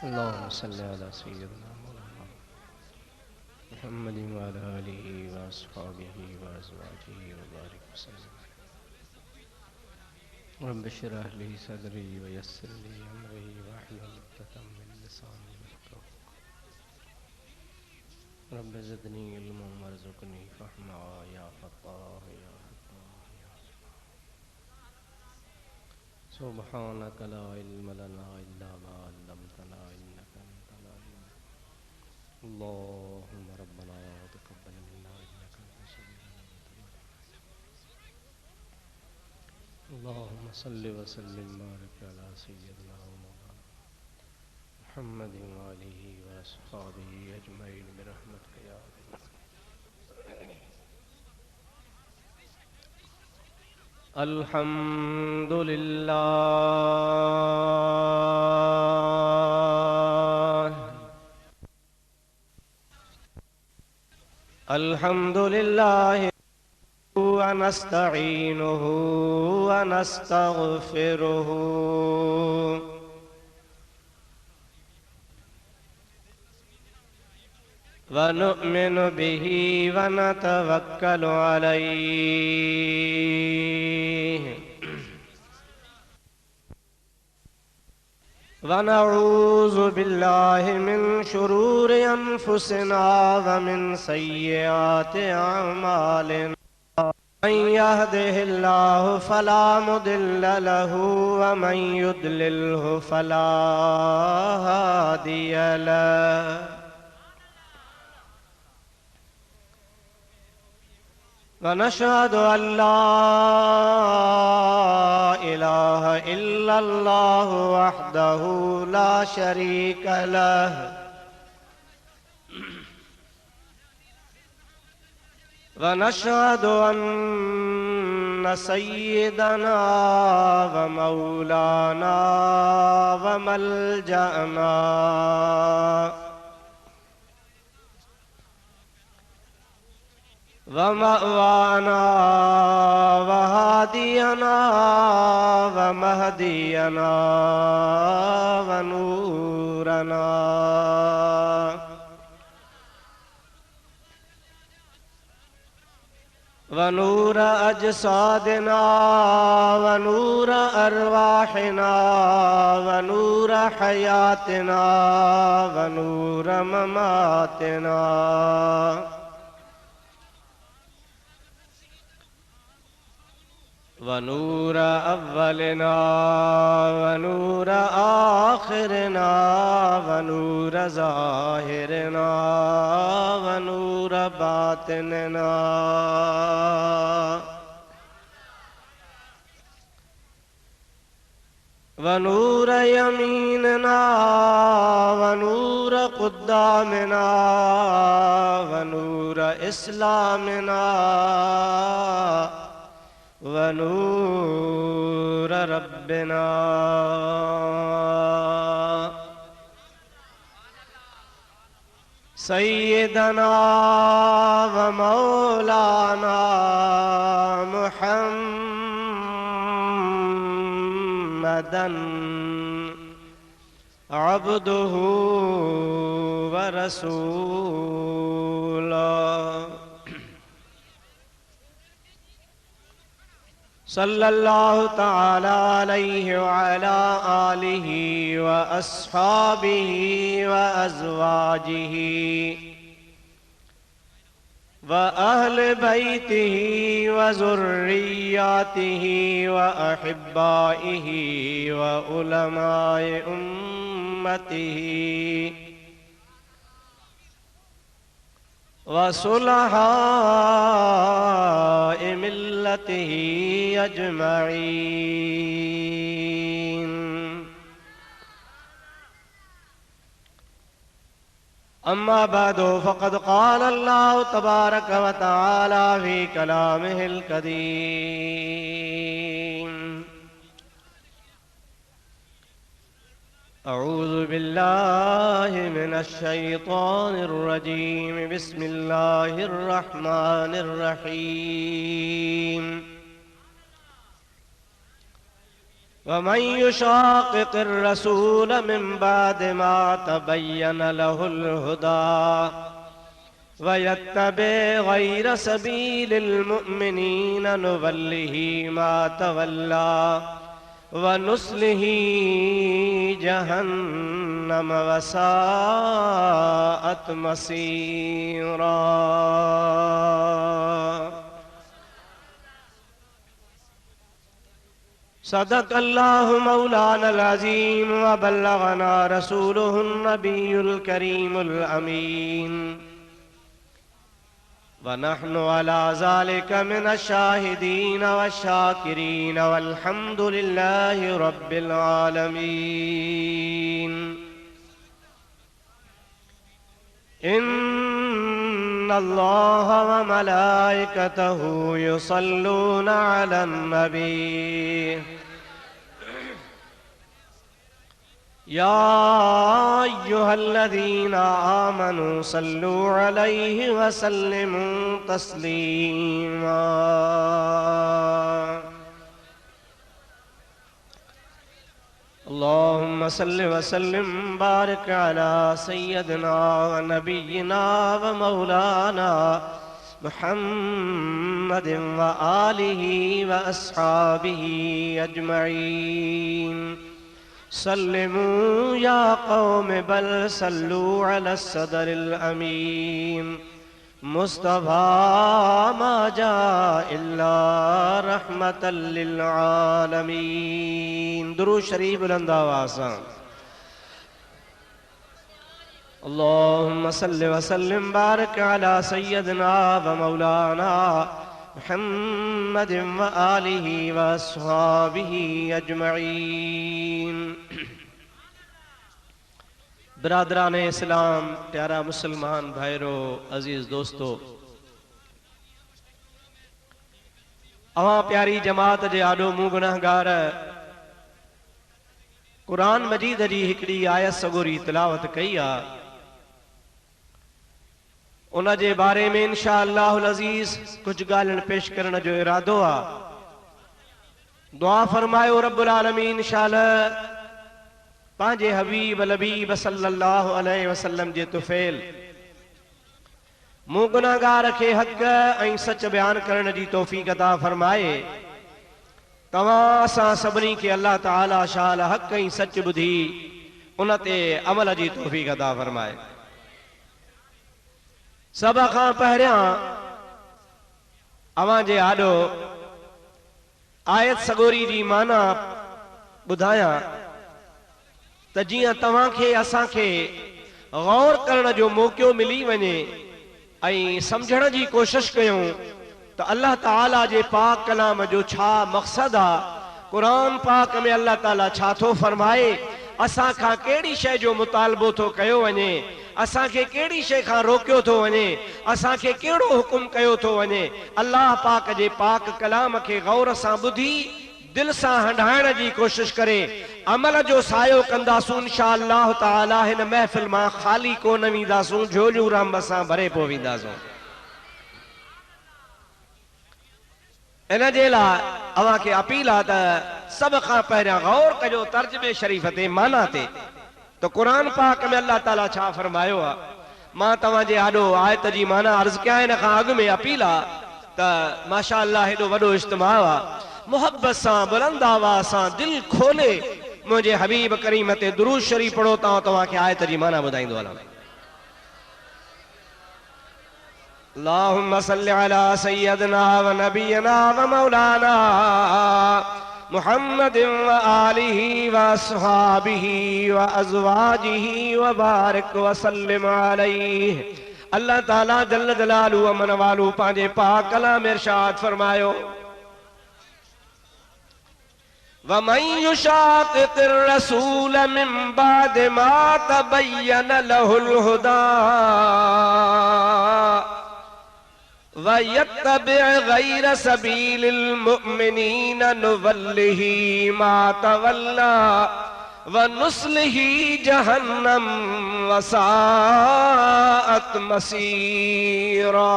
अल्लाहुम्मा सल्लि अला सय्यिदिना मौलाना मुहम्मदिन व अला आलिहि व अस्हाबिहि व अज़वाजिहि व बारिक वसल्लम। रब्बि इश्रह ली सदरी व यस्सिर ली अमरी वहलुल उक़दतम मिन लिसानी यफ़क़हू क़ौली। रब्बि ज़िदनी इल्मन वरज़ुक़नी फ़हमा या फ़त्ताह या फ़त्ताह या सुब्हानक ला इल्म लना इल्ला मा अल्लमतना इन्नका अंतल अलीम। अल्लाहुम्मा रब्बना तक़ब्बल मिन्ना इन्नका अंतस समीउल अलीम। अल्लाहुम्मा सल्लि व सल्लिम बारिक अला सय्यिदिना व मौलाना मुहम्मदिन व आलिहि व अस्हाबिहि अजमईन बिरहमतिक या अरहम। अल्हम्दुलिल्लाह अल्हम्दुलिल्लाह व नस्तईनुहु व नस्तगफिरुहु व नु'मिनु बिही व नतवक्कलु अलैहि व नऊज़ु बिल्लाहि मिन शुरूरि अनफुसिना व मिन सय्यिआति अअमालिना। मन यहदिहिल्लाहु फला मुदिल्ल लहु व मन युद्लिल्हु फला हादिय लहु। वनशहदु अल्ला इलाहा इल्लल्लाहु वहदहु ला शरीक लहु वनशहदु अन्न सय्यिदना व मौलाना व मल्जअना व मअवाना व हादियना व महदियना व नूरना व नूर अजसादिना व नूर अरवाहिना व नूर हयातिना व नूर ममातिना व नूर अव्वलिना व नूर आखिरिना व नूर ज़ाहिरिना व नूर बातिनिना व नूर यमीनिना व नूर क़ुद्दामिना व नूर इस्लामिना व नूर रब्बिना सय्यदना व मौलाना मुहम्मदन अब्दुहु व रसूलुहु सल्लल्लाहु तआला अलैहि व अला आलिहि व अस्हाबिहि व अज़वाजिहि व अहले बैतिहि व ज़ुर्रिय्यातिहि व अहिब्बाइहि व उलमाए उम्मतिहि व सुलहाए मिल्लतिहि अजमईन। अम्मा बादो फ़क़द क़ाल अल्लाहु तबारक व तआला फ़ी कलामिहिल करीम। अऊज़ु बिल्लाहि मिनश शैतानिर रजीम। बिस्मिल्लाहिर रहमानिर रहीम। वमन युशाक़िक़िर रसूल मिन बाद मा तबय्यन लहुल हुदा वयत्तबि गैर सबीलिल मुअमिनीन नुवल्लिही मा तवल्ला वनुस्लिही जहन्नम वसाअत मसीरा। सदक़ल्लाहु मौलानल अज़ीम व बल्लगना रसूलुहुन नबियुल करीमुल अमीन व नहनु अला ज़ालिका मिनश शाहिदीन वश्शाकिरीन वल्हम्दुलिल्लाहि रब्बिल आलमीन। इन्नल्लाह व मलाइकतहु युसल्लूना अलन नबी या अय्युहल्लज़ीना आमनू सल्लू अलैहि व सल्लिमू तस्लीमा। अल्लाहुम्मा सल्लि व सल्लिम बारिक अला सय्यदिना व नबिय्यिना व मौलाना मुहम्मदिन व आलिहि व अस्हाबिहि अजमईन। सल्लिमू या कौम बल सल्लू अला सदरिल अमीन मुस्तफा मा जा इल्ला रहमतल लिल आलमीन। दुरूद शरीफ बुलंद आवाज़ से। अल्लाहुम्मा सल्लि व सल्लिम बारिक अला सय्यदिना व मौलाना मुहम्मदिन व आलिहि व अस्हाबिहि अजमईन। बिरादरान इस्लाम, प्यारा मुसलमान भाईरो, अजीज दोस्तों, अवां प्यारी जमात जे आडो मूं गुनाहगार कुरान मजीद जी हिकड़ी आयत सगोरी तिलावत कई आ। उन जे बारे में इंशा अल्लाहुल अजीज कुछ ॻाल्हियूं पेश करण जो इरादो आ। दुआ फरमायो रब्बुल आलमीन इंशाअल्लाह पांजे हबीब लबीब सल्लल्लाहु अलैहि वसल्लम जे तुफैल मूं गुनाहगार खे हक़ ऐं सच बयान करण जी तौफ़ीक़ अता फरमाए। तव्हां असां सभिनी खे अल्लाह ताला शाल हक़ ऐं सच ॿुधी उन ते अमल जी तौफ़ीक़ अता फरमाए। सब खां पहिरियां अवां जे आॾो आयत सगोरी जी माना ॿुधायां त जियां तव्हां खे असां खे गौर करण जो मौक़ो मिली वञे ऐं समझण जी कोशिश कयूं त अल्लाह ताला जे पाक कलाम जो छा मक़सद आ। कुरान पाक में अल्लाह ताला छा थो फरमाए, असां खां कहिड़ी शइ जो मुतालबो थो कयो वञे, असां खे कहिड़ी शइ खां रोकियो थो वञे, असां खे कहिड़ो हुकुम कयो थो वञे। अल्लाह पाक जे पाक कलाम खे गौर सां ॿुधी दिल सां हंडाइण जी कोशिश करे अमल जो सायो कंदासूं इंशा अल्लाह ताला हिन महफ़िल मां ख़ाली कोन वेंदासूं, झोलियूं रंब सां भरे पोइ वेंदासूं। इन जे लाइ अवां खे अपील आहे त सभ खां पहिरियां गौर कजो तर्जुमे शरीफ़ ते, माना ते। तो कुरान पाक में अल्लाह ताला छा फरमायो आहे। मां तव्हां जे आॾो आयत जी माना अर्ज़ कयां, इन खां अॻु में अपील आहे त माशा अल्लाह हेॾो वॾो इज्तिमा आहे। मोहब्बत सां बुलंद आवाज़ सां दिल खोले मुझे हबीब करीम ते दुरूद शरीफ पढ़ो ता तव्हां खे आयत जी माना ॿुधाईंदो हलां। अल्लाहुम्मा सल्लि अला सय्यदिना व नबियना व मौलाना मुहम्मदिन व आलिहि व अस्हाबिहि व अज़वाजिहि व बारिक व सल्लिम अलैहि। अल्लाह ताला जल्ल जलालु अमन वालू पांजे पाक कलाम इरशाद फरमायो, वमन युशाक़िक़िर रसूल मिन बाद मा तबय्यन लहुल हुदा वयत्तबि गैर सबीलिल मुअमिनीन नुवल्लिही मा तवल्ला वनुस्लिही जहन्नम वसाअत मसीरा।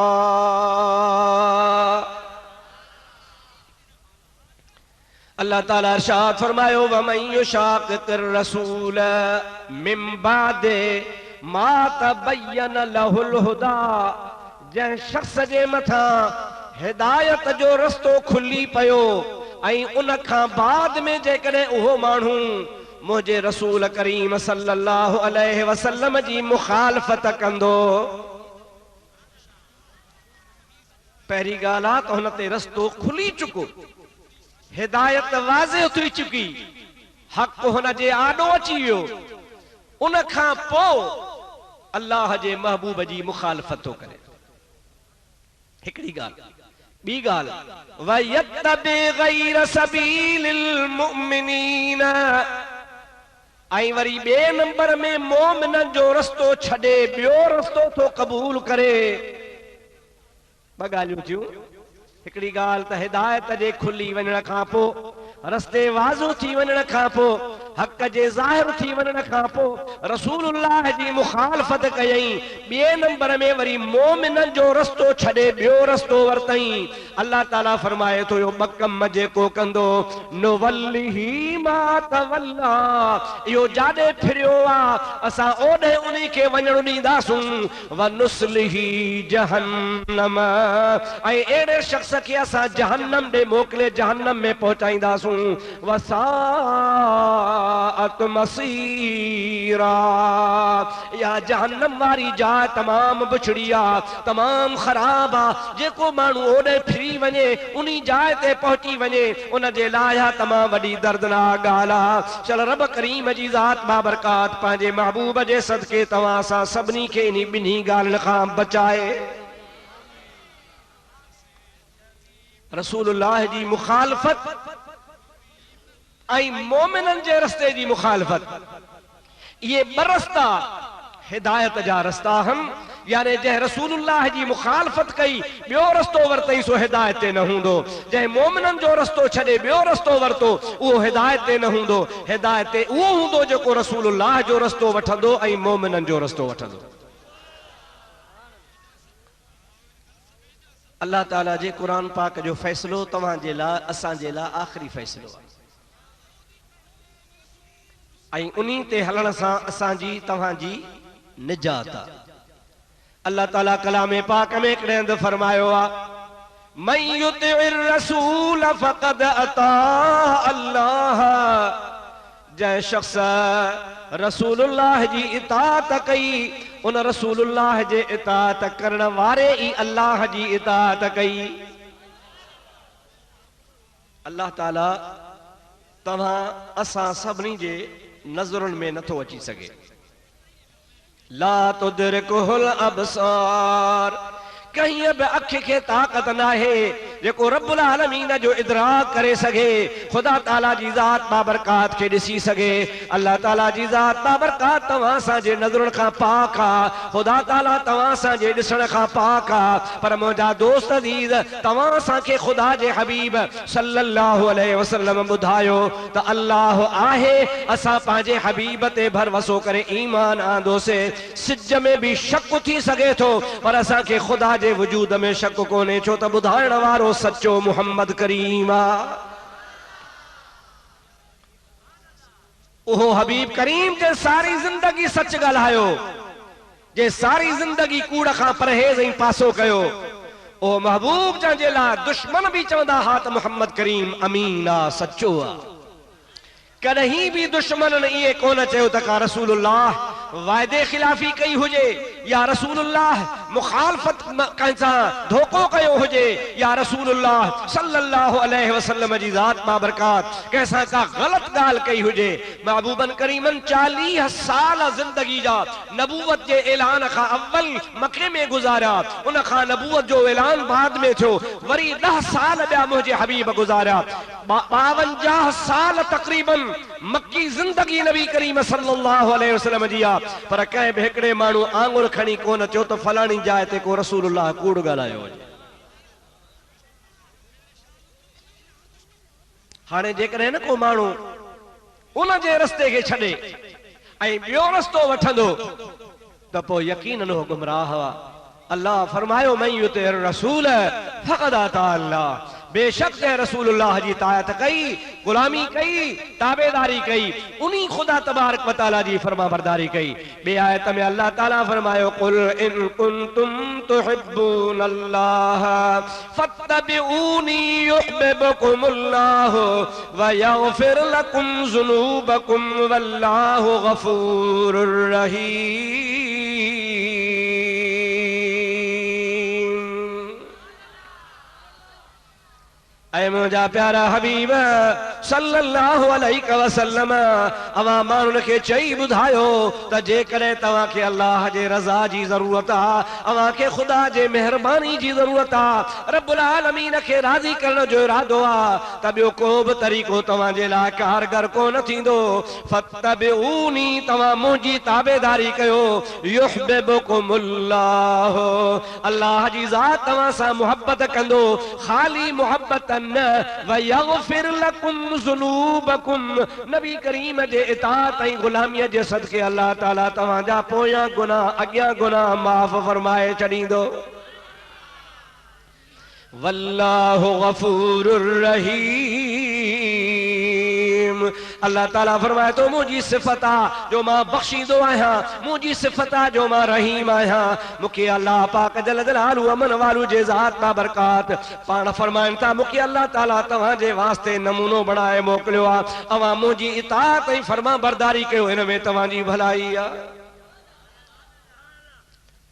अल्लाह ताला इरशाद फरमायो वमन युशाक़िक़िर रसूल मिन बादि मा तबय्यन लहुल हुदा, जंहिं शख्स जे मथां हिदायत जो रस्तो खुली पियो ऐं उन खां बाद में जेकॾहिं उहो माण्हू मुझे रसूल करीम सल्लल्लाहु अलैहि वसल्लम जी मुखालफत कंदो, पहिरीं ॻाल्हि आहे त हुन ते रस्तो खुली चुको, हिदायत वाज़िह थी चुकी, हक़ हुन जे आॾो अची वियो, उन खां पोइ अल्लाह जे महबूब जी मुखालफत थो करे। हिकिड़ी ॻाल्हि। ॿी ॻाल्हि वयत्तबि गैर सबीलिल मुमिनीन, ऐं वरी ॿिए नंबर में मोमिननि जो रस्तो छॾे ॿियो रस्तो थो क़बूल करे। ॿ ॻाल्हियूं थियूं। हिकिड़ी ॻाल्हि त हिदायत जे खुली वञण खां पोइ, रस्ते वाज़ो थी वञण खां पोइ, हक़ जे ज़ाहिर थी वञण खां पोइ रसूलुल्लाह जी मुखालफत कयई। ॿिए नंबर में वरी मोमिननि जो रस्तो छॾे ॿियो रस्तो वरितई। अल्लाह ताला फरमाए थो यो ॿ कम जेको कंदो नुवल्लिही मा तवल्ला, इहो जाॾे फिरियो आहे असां ओॾे उन खे वञण ॾींदासूं। वनुस्लिही जहन्नम, ऐं अहिड़े शख्स खे असां जहन्नम ॾे मोकिले जहन्नम में पहुचाईंदासूं। वसाअत मसीरा, या जहन्नम वारी जाइ तमाम बुछड़ी आहे, तमाम ख़राब आहे। जेको माण्हू ओॾे फिरी वञे उन्ही जाइ ते पहुची वञे उन जे लाइ तमाम वॾी दर्दनाक ॻाल्हि आहे। चल रब करीम जी ज़ात बाबरकात पंहिंजे महबूब जे सदके तव्हां सां सभिनी खे इन ॿिन्ही ॻाल्हियुनि खां बचाए। रसूलुल्लाह जी मुखालफत ऐं मोमिननि जे रस्ते जी मुखालफत, ये ॿ रस्ता हिदायत जा रस्ता हम, यानी जंहिं रसूलुल्लाह जी मुखालफत कई ॿियो रस्तो वरितई सो हिदायत ते न हूंदो, जंहिं मोमिननि जो रस्तो छॾे ॿियो रस्तो वरितो उहो हिदायत ते न हूंदो। हिदायत ते उहो हूंदो जेको रसूलुल्लाह जो रस्तो वठंदो ऐं मोमिननि जो रस्तो वठंदो। अल्लाह ताला जे क़ुरान पाक जो फ़ैसिलो तव्हां जे लाइ असांजे लाइ आख़िरी फ़ैसिलो आहे, ऐं उन्ही ते हलण सां असांजी तव्हांजी निजात आहे। अल्लाह ताला कलाम पाक में हिकिड़े हंधि फरमायो आहे मन युतिइर रसूल फ़क़द अता अल्लाह, जंहिं शख्स रसूलुल्लाह जी इताअत कई उन रसूलुल्लाह जे इताअत करण वारे ई अल्लाह जी इताअत कई। अल्लाह ताला तव्हां असां सभिनी जे नज़रुनि में नथो अची सघे। ला तुदरिकुहुल अबसार, कहीं बि अखि खे ताक़त नाहे जेको रब्बुल आलमीन जो इदराक करे सघे, खुदा ताला जी ज़ात बाबरकात खे ॾिसी सघे। अल्लाह ताला जी ज़ात बाबरकात तव्हां सां जे नज़रुनि खां पाक आहे, खुदा ताला तव्हां सां जे ॾिसण खां पाक आहे। पर मुंहिंजा दोस्त अज़ीज़, तव्हां असांखे खुदा जे हबीब सल्लल्लाहु अलैहि वसल्लम ॿुधायो त अल्लाह आहे, असां पंहिंजे हबीब ते भरवसो करे ईमान आंदोसीं। सिज में भी शक थी सघे थो पर असांखे खुदा जे वजूद में शक कोन्हे, छो त ॿुधाइण वारो सच्चो मुहम्मद करीम आहे। उहो हबीब करीम जे सारी ज़िंदगी सच ॻाल्हायो, जे सारी ज़िंदगी कूड़ खां परहेज़ ऐं पासो कयो। ओ महबूब जंहिंजे लाइ दुश्मन भी चवंदा हा त मुहम्मद करीम अमीन आहे, सच्चो आहे। कॾहिं भी दुश्मननि इहे कोन चयो त का रसूलुल्लाह वायदे खिलाफी कई हुजे या रसूलुल्लाह मुखालफत कंहिंसां धोखो कयो हुजे या रसूलुल्लाह सल्लल्लाहु अलैहि वसल्लम जी ज़ात बाबरकात कंहिंसां का ग़लत ॻाल्हि कई हुजे। महबूबन करीमन 40 साल ज़िंदगी जा नबूवत जे ऐलान खां अव्वल मके में गुज़ारिया, उन खां नबूवत जो ऐलान बाद में थियो, वरी 10 साल ॿिया मुंहिंजे हबीब गुज़ारिया। 52 साल तक़रीबन मक्की ज़िंदगी नबी करीम सल्लल्लाहु अलैहि वसल्लम जी आहे, पर कंहिं बि हिकिड़े माण्हू आंगुर खणी कोन चयो त फलाणी जाइ ते को रसूलुल्लाह कूड़ ॻाल्हायो हुजे। हाणे जेकॾहिं न को माण्हू उन जे रस्ते खे छॾे ऐं ॿियो रस्तो वठंदो त पोइ यकीनन हो गुमराह हुआ। अल्लाह फरमायो मन युतिइर रसूल फ़क़द अता अल्लाह, बेशक जै रसूलुल्लाह जी तायत कई, गुलामी कई, ताबेदारी कई, उन्हीं खुदा तबारक व तआला जी फरमा बरदारी कई। बे आयत में अल्लाह ताला फरमायो कुल इन कुंतुम तुहिब्बूनल्लाह फत्तबिऊनी युहिब्बुकुमुल्लाह व यगफिर लकुम ज़ुनूबकुम वल्लाहु गफूरुर रहीम। ऐ मुंहिंजा प्यारा हबीब सल्लल्लाहु अलैहि वसल्लम अवां माण्हुनि खे चई ॿुधायो त जेकॾहिं तव्हांखे अल्लाह जे रज़ा जी ज़रूरत आहे, अवां खे ख़ुदा जे महिरबानी जी ज़रूरत आहे, रब्बुल आलमीन खे राज़ी करण जो इरादो आहे, त ॿियो को बि तरीक़ो तव्हांजे लाइ कारगर कोन थींदो। फत्तबिऊनी, तव्हां मुंहिंजी ताबेदारी कयो। युहिब्बुकुमुल्लाह, अल्लाह जी ज़ात तव्हां सां मुहबत कंदो, ख़ाली मुहबत न। व यगफिर लकुम ज़ुनूबकुम, नबी करीम जे इताअत ऐं गुलामीअ जे सदके अल्लाह ताला तव्हांजा पोयां गुनाह, अॻियां गुनाह माफ़ फरमाए छॾींदो। वल्लाहु गफूरुर रहीम, अल्लाह ताला फरमाए तो मुझी सिफत आ जो मां बख्शीदो आहियां, मुझी सिफत आ जो मां रहीम आहियां। मुखे अल्लाह पाक जल जलालु अमन वालू जे ज़ात ता बरकात पाण फरमाइनि था, मुखे अल्लाह ताला तव्हांजे वास्ते नमूनो बणाए मोकिलियो आ। अवां मुंहिंजी इताअत ऐं फरमा बरदारी कयो, हिन में तव्हांजी भलाई आ।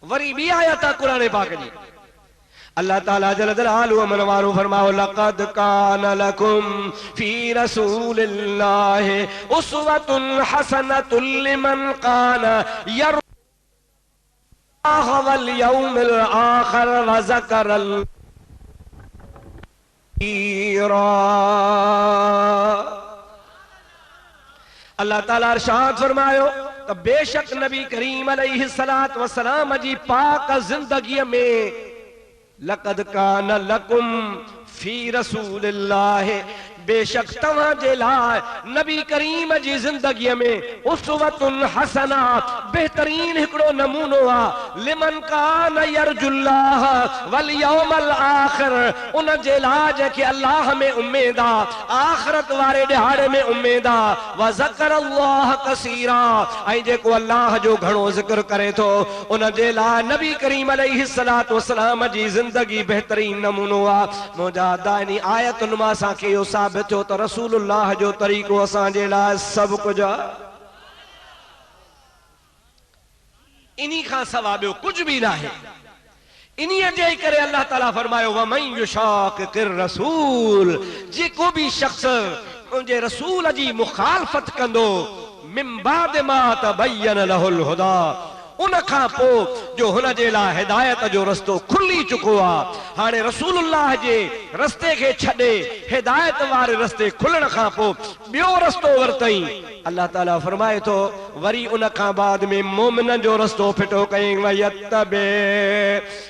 वरी ॿी आयत आहे क़ुरान पाक जी, अल्लाह ताला जल जलालु अमन वारो फरमाओ लक़द कान लकुम फी रसूलिल्लाहि उस्वतुन हसनतुन लिमन कान यर्जुल्लाह वल यौमिल आखिर व ज़करल कसीरा। अल्लाह ताला इरशाद फरमायो त बेशक नबी करीम अलैहिस्सलातु वस्सलाम जी पाक जिंदगीअ में लक़द कान लकुम फी रसूलिल्लाह, बेशक तव्हांजे लाइ नबी करीम जी जिंदगीअ में उस्वतुन हसना, बेहतरीन हिकिड़ो नमूनो आहे। लिमन कान यर्जुल्लाह वल यौमल आखिर, उन जे लाइ जंहिंखे अल्लाह में उम्मीद आहे, आखिरत वारे ॾिहाड़े में उम्मीद आहे। व ज़करल्लाह कसीरा, ऐं जेको अल्लाह जो घणो ज़िक्र करे थो, उन जे लाइ नबी करीम अलैहिस्सलातु वस्सलाम जी ज़िंदगी बेहतरीन नमूनो आहे। मुंहिंजा दानी आयतुनि मां असांखे इहो साबित थियो त रसूलुल्लाह जो तरीक़ो असांजे लाइ सभु कुझु आहे। इन्ही खां सवाइ ॿियो कुझु बि न आहे। इन्हीअ जे करे अल्लाह ताला फरमायो वमन युशाक़िक़िर रसूल, जेको बि शख्स मुंहिंजे रसूल जी मुखालफ़त कंदो, मिन बाद मा तबय्यन लहुल हुदा, उन खां पोइ जो हुन जे लाइ हिदायत जो रस्तो खुली चुको आहे। हाणे रसूलुल्लाह जे रस्ते खे छॾे हिदायत वारे रस्ते खुलण खां पोइ ॿियो रस्तो वरितई। अल्लाह ताला फरमाए थो वरी उन खां बाद में मोमिननि जो रस्तो फिटो कयईं, वयत्तबे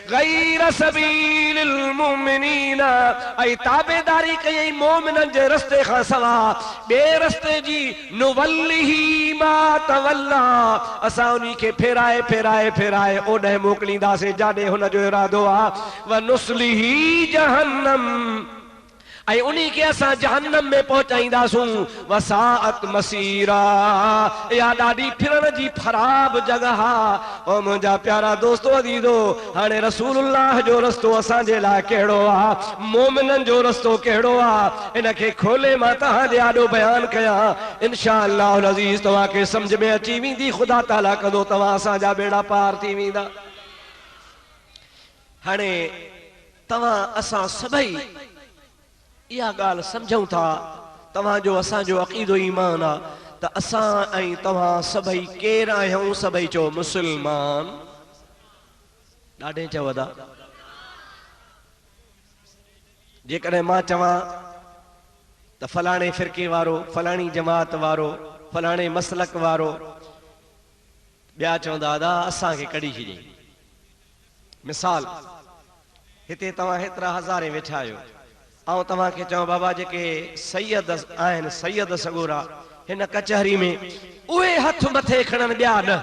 गैर सबीलिल मुमिनीन, ऐं ताबेदारी कयईं मोमिननि जे रस्ते खां सवाइ ॿिए रस्ते जी। नुवल्लिही मा तवल्ला, असां उन्ही खे फेराए फेराए फेराए ओॾे मोकिलींदासीं जाॾे हुन जो इरादो आहे। व नुस्लिही जहन्नम, ऐं उन्ही खे असां जहन्नम में पहुचाईंदासूं। वसाअत मसीरा, इहा ॾाढी फिरण जी ख़राब जगह आहे। ओ मुंहिंजा प्यारा दोस्तो अज़ीज़ो, हाणे रसूलुल्लाह जो रस्तो असांजे लाइ कहिड़ो आहे, मोमिननि जो रस्तो कहिड़ो आहे, इन खे खोले मां तव्हांजे आॾो बयानु कयां। इंशा अल्लाह अज़ीज़ तव्हांखे सम्झ में अची वेंदी। ख़ुदा ताला कंदो तव्हां असांजा बेड़ा पार थी वेंदा। हाणे तव्हां असां सभई इहा ॻाल्हि सम्झूं था, तव्हांजो असांजो अक़ीदो ईमान आहे त असां ऐं तव्हां सभई केरु आहियूं? सभई चओ मुस्लमान। ॾाढे चवंदा, जेकॾहिं मां चवां त फलाणे फ़िरके वारो, फलाणी जमात वारो, फलाणे मसलक वारो, ॿिया चवंदा दादा असांखे कढी छॾियईं। मिसाल, हिते तव्हां हेतिरा हज़ारे वेठा आहियो, ऐं तव्हांखे चवां बाबा जेके सैयद आहिनि, सैयद सगोरा हिन कचहरी में, उहे हथ मथे खणनि, ॿिया न।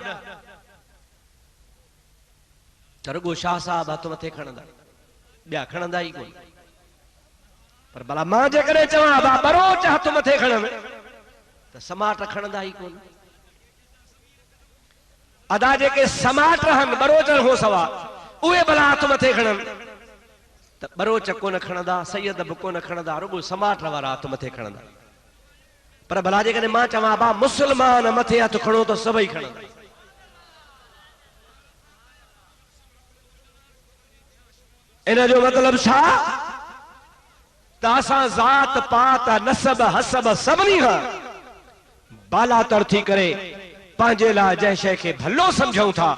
त रुगो शाह साहब हथ मथे खणंदा, ॿिया खणंदा ई कोन। पर भला मां जेकॾहिं चवां बा बरोच हथ मथे खणनि त समाट खणंदा ई कोन। अदा जेके समाट रहनि बरोच हो सवा उहे भला हथ मथे खणनि त बरोच कोन खणंदा, सैयद बि कोन खणंदा, रुगो समाट वारा हथ मथे खणंदा। पर भला जेकॾहिं मां चवां बा मुस्लमान मथे हथ खणो त सभई खणंदा। इन जो मतलब छा त असां ज़ात पात नसब हसब सभिनी खां बालातर थी करे पंहिंजे लाइ जंहिं शइ खे भलो सम्झूं था,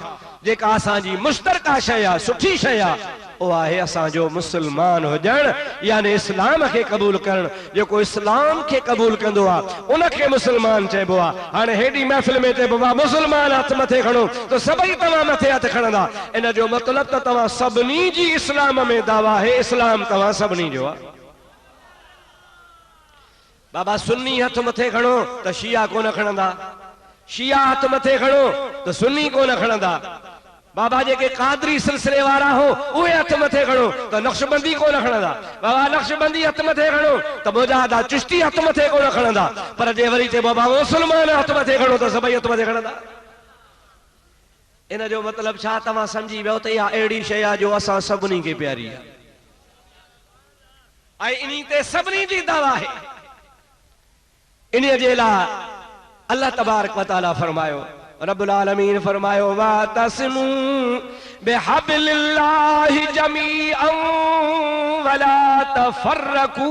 जेका असांजी मुश्तरका शइ आहे, सुठी शइ आहे, उहा आहे असांजो मुस्लमान हुजण, यानी इस्लाम खे क़बूल करण। जेको इस्लाम खे क़बूल कंदो आहे उनखे मुस्लमान चइबो आहे। हाणे हेॾी महफ़िल में चइबो आहे मुस्लमान हथ मथे खणो त सभई तव्हां मथे हथ खणंदा। इन जो मतिलब त तव्हां सभिनी जी इस्लाम में दावा आहे, इस्लाम तव्हां सभिनी जो आहे। बाबा सुन्नी हथ मथे खणो त शिया कोन खणंदा, शिया हथ मथे खणो त सुन्नी कोन खणंदा। बाबा जेके कादरी सिलसिले वारा हो उहे हथ मथे खणो त नक्शबंदी कोन खणंदा। बाबा नक्शबंदी हथ मथे खणो त मुजाहिदा चिश्ती हथ मथे कोन खणंदा। पर जे वरी चए बाबा मुस्लमान हथ मथे खणो त सभई हथ मथे खणंदा। इन जो मतलब छा तव्हां समझी वियो त इहा अहिड़ी शइ आहे जो असां सभिनी खे प्यारी आहे ऐं इन ते सभिनी जी दावा आहे। इन जे लाइ अल्लाह तबारक व तआला फरमायो, रब्बुल आलमीन फरमायो वातसिमू बिहब्लिल्लाहि जमीअन वला तफर्रकू।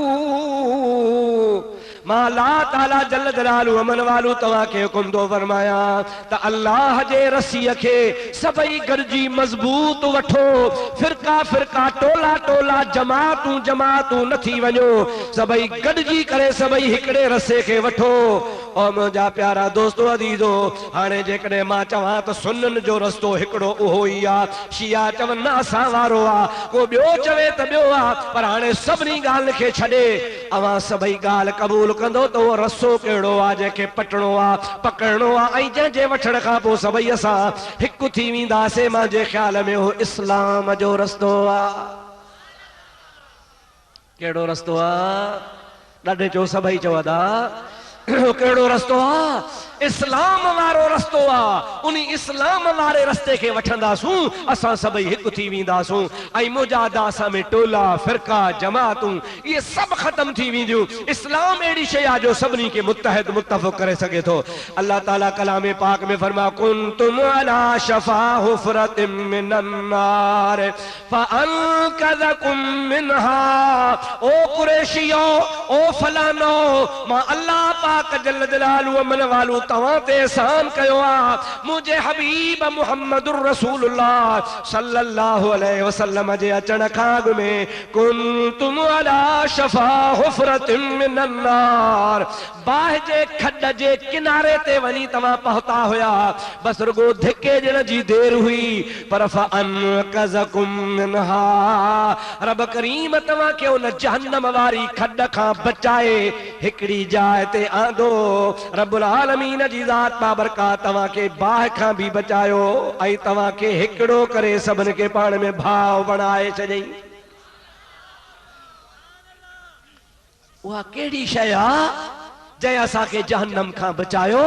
मां अल्लाह ताला जल्ल जलालु अमन वालू तव्हां खे हुकुम थो फरमाया त अल्लाह जे रसीअ खे सभई गॾिजी मज़बूत वठो। फिरका फिरका टोला टोला जमातूं जमातूं न थी वञो, सभई गॾिजी करे सभई हिकिड़े रसे खे वठो। ओ मुंहिंजा प्यारा दोस्तो अदीजो, हाणे जेकॾहिं मां चवां त सुन्नन जो रस्तो हिकिड़ो उहो ई आहे, शिया चवनि न असां वारो आहे, को ॿियो चवे त ॿियो आहे, पर हाणे सभिनी ॻाल्हि खे छॾे अवां सभई ॻाल्हि क़बूल कंदो त उहो रसो कहिड़ो आहे जंहिंखे पटणो आहे, पकड़णो आहे, ऐं जंहिंजे वठण खां पोइ सभई असां हिकु थी वेंदासीं। मुंहिंजे ख़्याल में उहो इस्लाम जो रस्तो आहे। कहिड़ो रस्तो आहे? ॾाढे चओ सभई चवंदा कहिड़ो रस्तो आहे? इस्लाम वारो रस्तो आहे। उन इस्लाम वारे रस्ते खे वठंदासूं असां सभई हिकु थी वेंदासूं ऐं मुजाहिदा असां में टोला फिरका जमातूं इहे सभु ख़त्म थी वेंदियूं। इस्लाम अहिड़ी शइ आहे जो सभिनी खे मुत्तहिद मुत्तफ़िक़ करे सघे थो। अल्लाह ताला कलाम पाक में फरमा कुंतुम अला शफा हुफरतिम मिनन नार फअनक़ज़कुम मिनहा। ओ कुरैशियो, ओ फलानो, मां अल्लाह पाक जल्ल जलालु अमन वालू तवां ते एहसान कयो आहे। मुंहिंजे हबीब मुहम्मदुर रसूलुल्लाह सल्लल्लाहु अलैहि वसल्लम जे अचण खां अॻु में कुंतुम अला शफा हुफरतिम मिनन नार, बाहि जे खॾ जे किनारे ते वञी तव्हां पहुता हुया, बस रुगो धिके ॾियण जी देर हुई, पर फअनक़ज़कुम मिनहा, रब करीम तव्हां खे उन जहन्नम वारी खॾ खां बचाए हिकिड़ी जाइ ते आंदो। रब्बुल आलमीन जी ज़ात बाबरकात तव्हां खे बाहि खां बि बचायो ऐं तव्हां खे हिकिड़ो करे सभिनि खे पाण में भाव बणाए छॾियईं। उहा कहिड़ी शइ आहे जंहिं असांखे जहन्नम खां बचायो?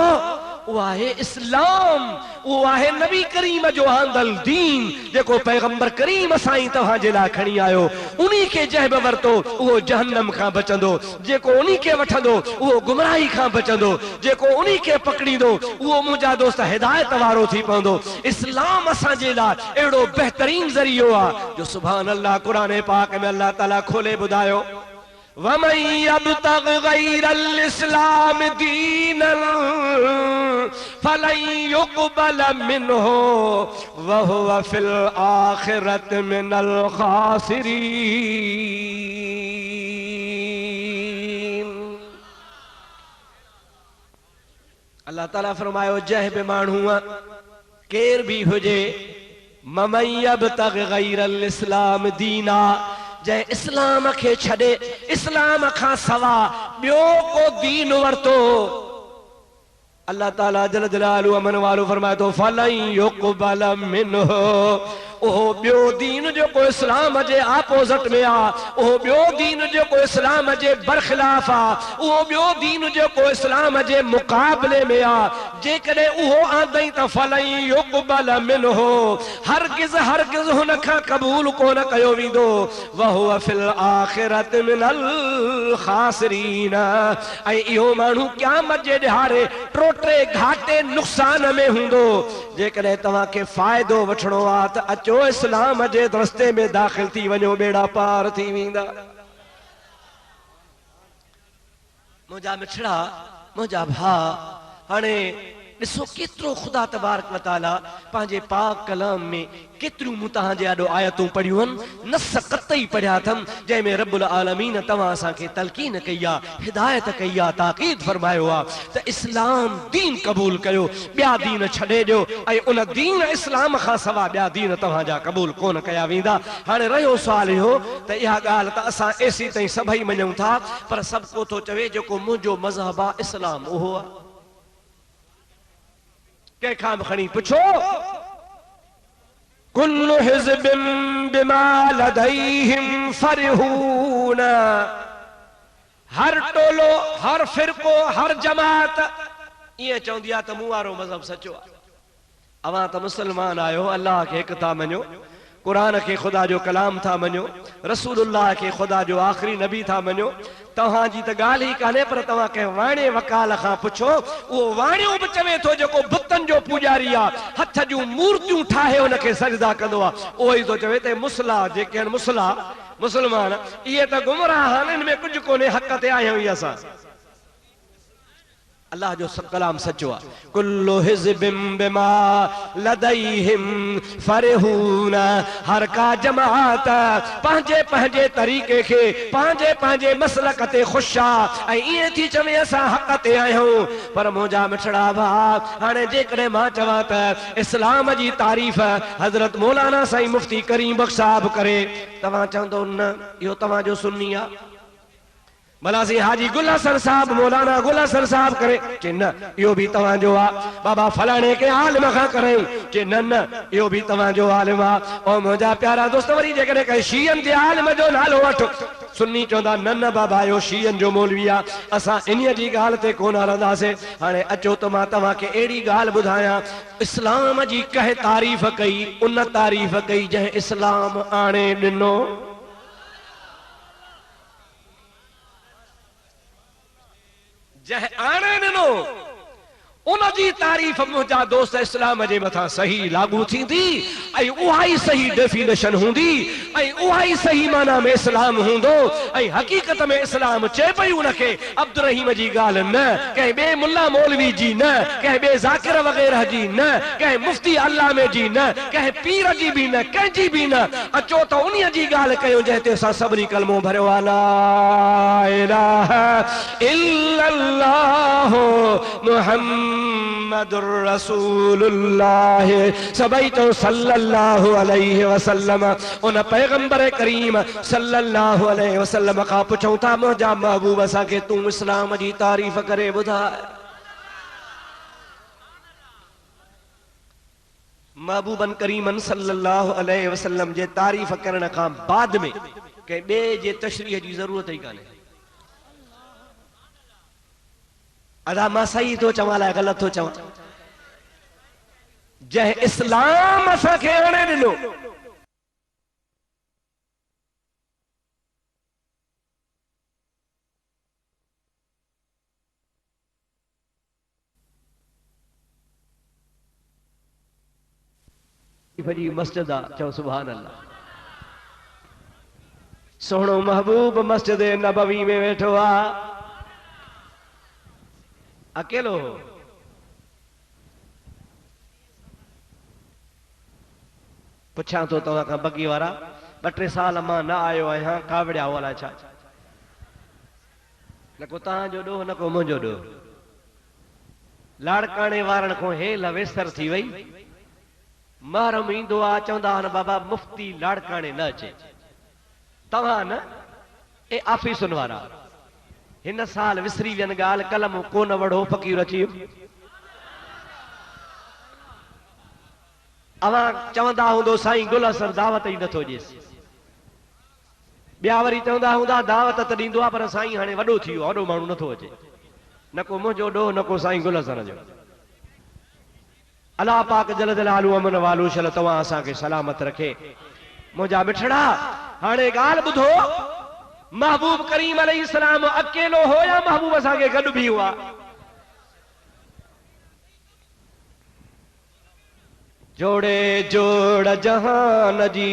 उहा आहे इस्लाम, उहो आहे नबी करीम जो आंदल दीन जेको पैगंबर करीम साईं तव्हां जे लाइ खणी आयो। उन्ही खे जंहिं बि वरितो उहो जहन्नम खां बचंदो, जेको उन्ही खे वठंदो उहो गुमराही खां बचंदो, जेको उन्ही खे पकड़ींदो उहो मुंहिंजा दोस्त हिदायत वारो थी पवंदो। इस्लाम असांजे लाइ अहिड़ो बहितरीन ज़रियो आहे जो सुभान अल्लाह क़ुरान पाक में अल्लाह ताला खोले ॿुधायो वमन यब्तग़ गैरल इस्लाम दीनन फलन युक़बल मिन्हु वहुव फिल आखिरत मिनल खासिरीन। अल्लाह ताला फरमायो जंहिं बि माण्हू केर बि हुजे वमन यब्तग़ गैरल इस्लाम दीना, जंहिं इस्लाम खे छॾे इस्लाम खां सवा ॿियो को दीन वरितो, अल्लाह ताला जल जलालु अमन वालो फरमाए तो फलन युक़बल मिन्हु ओहो बियो दीन जो को इस्लाम जे आपोजिट में आ, ओहो बियो दीन जो को इस्लाम जे बरखिलाफ आ, ओहो बियो दीन जो को इस्लाम जे मुकाबले में आ, जे कदे ओहो आंदई त फलन युक़बल मिन्हु हरगिज़ हुन खां क़बूल कोन कयो वेंदो व हुव फिल आखिरत मिनल खासिरीन। ऐं इहो माण्हू क़यामत जे ॾिहाड़े टोटे घाटे नुक़सान में हूंदो। जेकॾहिं तव्हांखे फ़ाइदो वठणो आहे त अचो इस्लाम जे रस्ते में दाख़िल थी वञो, बेड़ा पार थी वेंदा। मुंहिंजा मिठड़ा, मुंहिंजा भाउ, हाणे ॾिसो केतिरो ख़ुदा तबारक व तआला पंहिंजे पाक कलाम में केतिरियूं मूं तव्हांजे आॾो आयतूं पढ़ियूं आहिनि, नस क़तई पढ़िया अथमि, जंहिंमें रब्बुल आलमीन तव्हां असांखे तलकीन कई आहे, हिदायत कई आहे, ताक़ीद फरमायो आहे त इस्लाम दीन क़बूल कयो, ॿिया दीन छॾे ॾियो ऐं उन दीन इस्लाम खां सवा ॿिया दीन तव्हांजा क़बूल कोन कया वेंदा। हाणे रहियो सुवाल इहो त इहा ॻाल्हि त असां एसी ताईं सभई मञूं था, पर सभु को थो चवे जेको मुंहिंजो मज़हब आहे इस्लाम उहो आहे। कंहिंखां बि खणी पुछो, कुल्लु हिज़्बिन बिमा लदयहिम फरिहून, हर टोलो, हर फिरको, हर जमात ईअं चवंदी आहे त मूं वारो मज़हब सचो आहे। अवां त मुस्लमान आहियो, अल्लाह खे हिकु था मञो, क़ुरान खे ख़ुदा जो कलाम था मञो, रसूलुल्लाह खे ख़ुदा जो आख़िरी नबी था मञो। तव्हांजी त ॻाल्हि ई कान्हे, पर तव्हां कंहिं वाणे वकाल खां पुछो, उहो वाणियो बि चवे थो जेको बुतनि जो पूॼारी आहे, हथ जूं मूर्तियूं ठाहे उनखे सजदा कंदो आहे, उहो ई थो चवे त मुस्ला जेके आहिनि मुस्ला मुस्लमान इहे त गुमराह आहिनि, हिन में कुझु कोन्हे, हक़ ते आया आहियूं असां। अल्लाह जो कलाम सचो आहे। कुल्लु हिज़्बिन बिमा लदयहिम फरिहून, हर का जमात पंहिंजे पंहिंजे तरीक़े खे, पंहिंजे पंहिंजे मसलक ते ख़ुशि आहे ऐं ईअं थी चवे असां हक़ ते आहियूं। पर मुंहिंजा मिठड़ा भाउ, हाणे जेकॾहिं मां चवां त इस्लाम जी तारीफ़ हज़रत मौलाना साईं मुफ्ती करीम बख्श साहब करे, तव्हां चवंदो न इहो तव्हांजो सुन्नी आहे। भला सी हाजी गुल हसन साहब, मौलाना गुल हसन साहब करे चे न इहो बि तव्हांजो आहे। बाबा फलाणे के आलिम खां करे चे न न इहो बि तव्हांजो आलिम आहे। ऐं मुंहिंजा प्यारा दोस्त वरी जेकॾहिं कंहिं शीयनि जे आलिम जो नालो वठो, सुन्नी चवंदा न न बाबा इहो शीयनि जो मौलवी आहे, असां इन्हीअ जी ॻाल्हि ते कोन हलंदासीं। हाणे अचो त मां तव्हांखे अहिड़ी ॻाल्हि ॿुधायां, इस्लाम जी कंहिं तारीफ़ कई, उन तारीफ़ कई जंहिं इस्लाम आणे ॾिनो। जंहिं आणे ॾिनो उन जी तारीफ़ मुंहिंजा दोस्त इस्लाम जे मथां सही लागू थींदी ऐं उहा ई सही डेफिनेशन हूंदी ऐं उहा ई सही माना में इस्लाम हूंदो। ऐं हक़ीक़त में इस्लाम चए पई उनखे अब्दुल रहीम जी ॻाल्हि न, कंहिं ॿिए मुल्ला मौलवी जी न, कंहिं ॿिए ज़ाकिर वग़ैरह जी न, कंहिं मुफ्ती अल्लामे जी न, कंहिं पीर जी बि न, कंहिंजी बि न। अचो त उन्हीअ जी ॻाल्हि कयूं जंहिं ते असां सभिनी कलमो भरियो आहे, ला इलाहा इल्लल्लाह मुहम्मदुर रसूलुल्लाह। सभई तो सल्लल्लाहु अलैहि वसल्लम। उन पैगंबर करीम सल्लल्लाहु अलैहि वसल्लम खां पुछूं था, मुंहिंजा महबूब असांखे तूं इस्लाम जी तारीफ़ करे ॿुधाए। महबूबन करीमन सल्लल्लाहु अलैहि वसल्लम जे तारीफ़ करण खां बाद में कंहिं ॿिए जे तशरीह जी ज़रूरत ई कान्हे। अदा मां सही थो चवां अलाए ग़लति थो चवां, जंहिं इस्लाम असांखे आणे ॾिनो जी मस्जिद आहे, चओ सुभान अल्लाह। सोहणो महबूब मस्जिद नबवी में वेठो आहे, अकेलो हो। पुछां तो तव्हां खां बगी वारा, 2-3 साल मां न आयो आहियां, कावड़िया हो अलाए छा, न को तव्हांजो ॾोह न को मुंहिंजो ॾोह। लाड़काणे वारनि खां हेल वेसर थी वई, महरम ईंदो आहे चवंदा आहिनि बाबा मुफ्ती लाड़काणे न अचे। तव्हां न ए आफीसुनि वारा हिन साल विसरी वियनि ॻाल्हि, कलम कोन वड़ो फ़कीर अची अवा चवंदा हूंदो साईं गुल असर दावत ही नथो ॾिएसि, ॿिया वरी चवंदा हूंदा दावत त ॾींदो आहे पर साईं हाणे वॾो थी वियो, वॾो माण्हू नथो अचे, न को मुंहिंजो ॾोह न को साईं गुल असर जो। अलाह पाक जल जलालू अमन वालू शल तव्हां असांखे सलामत रखे। मुंहिंजा मिठड़ा हाणे ॻाल्हि ॿुधो, महबूब करीम अलैहिस्सलाम अकेलो हो या महबूब असांखे गॾु बि हुआ? जोड़े जोड़ जहान जी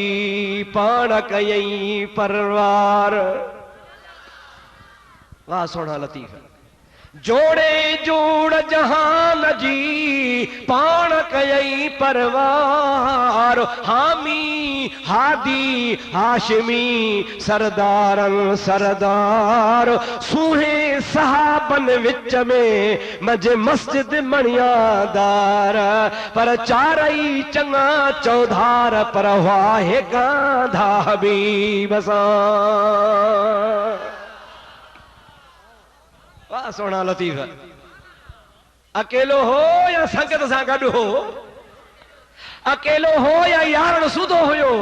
पाण कयई परवार। वाह सोना लतीफ। जोड़े जोड़ जहान जी पाण कयई परवार। हामी हादी हाशमी सरदारन सरदार। सूहे सहाबन विच में मजे मस्जिद मणियादार। पर चारई चंगा चौधार पर वाहे गांधा हबीब सां। वाह सोना लतीफ। अकेलो हो या संगत सां गॾु हो? अकेलो हो या यारन सुधो हुयो?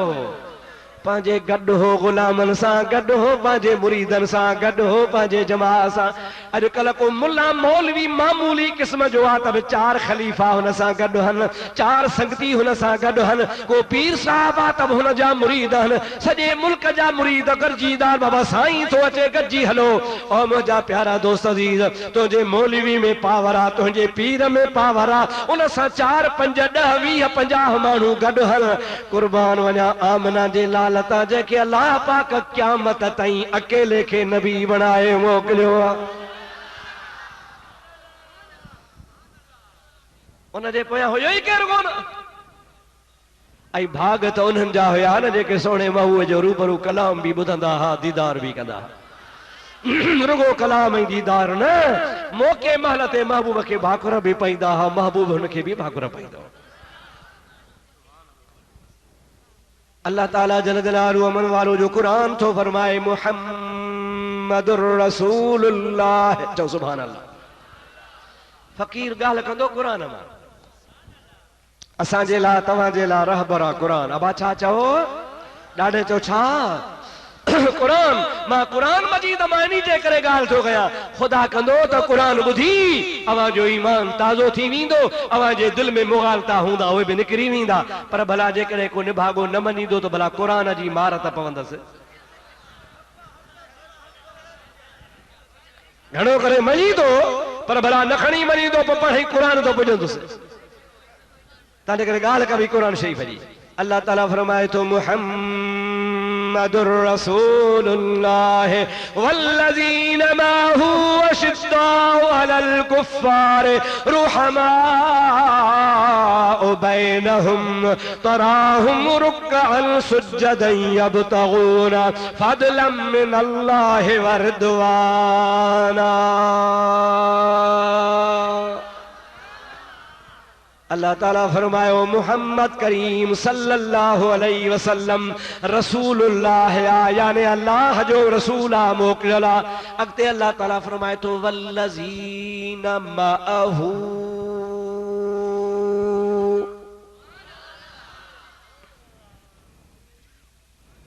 पंहिंजे गॾु हो, गुलामन सां गॾु हो, पंहिंजे मुरीदन सां गॾु हो, पंहिंजे जमात सां। अॼुकल्ह को मुल्ला मौलवी मामूली क़िस्म जो आहे त बि चार ख़लीफ़ा हुन सां गॾु हन, चार संगती हुन सां गॾु हन। को पीर साहब आहे त बि हुन जा मुरीद हन, सॼे मुल्क जा मुरीद गॾिजीदार बाबा साईं थो अचे गॾिजी हलो। ओ मुंहिंजा प्यारा दोस्त अज़ीज़, तुंहिंजे मौलवी में पावर आहे, तुंहिंजे पीर में पावर आहे, उन सां 4 5 10 20 50 माण्हू गॾु हल। कुर्बान वञा आमना जे लाल लता जेके अल्लाह पाक क़यामत ताईं अकेले खे नबी बणाए मोकिलियो आहे। उन जे पोयां हुयो ई केरु कोन। ऐं भाग त उन्हनि जा हुया न जेके सोणे महबूब जो रूबरू कलाम बि ॿुधंदा हा, दीदार बि कंदा हा। रुगो कलाम ऐं दीदार न, मौके महल ते महबूब खे भाकुर बि पईंदा हा, महबूब हुनखे बि भाकुर पईंदो। अल्लाह ताला जल जलालहू अमन वालो जो कुरान थो फरमाए मुहम्मदुर रसूलुल्लाह। चओ सुभान अल्लाह। फ़कीर ॻाल्हि कंदो कुरान मां, असांजे लाइ तव्हांजे लाइ रहबर आहे कुरान। अबा छा चओ? ॾाढे चओ छा? कुरान मां कुरान मजीद मां इन जे करे ॻाल्हि थो कयां, ख़ुदा कंदो त कुरान ॿुधी अवां जो ईमान ताज़ो थी वेंदो, अवां जे दिलि में मुग़ालता हूंदा उहे बि निकिरी वेंदा। पर भला जेकॾहिं को निभागो न मञींदो त भला कुरान जी मार त पवंदसि। घणो करे मञींदो पर भला न खणी मञींदो, पोइ पढ़ी कुरान तो पुॼंदुसि। तंहिंजे करे ॻाल्हि कबी कुरान शरीफ़ जी। अल्लाह ताला फरमाए थो मुहम्मदुर रसूलुल्लाह वल्लज़ीन माहू अशिद्दाउ अलल कुफ्फार रुहमाउ बैनहुम तराहुम रुक्अन सुज्जदन यब्तगून फदलन मिनल्लाहि व रिदवाना। अल्लाह ताला फरमायो मुहम्मद करीम सल्लल्लाहु अलैहि वसल्लम रसूलुल्लाह यानी अल्लाह जो रसूल आ, मोकिलियलु आहे। अॻिते अल्लाह ताला फरमाए थो वल्लज़ीन मअहू,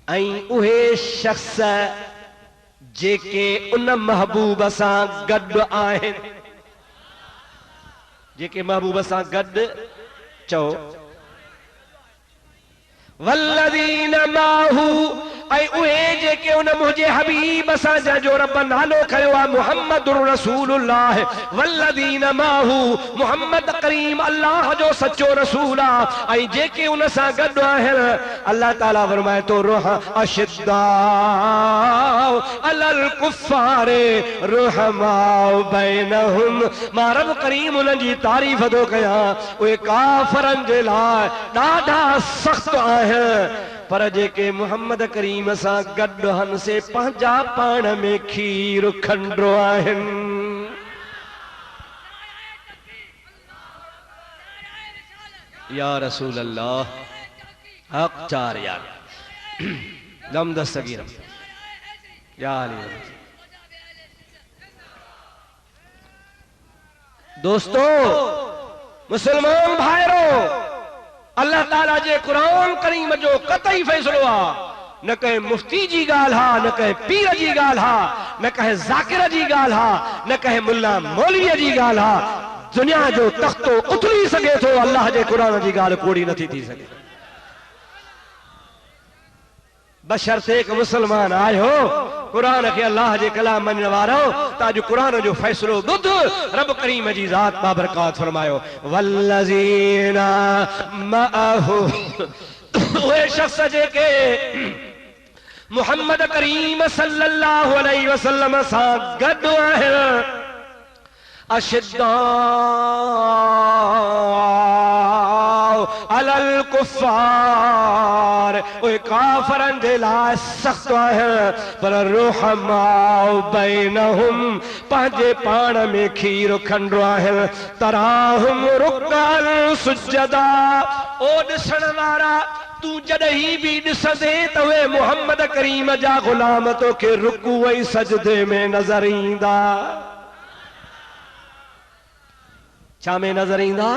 ऐं उहे शख़्स जेके उन महबूब सां गॾु आहिनि, जेके महबूब सां गॾु। चओ वल्लज़ीन माहू, ऐं उहे जेके उन मुंहिंजे हबीब सां जंहिंजो रब नालो खयो आहे मुहम्मदुर रसूलुल्लाह वल्लज़ीन माहू, मुहम्मद करीम अल्लाह जो सचो रसूल आहे। ऐं जेके उन सां गॾु आहिनि, अल्लाह ताला फरमाए थो रुह अशिद्दाउ अलल कुफ्फार रुहमाउ बैनहुम। मां रब करीम उन्हनि जी तारीफ़ थो कयां, उहे काफ़रनि जे लाइ ॾाढा सख़्तु आहिनि, पर जेके मुहम्मद करीम सां गॾु हन से पंहिंजा पाण में खीर खंडो आहिनि। या रसूल अल्लाह हक़ चार यार दम दस्तगीर या अली। दोस्तों मुसलमान भाइरों, अल्लाह ताला जे कुरान करीम जो कतई फैसलो आ न कहे मुफ्ती जी गाल हा, न कहे पीर जी गाल हा, न कहे जाकिर जी गाल हा, न कहे मुल्ला मौलवी जी गाल हा। दुनिया जो तख्तो उथली सके तो अल्लाह जे कुरान जी गाल कोड़ी नथी थी सके। बशर्ते एक मुसलमान आयो कुरान के अल्लाह जे कलाम मन वारो ताज कुरान जो फैसलो बुध रब करीम जी जात बाबरकात फरमायो वल्लजीना माहु ओए शख्स जे के मुहम्मद करीम सल्लल्लाहु अलैहि वसल्लम सा गड है अशिद्दा अलल कुफार ओए काफरन जे लाइ सख्त है पर रुहमाउ बैनहुम पंहिंजे पाण में खीर खंडो है तराहुम रुकन सुजदा ओ ॾिसण वारा तू जॾहिं भी ॾिसंदे त उहे मुहम्मद करीम जा गुलाम तोखे रुकू ऐं सजदे में नज़र ईंदा। छा में नज़र ईंदा?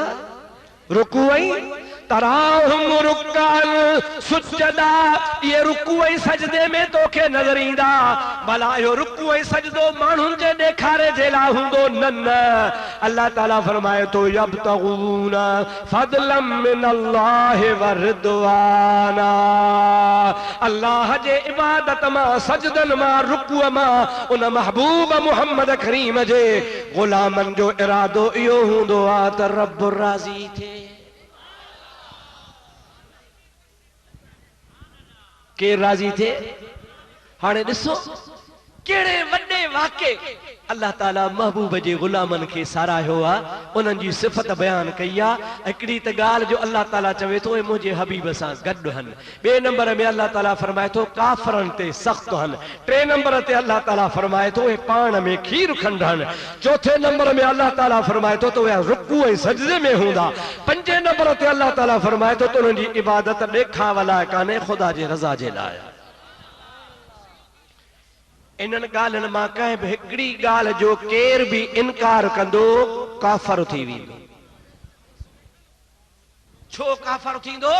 रुकू ऐं तराहुम रुकन सुजदा ये रुकू ऐं सजदे में तोखे नज़र ईंदा। भला इहो रुकू ऐं सजदो माण्हुनि जे ॾेखारे जे लाइ हूंदो न न। अल्लाह ताला फरमाए तो यब्तगून फदलम मिनल्लाहि व रिदवाना अल्लाह जे इबादत मां सजदन मां रुकू मां उन महबूब मुहम्मद करीम जे गुलामन जो इरादो इहो हूंदो आहे त रब राज़ी थिए। के राजी थे। हाणे ॾिसो केड़े वॾे वाक़े अल्लाह ताला महबूब जे गुलामन के सारायो आ उन्हनि जी सिफ़त बयान कई आ। हिकिड़ी त ॻाल्हि जो अल्लाह ताला चवे थो मुंहिंजे हबीब सां गॾु हन। ॿिए नंबर में अल्लाह ताला फरमाए थो काफ़रनि ते सख़्त हन। टे नंबर ते अल्लाह ताला फरमाए थो उहे पाण में खीर खंडनि। चौथे नंबर में अल्लाह ताला फरमाए थो त उहे रुकू ऐं सजदे में हूंदा। पंजे नंबर ते अल्लाह ताला फरमाए थो त उन्हनि जी इबादत ॾेखाव लाइ कान्हे ख़ुदा जे रज़ा जे लाइ। इन्हनि ॻाल्हियुनि मां कंहिं बि हिकिड़ी ॻाल्हि जो केर बि इनकार कंदो काफ़र थी वेंदो। छो काफ़र थींदो?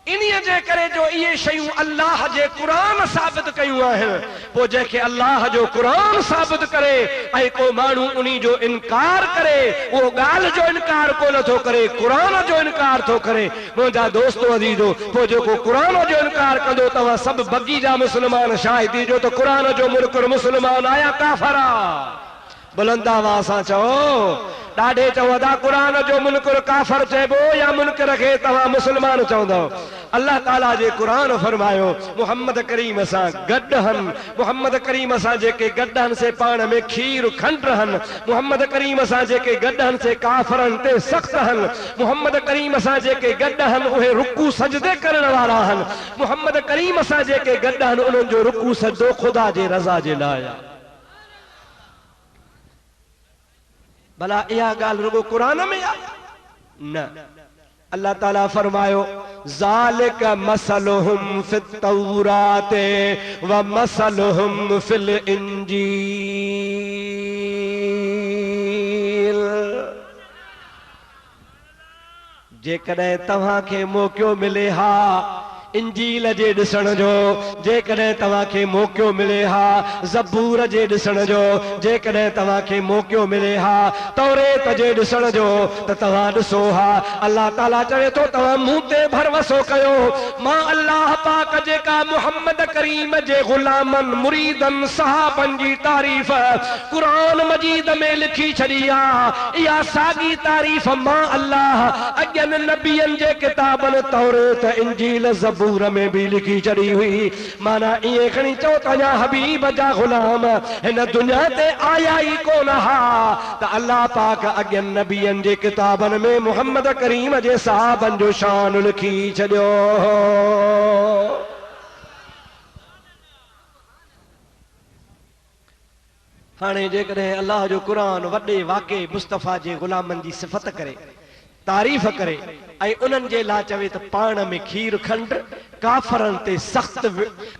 इन्हीअ जे करे जो इहे शयूं अल्लाह जे क़ुरान साबित कयूं आहिनि। पोइ जंहिंखे अल्लाह जो क़ुरान साबित करे ऐं को माण्हू उन्ही जो इनकार करे उहो ॻाल्हि जो इनकार कोन थो करे क़ुरान जो इनकार थो करे। मुंहिंजा दोस्तो अज़ीज़ो पोइ जेको क़ुरान जो इनकार कंदो तव्हां सभु बगी जा मुस्लमान शाहिदी जो त क़ुरान जो मुनकर मुस्लमान आया काफ़र आ। बुलंद आवाज़ सां चओ। ॾाढे चवंदा क़ुरान जो मुनकर काफ़र चइबो या मुनकर खे तव्हां मुस्लमान चवंदव। अल्लाह ताला जे क़ुरान फरमायो मुहम्मद करीम सां गॾु हन। मुहम्मद करीम सां जेके गॾु हन से पाण में खीर खंड हन। मुहम्मद करीम सां जेके गॾु हन से काफ़रनि ते सख़्त हन। मुहम्मद करीम सां जेके गॾु हन उहे रुकू सजदे करण वारा हन। मुहम्मद करीम सां जेके गॾु हन उन्हनि जो रुकू सजदो ख़ुदा जे रज़ा जे लाइ। भला इहा ॻाल्हि रुगो क़ुरान में आ? न। अल्लाह ताला फरमायो ज़ालिक मसलुहुम फित तौरात व मसलुहुम फिल इंजील। जेकॾहिं तव्हांखे मौक़ो मिले हा इंजील जे ॾिसण जो, जेकॾहिं तव्हांखे मौक़ो मिले हा ज़बूर जे ॾिसण जो, जेकॾहिं तव्हांखे मौक़ो मिले हा तौरेत जे ॾिसण जो त तव्हां ॾिसो हा। अल्लाह ताला चवे थो तव्हां मूं ते भरवसो कयो। मां अल्लाह पाक जेका मुहम्मद करीम जे गुलामन मुरीदन सहाबन जी तारीफ़ क़ुरान मजीद में लिखी छॾी आहे इहा साॻी तारीफ़ मां अल्लाह अॻियनि नबियनि जे किताबनि तौरेत इंजील ज़बूर में भी लिखी चढ़ी हुई। माना ये खणी चो तजा हबीब जा गुलाम इन दुनिया ते आया ही कोन हा त अल्लाह पाक अॻियनि नबियनि जे किताबनि में मुहम्मद करीम जे साहबनि जो शान लिखी छॾियो। हाणे जेकॾहिं अल्लाह जो क़ुरान वॾे वाक़े मुस्तफ़ा जे गुलामनि जी सिफ़त करे तारीफ़ करे ऐं उन्हनि जे लाइ चवे त पाण में खीर खंड काफ़रनि ते सख़्त,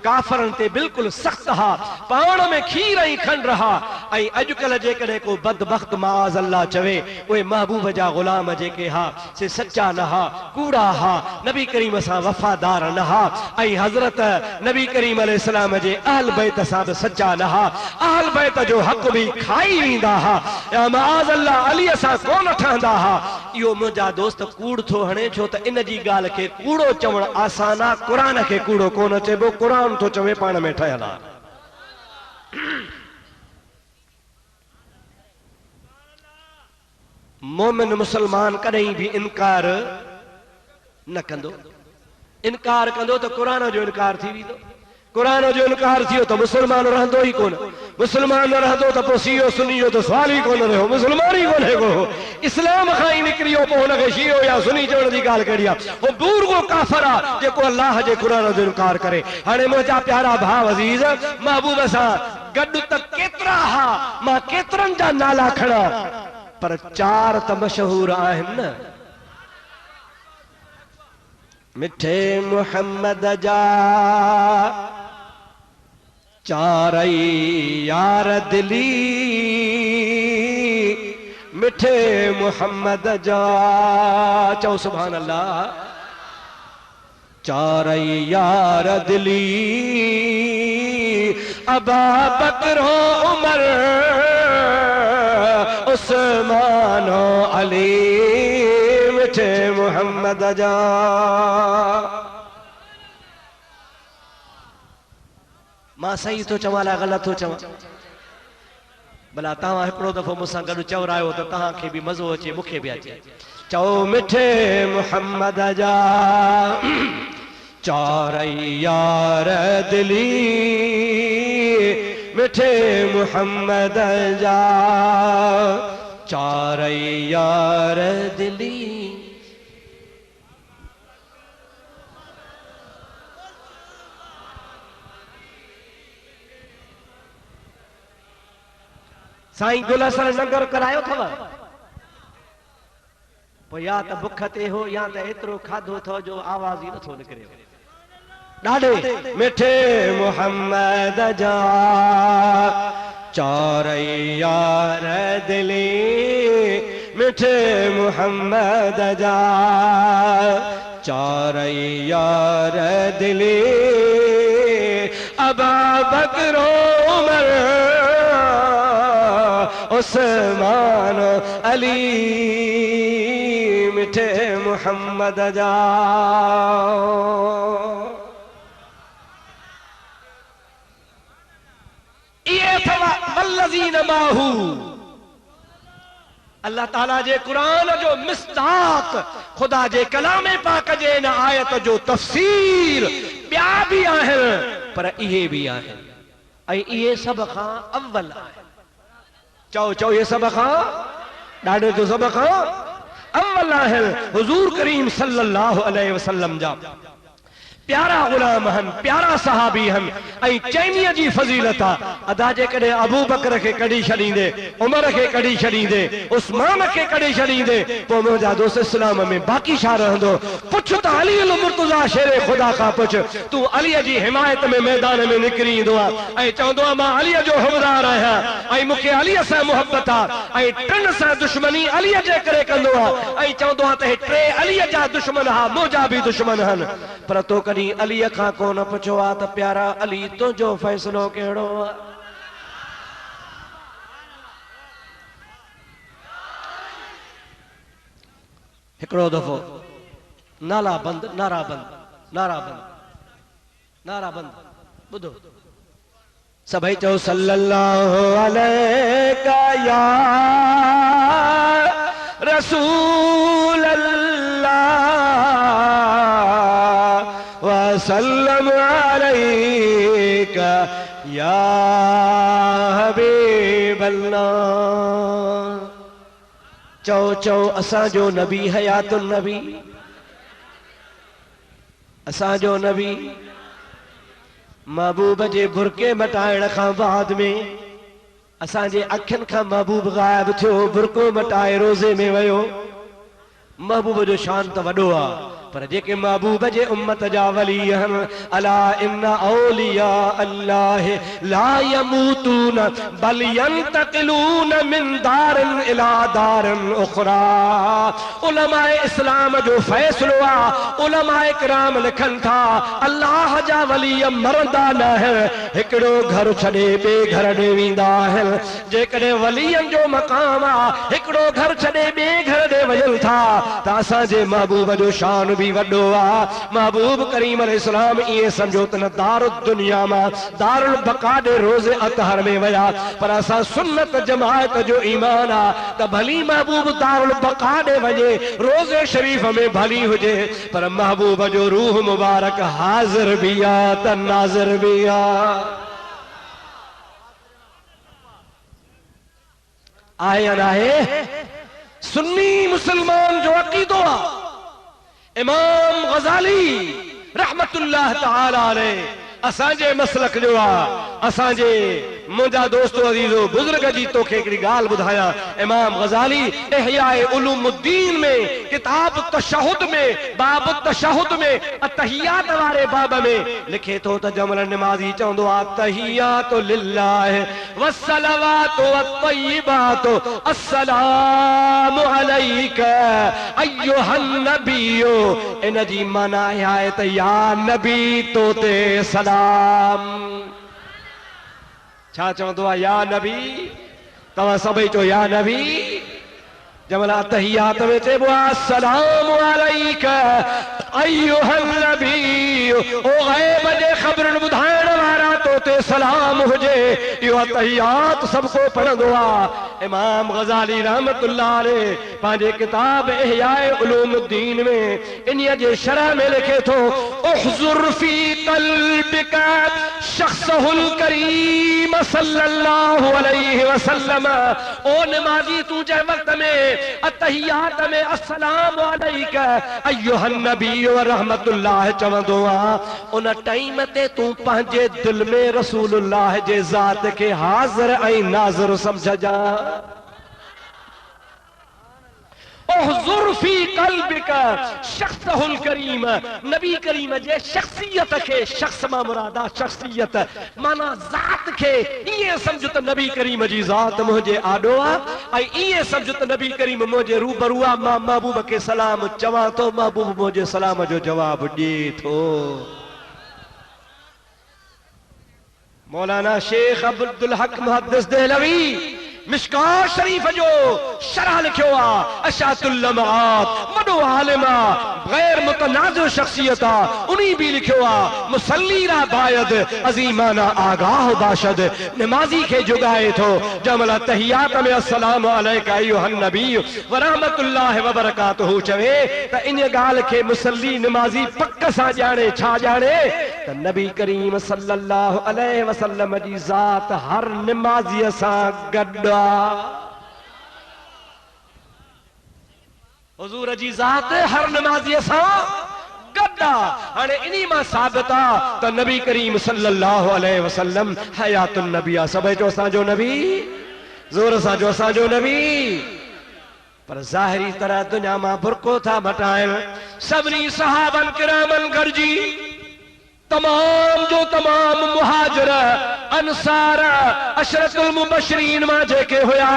काफ़रनि ते बिल्कुलु सख़्त हा, पाण में खीर ऐं खंड हा। ऐं अॼुकल्ह जेकॾहिं को बदबख्त माज़ अल्लाह चवे उहे महबूब जा ग़ुलाम जेके हा से सच्चा न हा, कूड़ा हा, नबी करीम सां वफ़ादार न हा, ऐं हज़रत नबी करीम अलैहिस्सलाम जे अहल बैत सां बि सच्चा न हा, अहल बैत जो हक़ बि खाई वेंदा हा, माज़ अल्लाह अलीअ सां कोन ठहंदा हा। इहो मुंहिंजा दोस्त कूड़ थो हणे, छो त इन जी ॻाल्हि खे कूड़ो चवणु आसान आहे, क़ुरान खे कूड़ो कोन चइबो, क़ुरान थो चवे पाण में ठहियल आहे। मोमिन मुसलमान कॾहिं बि इनकार न कंदो, इनकार कंदो त क़ुरान जो इनकार थी वेंदो, क़ुरान जो इनकार थियो त मुसलमान रहंदो ई कोन, मुसलमान न रहंदो त पोइ शियो सुन्नी जो त सवाल ई कोन रहियो, मुसलमान ई कोन्हे को, इस्लाम खां ई निकिरी वियो, पोइ हुनखे शियो या सुन्नी चवण जी ॻाल्हि कहिड़ी आहे? उहो बूरगो काफ़िर आहे जेको अल्लाह जे क़ुरान जो इनकार करे। हाणे मुंहिंजा प्यारा भाउ अज़ीज़, महबूब सां गॾु त केतिरा हा, मां केतिरनि जा नाला खणा, पर चार त मशहूर आहिनि न। मिठे मुहम्मद जा चारई यार दिली, मिठे मुहम्मद जा, चओ सुभान अल्लाह, चारई यार दिली, अबा बकर उमर उस्मान अली, मिठे मुहम्मद जा। मां सही तो चवां ला ग़लत तो चवां? भला तव्हां हिकिड़ो दफ़ो मूंसां गॾु चवरायो त तव्हांखे बि मज़ो अचे, मूंखे बि अचे। चओ मिठे मुहम्मद जा चारई यार दिली, मिठे मुहम्मद जा चारई यार दिली, साईं गुल असर नगर करायो अथव? पोइ या त बुख ते हो या त एतिरो खाधो अथव जो आवाज़ ई नथो निकिरे। ॾाढे मिठे मुहम्मद जा चारई यार दिली, मिठे मुहम्मद जा चारई यार दिली, अबा बकर उमर उस्मान अली, मिठे मुहम्मद जा। ये अथव वल्लज़ीन माहू, अल्लाह ताला जे क़ुरान जो मिस्दाक़, खुदा जे कलाम पाक जे इन आयत जो तफ़सीर ॿिया बि आहिनि, पर इहे बि आहिनि, ऐं इहे सभ खां अव्वल आहिनि। चओ चओ, ये सब खां ॾाढे तो सब खां अव्वल आहिनि। हुज़ूर करीम सल्लल्लाहु अलैहि वसल्लम जा प्यारा गुलाम हन, प्यारा सहाबी हन, ऐं चैनीअ जी फज़ीलत आहे। अदा जेकॾहिं अबू बकर खे कढी छॾींदे, उमर खे कढी छॾींदे, उस्मान खे कढी छॾींदे, पोइ मुंहिंजा दोस्त इस्लाम में बाक़ी छा रहंदो? पुछ त अली अल मुर्तज़ा शेरे ख़ुदा खां पुछ, तूं अलीअ जी हिमायत में मैदान में निकिरी ईंदो आहे ऐं चवंदो आहे मां अलीअ जो हवदार आहियां ऐं मूंखे अलीअ सां मुहबत आहे, ऐं टिनि सां दुश्मनी अलीअ जे करे कंदो आहे, ऐं चवंदो आहे त हे टे अलीअ जा दुश्मन हा, मुंहिंजा बि दुश्मन आहिनि, पर तो कॾहिं अलीअ खां कोन पुछो आहे त प्यारा अली तुंहिंजो फ़ैसिलो कहिड़ो आहे? हिकिड़ो दफ़ो नाला बंद, नारा बंद, नारा बंद, नारा बंद, ॿुधो सभई चओ सल्लल्लाहु अलैका या रसूल अल्लाह वसल्लम अलैका या हबीब अल्लाह। चओ चओ असांजो नबी हयातुन नबी, असांजो नबी महबूब जे बुरके मटाइण खां बाद में असांजे अखियुनि खां महबूब गायब थियो, बुरको मटाए रोज़े में वियो, महबूब जो शान त वॾो आहे, पर जेके महबूब जे उम्मत जा वली आहिनि, अला इन्ना औलिया अल्लाह ला यमूतून बल यंतकिलून मिन दारिन इला दारिन उखरा। उलमाए इस्लाम जो फैसलो आहे, उलमाए किराम लिखनि था अल्लाह जा वली मरंदा न आहिनि, हिकिड़ो घर छॾे ॿिए घर ॾे वेंदा आहिनि। जेकॾहिं वलीअनि जो मक़ाम आहे हिकिड़ो घर छॾे ॿिए घर ॾे वञनि था, त असांजे महबूब जो शान भी वॾो आहे। महबूब करीम अलैहिस्सलाम इएं सम्झो त न दारुल दुनिया मां दारुल बका ॾे रोज़े अतहर में विया, पर असां सुन्नत जमाअत जो ईमान आहे त भली महबूब दारुल बका ॾे वञे, रोज़े शरीफ में भली हुजे, पर महबूब जो रूह मुबारक हाज़िर भी आहे त नाज़िर भी आहे। आहे या नाहे? सुन्नी मुसलमान जो अकीदो आहे। इमाम गज़ाली रहमतुल्लाह तआला अलैह असांजे मसलक जो आहे। असांजे मुंहिंजा दोस्तो अज़ीज़ो बुज़ुर्ग जी तोखे हिकिड़ी ॻाल्हि ॿुधायां। इमाम गज़ाली इहयाए उलूमुद्दीन में किताब तशहुद में बाब तशहुद में अतहियात वारे बाब में लिखे थो त जमल निमाज़ी चवंदो आहे तहियातु लिल्लाह वस्सलावातु वत्तय्यिबातु अस्सलामु अलैका अय्युहन नबियो। इन जी माना आहे त या नबी तो ते सलाम। छा चवंदो आहे? या नबी। तव्हां सभई चओ या नबी। जमल अतहियात में चइबो आहे अस्सलामु अलैका अय्युहन नबी, ओ गैब जे ख़बरुनि ॿुधाइण वारा तो ते सलाम हुजे। इहो अतहियात सभु को पढ़ंदो आहे। इमाम गज़ाली रहमतुल्लाह अलैह पंहिंजे किताब इहयाए उलूमुद्दीन में इन्हीअ जे शरह में लिखे थो उहज़ुर फी क़ल्बिका शख़्सहुल करीम सल्लल्लाहु अलैहि वसल्लम। ओ नमाज़ी तू जे वक्त में अतहियात में अस्सलाम अलैका अय्युहन नबी व रहमतुल्लाह चवंदो आहे, उन टाइम ते तू पंहिंजे दिल में रसूलुल्लाह जे ज़ात खे हाज़िर ऐं नाज़िर समझजा। उहज़ुर फी क़ल्बिका शख़्सहुल करीम, नबी करीम जे शख्सियत खे, शख्स मां मुराद आहे शख्सियत माना ज़ात खे ईअं सम्झ त नबी करीम जी ज़ात मुंहिंजे आॾो आहे ऐं ईअं सम्झ त नबी करीम मुंहिंजे रूबरू आहे। मां महबूब खे सलाम चवां थो, महबूब मुंहिंजे सलाम जो जवाब ॾिए थो। मौलाना शेख अब्दुल हक मुहद्दिस देहलवी मिशकात शरीफ जो शरह लिखियो आहे। अशातुल लमआत वॾो आलिम आहे, गैर मुतनाज़िर शख्सियत आहे। उन्ही भी लिखियो आहे मुसल्ली रा बायद अज़ीमाना आगाह बाशद, नमाज़ी खे जुगाए थो। जमल तहियात में अस्सलामु अलैका अय्युहन नबी व रहमतुल्लाहि व बरकातुहू चवे त इन ॻाल्हि खे मुसल्ली नमाज़ी पक सां ॼाणे। छा ॼाणे? त नबी करीम सल्लल्लाहु अलैहि वसल्लम जी ज़ात हर नमाज़ीअ सां गॾु। हुजूर जी ज़ात हर नमाज़ीअ सां गॾु आहे। हाणे इन्ही मां साबित आहे त नबी करीम सल्लल्लाहु अलैहि वसल्लम हयातुन नबी आहे। सभई चओ असांजो नबी, ज़ोर सां चओ असांजो नबी। पर ज़ाहिरी तरह दुनिया मां बुरको था मटाइनि। सभिनी सहाबन किरामन गॾिजी तमाम जो तमाम मुहाजिर अंसार अशरतुल मुबशरीन मां जेके हुया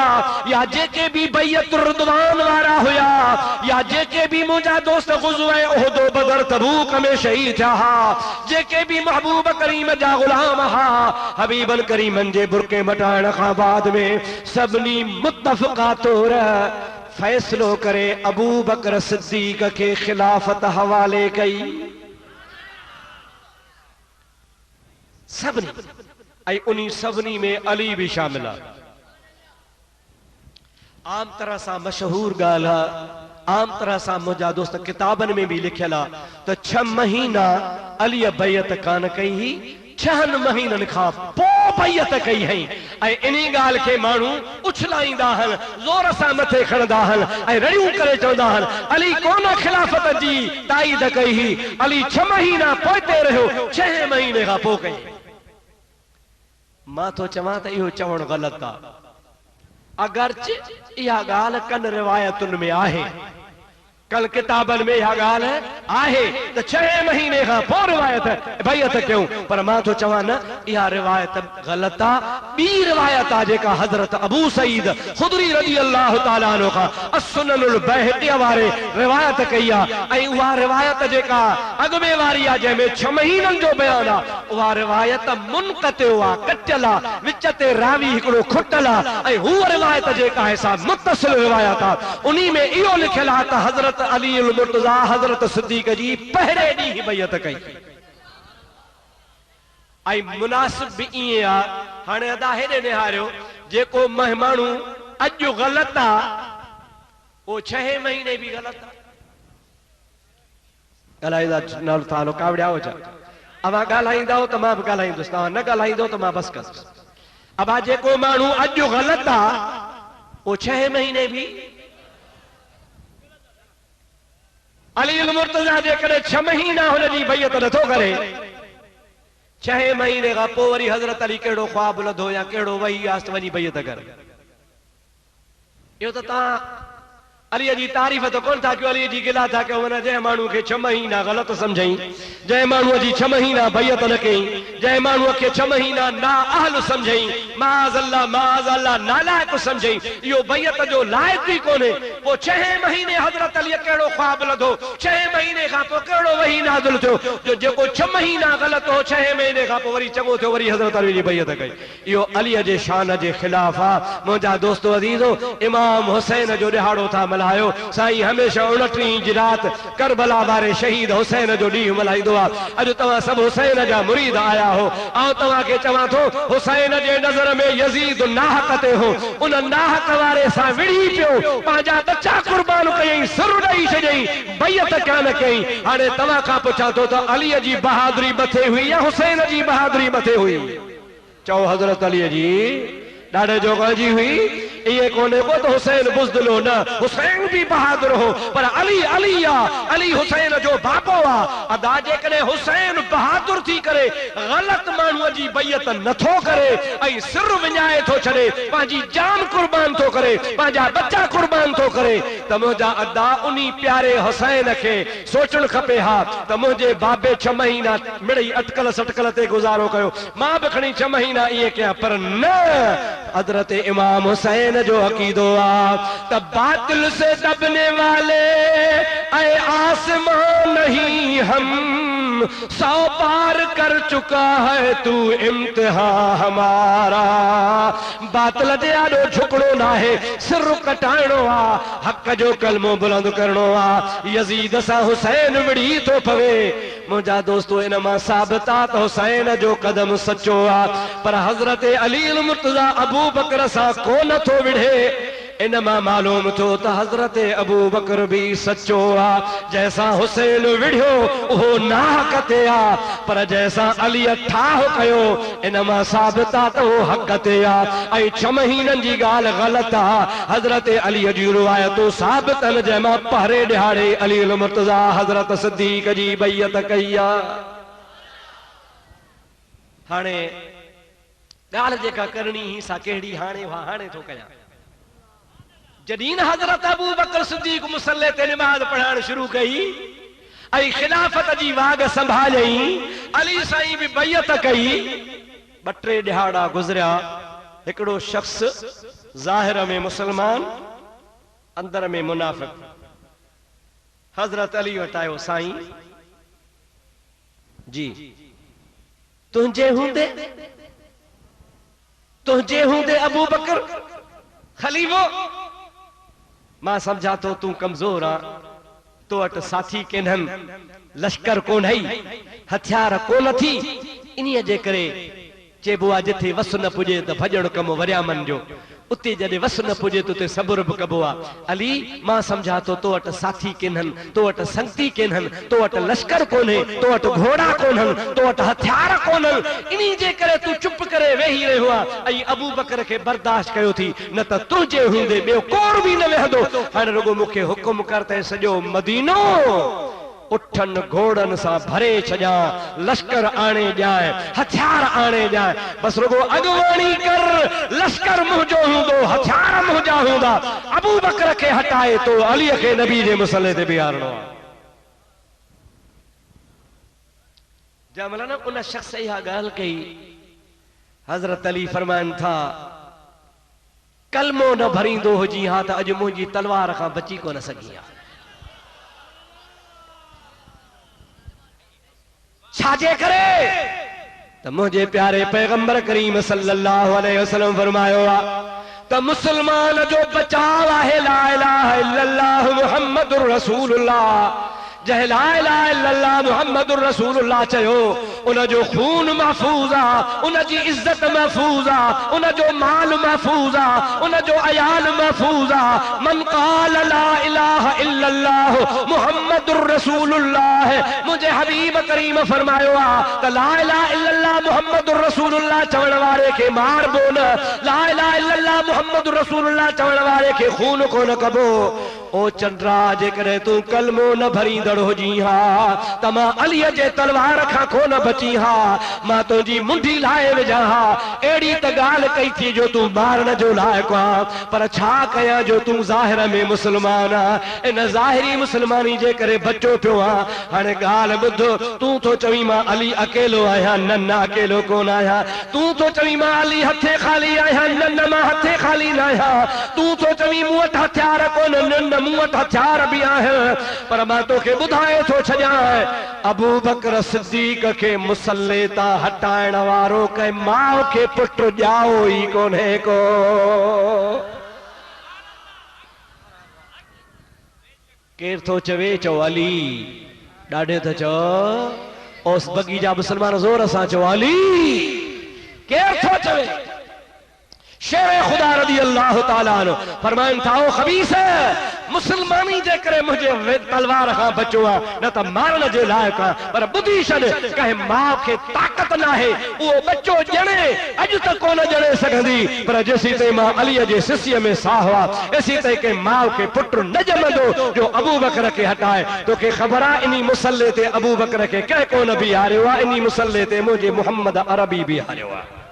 या जेके भी बैयतुर रिदवान वारा हुया या जेके भी मुंहिंजा दोस्त गुज़वे उहद बदर तबूक में शहीद थिया हा, जेके भी महबूब करीम जा गुलाम हा, हबीबन करीमन जे बुरके मटाइण खां बाद में सभिनी मुत्तफ़क़ा तौर फैसलो करे अबू बकर सिद्दीक के खिलाफत हवाले कई। सभिनी ऐं उन्हीं सभिनी में अली भी शामिल आहे। आम तरह सां मशहूर ॻाल्हि आहे, आम तरह सां मुंहिंजा दोस्त किताबनि में भी लिखियल आहे त 6 महीना अलीअ बैयत कान कई ही, 6 महीननि खां पोइ बैयत कई हई। ऐं इन्ही ॻाल्हि खे माण्हू उछलाईंदा आहिनि, ज़ोर सां मथे खणंदा आहिनि ऐं रड़ियूं करे चवंदा आहिनि अली कोन खिलाफ़त जी ताईद कई ही, अली 6 महीना पोइते रहियो, 6 महीने खां पोइ कई। मां तो चवां त इहो चवणु ग़लति आहे। अगरचे इहा ॻाल्हि कन रिवायतुनि में आहे, कल किताबन में यह गाल आहे तो 6 महीने का पोइ रिवायत बैयत क्यों, पर मां तो चवां न इहा रिवायत गलत आ। बी रिवायत आ जेका हजरत अबू सईद खुदरी रज़ी अल्लाह ताला अन्हु का असुननुल बहक़ी वारे रिवायत कई आ। ऐं उहा रिवायत जेका अॻु में वारी आ जंहिंमें 6 महीननि जो बयान आ, उहा रिवायत मुनक़तिउ आ, कटियल आ, विच ते रावी हिकिड़ो खुटल आ। ऐं हूअ रिवायत जेका आहे सा मुत्तसिल रिवायत आ। उन्ही में इहो लिखियल आ त हजरत अली अल मुर्तज़ा हजरत सिद्दीक़ जी पहिरें ॾींहुं बैयत कई। आई मुनासिब भी इए आ। हाणे अदा हेॾे निहारियो जेको माण्हू अॼु ग़लत आ वो 6 महीने भी गलत आ। ॻाल्हाईंदा नालो तालो कावड़िया हो छा? अवां ॻाल्हाईंदा हो त मां बि ॻाल्हाईंदुसि, तव्हां न ॻाल्हाईंदो त मां बसि कंदुसि। अबा जेको माण्हू अॼु ग़लत आ वो 6 महीने भी अली अल मुर्तज़ा जेकॾहिं 6 महीना हुनजी बैयत नथो करे, 6 महीने खां पोइ वरी हज़रत अली कहिड़ो ख्वाब लधो या कहिड़ो वही आस्त वञी बैयत करे। इहो त तव्हां अली जी तारीफ़ तो कोन था कयो, अली जी गिला था कयो। वञा जंहिं माण्हू खे 6 महीना ग़लत सम्झई, जंहिं माण्हूअ जी 6 महीना बैयत न कई, जंहिं माण्हूअ खे 6 महीना ना अहल सम्झई, माज़ अल्लाह नालायक सम्झई, इहो बैयत जो लाइक़ ई कोन्हे। पोइ 6 महीने हज़रत अली कहिड़ो ख्वाब लधो, 6 महीने खां पोइ कहिड़ो वही नाज़िल थियो जो जेको 6 महीना ग़लत हो 6 महीने खां पोइ वरी चङो थियो, वरी हज़रत अली जी बैयत कई। इहो अलीअ जे शान जे ख़िलाफ़ आ। मुंहिंजा दोस्तो अज़ीज़ो, इमाम हुसैन जो ॾिहाड़ो था मल्हायो। साईं हमेशह 29 जी रात करबला वारे शहीद हुसैन जो ॾींहुं मल्हाईंदो आहे। अॼु तव्हां सभु हुसैन जा मुरीद आया हो। ऐं तव्हांखे चवां थो, हुसैन जे नज़र में यज़ीद नाहक ते हो, उन नाहक वारे सां विढ़ी पियो, पंहिंजा बच्चा कुर्बान कयईं, सिर ॾेई छॾियईं, बैयत कान कयईं। हाणे तव्हां खां पुछां थो त अलीअ जी बहादुरी मथे हुई या हुसैन जी बहादुरी मथे हुई? चओ हज़रत अलीअ जी ॾाढे जोगा जी हुई। ये कोने को तो हुसैन बुज़दिलो न, हुसैन भी बहादुर हो, पर अली अली आ, अली हुसैन जो बापो आ। अदा जेकॾहिं हुसैन बहादुर थी करे ग़लत माण्हूअ जी बैयत नथो करे ऐं सिर विञाए थो छॾे, पंहिंजी जान कुर्बान थो करे, पंहिंजा बच्चा कुर्बान थो करे, त मुंहिंजा अदा उन्ही प्यारे हुसैन खे सोचणु खपे हा त मुंहिंजे बाबे 6 महीना मिड़ई अटकल सटकल ते गुज़ारो कयो, मां बि खणी 6 महीना इहे कया। पर न, हज़रत इमाम हुसैन जो अकीदो आ त बातिल से दबने वाले ऐ आसमां नहीं हम 100 पार कर चुका है तू इम्तिहा हमारा। बातिल जे आॾो झुकणो न आहे, सिर कटाइणो आ, हक़ जो कलमो बुलंद करणो आ। यज़ीद सां हुसैन विढ़ी थो पवे। मुंहिंजा दोस्तो, इन मां साबित आ त हुसैन जो कदम सचो आ, पर हज़रत अली अल मुर्तज़ा अबू बकर सां को नथो विढ़े। इन मां मालूम थियो त हज़रत अबू बकर भी सचो आ। जैसा हुसैन विढ़ियो उहो नाहक ते आ, पर जैसा अली ठाह कयो इन मां साबित आ त उहो हक़ ते आ। ऐं 6 महीननि जी ॻाल्हि ग़लत आ। हज़रत अली जी रिवायतूं साबित आहिनि, जंहिंमां पहिरें ॾिहाड़े अली अल मुर्तज़ा हज़रत सिद्दीक़ जी बैयत कई आ। हाणे ॻाल्हि जेका करणी ही सा कहिड़ी, हाणे थो कयां। जॾहिं हज़रत अबू बकर सिद्दीक़ मुसल्ले ते निमाज़ पढ़ाइण शुरू कई ऐं खिलाफत जी वाग संभालई, अली साईं भी बैयत कई। 2-3 ॾिहाड़ा गुज़रिया, हिकिड़ो शख्स ज़ाहिर में मुसलमान, अंदर में मुनाफ़िक़, हज़रत अली वटि आयो। साईं जी, तुंहिंजे हूंदे अबू बकर खलीफ़ो, मां समझा तो तू कमजोर आ, तो वटि साथी केनहनि, लश्कर कोन्हई, हथियार कोन थी, इन्हीअ जे करे चइबो आहे जिथे वसु न पुॼे त भॼणु कमु वरियामनि जो, उते जॾहिं वसु न पुॼे त उते सबुर बि कबो आहे। अली, मां समझा तो वटि साथी केनहनि, तो वटि संगती केनहनि, तो वटि लश्कर कोन्हे, तो वटि घोड़ा कोन्हनि, तो वटि हथियार कोन्हनि, इन्ही जे करे तूं चुप करे वेही रहियो आहे ऐं अबू बकर खे बर्दाश्त कयो थी, न त तुंहिंजे हूंदे ॿियो कोर बि न वेहंदो। हाणे रुगो मूंखे हुकुम कर त सॼो मदीनो उठन घोड़न सा भरे छजा, लश्कर आने जाए, हथियार आने जाए, बस रुगो अगवानी कर, लश्कर मुझो हूंदो, हथियार मुझा हूंदा। अबू बकर के हटाए तो अली के नबी जे मसले ते बिहारणो। जमला न उन शख्स इहा गाल कई, हजरत अली फरमान था कलमो न भरींदो हुजी हा त अज मुंहिंजी तलवार खां बची को न सघी हा। छाजे करे त मुझे प्यारे पैगंबर करीम सल्लल्लाहु अलैहि वसल्लम फरमायो आ त मुसलमान जो बचाव है ला इलाहा इल्लल्लाह मुहम्मदुर रसूलुल्लाह। जह ला इलाहा इल्लल्लाह मुहम्मदुर रसूलुल्लाह चयो उन जो खून महफूज आ, उन जी इज्जत महफूज आ, उन जो माल महफूज आ, उन जो अयाल महफूज आ। मन क़ाल ला इलाहा इल्लल्लाह मुहम्मदुर रसूलुल्लाह, मुझे हबीब करीम फरमायो आ त ला इलाहा इल्लल्लाह मुहम्मदुर रसूलुल्लाह चवण वारे के मार बो न, ला इलाहा इल्लल्लाह मुहम्मदुर रसूलुल्लाह चवण वारे के खून को न कबो। ओ चंद्रा जेकरे तू कलमो न भरींदड़ हुजी हा त मां अलीअ जे तलवार खां को न बची हा, मां तुंहिंजी मुंडी लाए विझां हा। अहिड़ी त ॻाल्हि कई थी जो तू मारण जो लाइक़ु आ, पर छा कयां जो तू ज़ाहिर में मुस्लमान आ। इन ज़ाहिरी मुस्लमानी जे करे बचो पियो आ। हाणे ॻाल्हि ॿुध, तू तो चवी मां अली अकेलो आहियां, न न अकेलो कोन आहियां। तू तो चवी मां अली हथे खाली आहियां, न न मां हथे खाली न आहियां। तू तो चवी मूं वटि हथियार कोन, न न मूं वटि हथियार बि आहिनि, पर मां तोखे ॿुधाए थो छॾियां अबू बकर सिद्दीक के मुसल्ले ता हटाइण वारो कंहिं माउ खे पुटु ॼाओ ई कोन्हे को। केर थो चवे चओ अली, ॾाढे त चओ ओस बगीचा मुसलमान ज़ोर सां चओ अली। केर थो चवे शेर खुदा रदी अल्लाह ताला फरमान था ओ खबीस मुसलमानी जे करे मुझे तलवार खां बचो आ, न त मारण जे लायक आ। पर बुधी छॾ कंहिं माउ खे ताक़त न आहे उहो बच्चो ॼणे अॼु त कोन ॼणे सघंदी, पर जेसी ताईं मां अलीअ जे सिसीअ में साह आ एसी ताईं कंहिं माउ खे पुटु न ॼमंदो जो अबू बकर खे हटाए। तोखे ख़बर आ इन्ही मुसल्ले ते अबू बकर खे कंहिं कोन बीहारियो आहे, इन्ही मुसल्ले ते मुंहिंजे मोहम्मद अरबी बीहारियो आहे।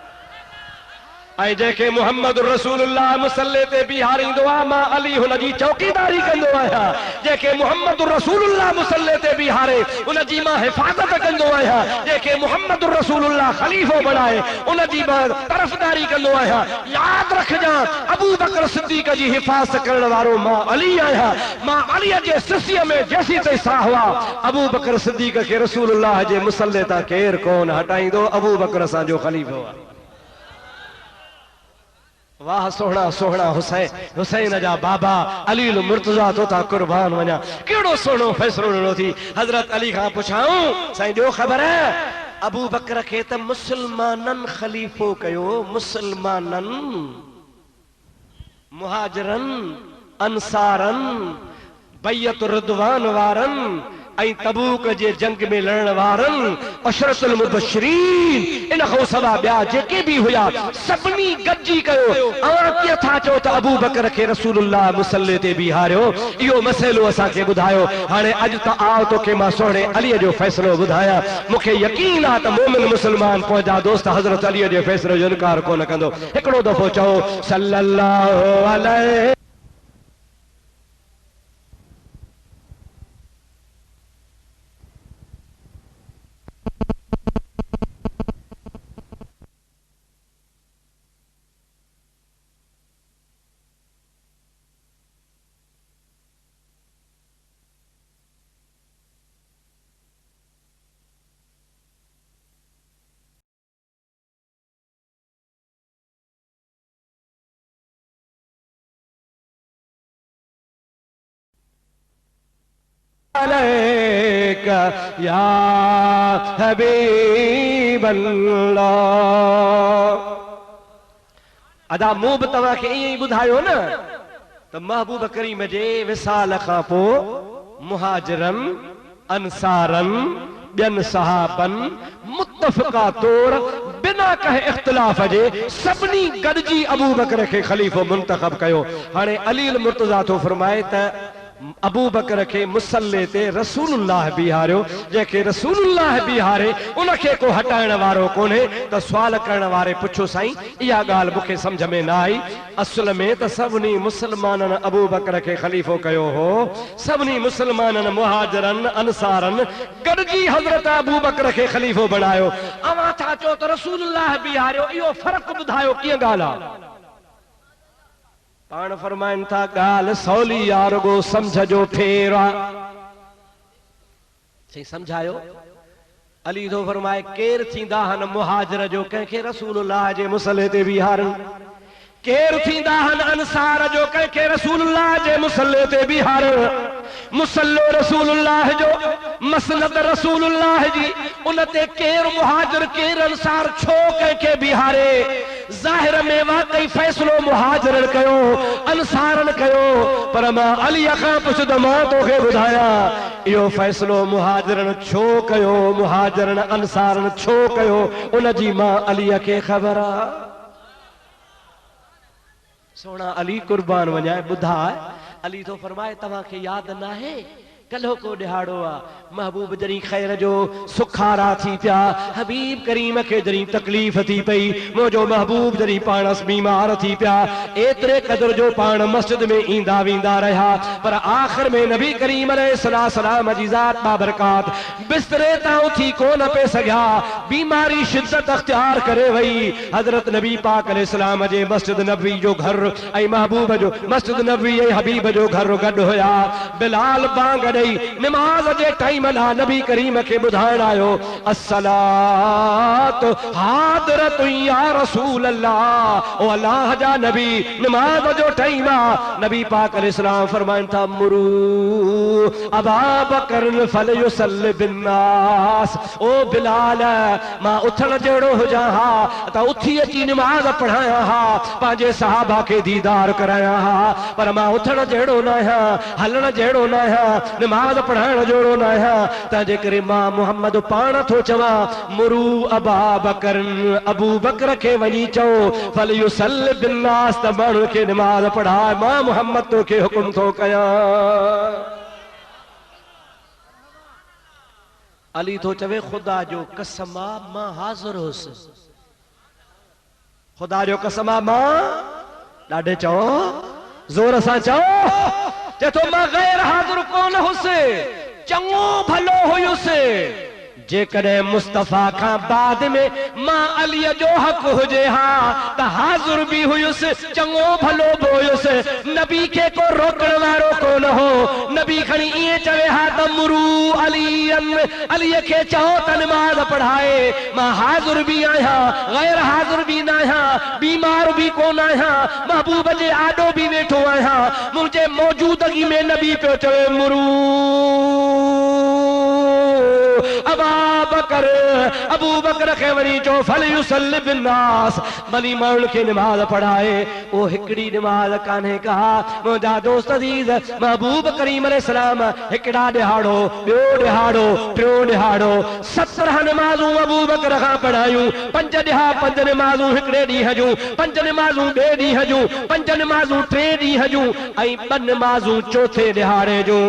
ऐं जेके मोहम्मद रसूलुल्लाह मुसल्ले ते बीहारींदो आहे मां अली हुन जी चौकीदारी कंदो आहियां। जेके मोहम्मद रसूलुल्लाह मुसल्ले ते बीहारे उन जी मां हिफ़ाज़त कंदो आहियां। जेके मोहम्मद रसूलुल्लाह खलीफ़ो बणाए उन जी मां तरफ़दारी कंदो आहियां। यादि रखजां अबू बकर सिद्दीक़ जी हिफ़ाज़त करण वारो मां अली आहियां। मां अलीअ जे सिसीअ में जेसी ताईं साह आहे अबू बकर सिद्दीक़ खे रसूलुल्लाह जे मुसल्ले तां केर कोन हटाईंदो। अबू बकर असांजो खलीफ़ो आहे। वाह सोहना सोहना हुसैन, हुसैन जा बाबा अली मुर्तजा तो था कुर्बान वञा। केड़ो सोहनो फैसलो ॾिनो थी। हजरत अली खां पुछाऊं साईं जो ख़बर है अबू बकर खे त मुसलमानन खलीफ़ो कयो, मुसलमानन मुहाजिरन अंसारन बैयत रिदवान वारन ऐं तबूक जे जंग में लड़न वारन अशरतुल मुबशरीन इन खां सवा ॿिया जेके बि हुया सभिनी गॾिजी कयो। अवां कीअं था चओ त अबू बकर खे रसूलुल्लाह मुसल्ले ते बीहारियो। इहो मसइलो असांखे ॿुधायो। हाणे अॼु त आओ तोखे मां सोहणे अलीअ जो फ़ैसिलो ॿुधायां। मूंखे यकीन आहे त मोमिन मुसलमान पंहिंजा दोस्त हज़रत अलीअ जे फ़ैसिले जो इनकार कोन कंदो। हिकिड़ो दफ़ो चओ सल्लल्लाहु अलैहि अलैका या हबीब अल्लाह। अदा मूं बि तव्हांखे ईअं ई ॿुधायो न त महबूब करीम जे विसाल खां पोइ मुहाजिरन अंसारन ॿियनि सहाबन मुत्तफ़िका तौर बिना कंहिं इख़्तिलाफ़ जे सभिनी गॾिजी अबू बकर खे ख़लीफ़ो मुंतख़ब कयो। हाणे अली मुर्तज़ा थो फरमाए त अबू बकर के मुसल्ले ते रसूलुल्लाह बिहारियो, जेके रसूलुल्लाह बिहारे उनके को हटाइण वारो कोने। तो सवाल करण वारे पुछो साईं इहा ॻाल्हि मूंखे समझ में न आई, असल में तो सभिनी मुसलमाननि अबू बकर के खलीफ़ो कयो हो, सभिनी मुसलमाननि मुहाजिरनि अंसारनि गॾिजी हज़रत अबू बकर के खलीफ़ो बणायो। अवां था चओ त रसूलुल्लाह बिहारियो, इहो फ़र्क़ु ॿुधायो कीअं ॻाल्हि आहे? पाण फरमाइनि था ॻाल्हि सवली यार रुगो समझ जो फेर आहे। सही समझायो। अली थो फरमाए केर थींदा हन मुहाजिर जो कंहिंखे रसूलुल्लाह जे मुसले ते बीहारनि, केर थींदा हन अंसार जो कंहिंखे रसूलुल्लाह जे मुसले ते बीहारनि। मुसल्लो रसूलुल्लाह जो, मसनद रसूलुल्लाह जी, उन ते केर मुहाजिर केर अंसार छो कंहिंखे बीहारे? ज़ाहिर में वाकई फैसलो मुहाजिरन कयो, अंसारन कयो, पर मां अली खां पुछंदो मां तोखे ॿुधाया इहो फैसलो मुहाजिरन छो कयो, मुहाजिरन अंसारन छो कयो, उन जी मां अली खे ख़बर आहे। सोना अली कुर्बान वञाए ॿुधाए। अली तो फरमाए तव्हांखे याद नाहे कल्हो को ॾिहाड़ो आ, महबूब जरी खैर जो सुखारा थी पिया, हबीब करीम के जरी तकलीफ़ थी पई, मुझो महबूब जरी पाणस बीमार थी पिया, एतरे कदर जो पाण मस्जिद में ईंदा वींदा रहा, पर आखिर में नबी करीम अलैहिस्सलाम जी ज़ात बाबरकात बिस्तरे तां उथी कोन पे सघिया, बीमारी शिद्दत अख्तियार करे वई। हजरत नबी पाक अलैहिस्सलाम जे मस्जिद नबवी जो घर ऐं महबूब जो मस्जिद नबवी ऐं हबीब जो घर गॾु हुया। बिलाल बांग नमाज जे टाइम ला नबी करीम के बुधाइण आयो, अस्सलात हादिरत या रसूल अल्लाह, ओ अल्लाह जा नबी नमाज जो टाइम आ। नबी पाक अलैहिस्सलाम फरमाइन था मुरू अबा बकर फलयुसल्लि बिन्नास, ओ बिलाल मां उथण जहिड़ो हुजां हा त उथी अची नमाज पढ़ाया हा, पंहिंजे सहाबा के दीदार कराया हा, पर मां उथण जहिड़ो न आहियां, हलण जहिड़ो न आहियां, नमाज पढ़ाइण जोड़ो न आहियां। तंहिंजे करे मां मुहम्मद पाण थो चवां मुरू अबा बकर, अबू बकर खे वञी चओ फलयुसल्लि बिन्नास, त माण्हुनि खे नमाज पढ़ाए, मां मुहम्मद तोखे हुकुम थो कयां। अली थो चवे खुदा जो कसम आ मां हाज़िर हुउसि, खुदा जो कसम आ मां ॾाढे चओ ज़ोर सां चओ जे तो मां गैर हाज़िर कोन हुउसि, चङो भलो हुयुसि। जेकॾहिं मुस्तफ़ा खां बाद में मां अलीअ जो हक़ हुजे हा त हाज़िर बि हुयुसि, चङो भलो बि हुयुसि, नबी खे को रोकण वारो कोन हो। नबी खणी ईअं चवे हा त मुरू अलीअ खे चओ त नमाज़ पढ़ाए, मां हाज़िर बि आहियां, गैर हाज़िर बि न आहियां, बीमार बि कोन आहियां, महबूब जे आॾो बि वेठो आहियां, मुंहिंजे मौजूदगी में नबी पियो चवे मुरू अबा बकर, अबू बकर खे वरी चो फलयुसल्लि बिन्नास, भली माण्हुनि खे नमाज पढ़ाए। ओ हिकिड़ी नमाज कान्हे का मुंहिंजा दोस्त अज़ीज़, महबूब करीम अलैहिस्सलाम हिकिड़ा ॾिहाड़ो, ॿियो ॾिहाड़ो, टियों ॾिहाड़ो, 17 नमाज़ूं अबू बकर खां पढ़ायूं, 5 ॾिहा 5 नमाज़ूं हिकिड़े ॾींहं जूं, 5 नमाज़ूं ॿिए ॾींहं जूं, 5 नमाज़ूं टे ॾींहं जूं ऐं 2 नमाज़ूं चौथे ॾिहाड़े जूं।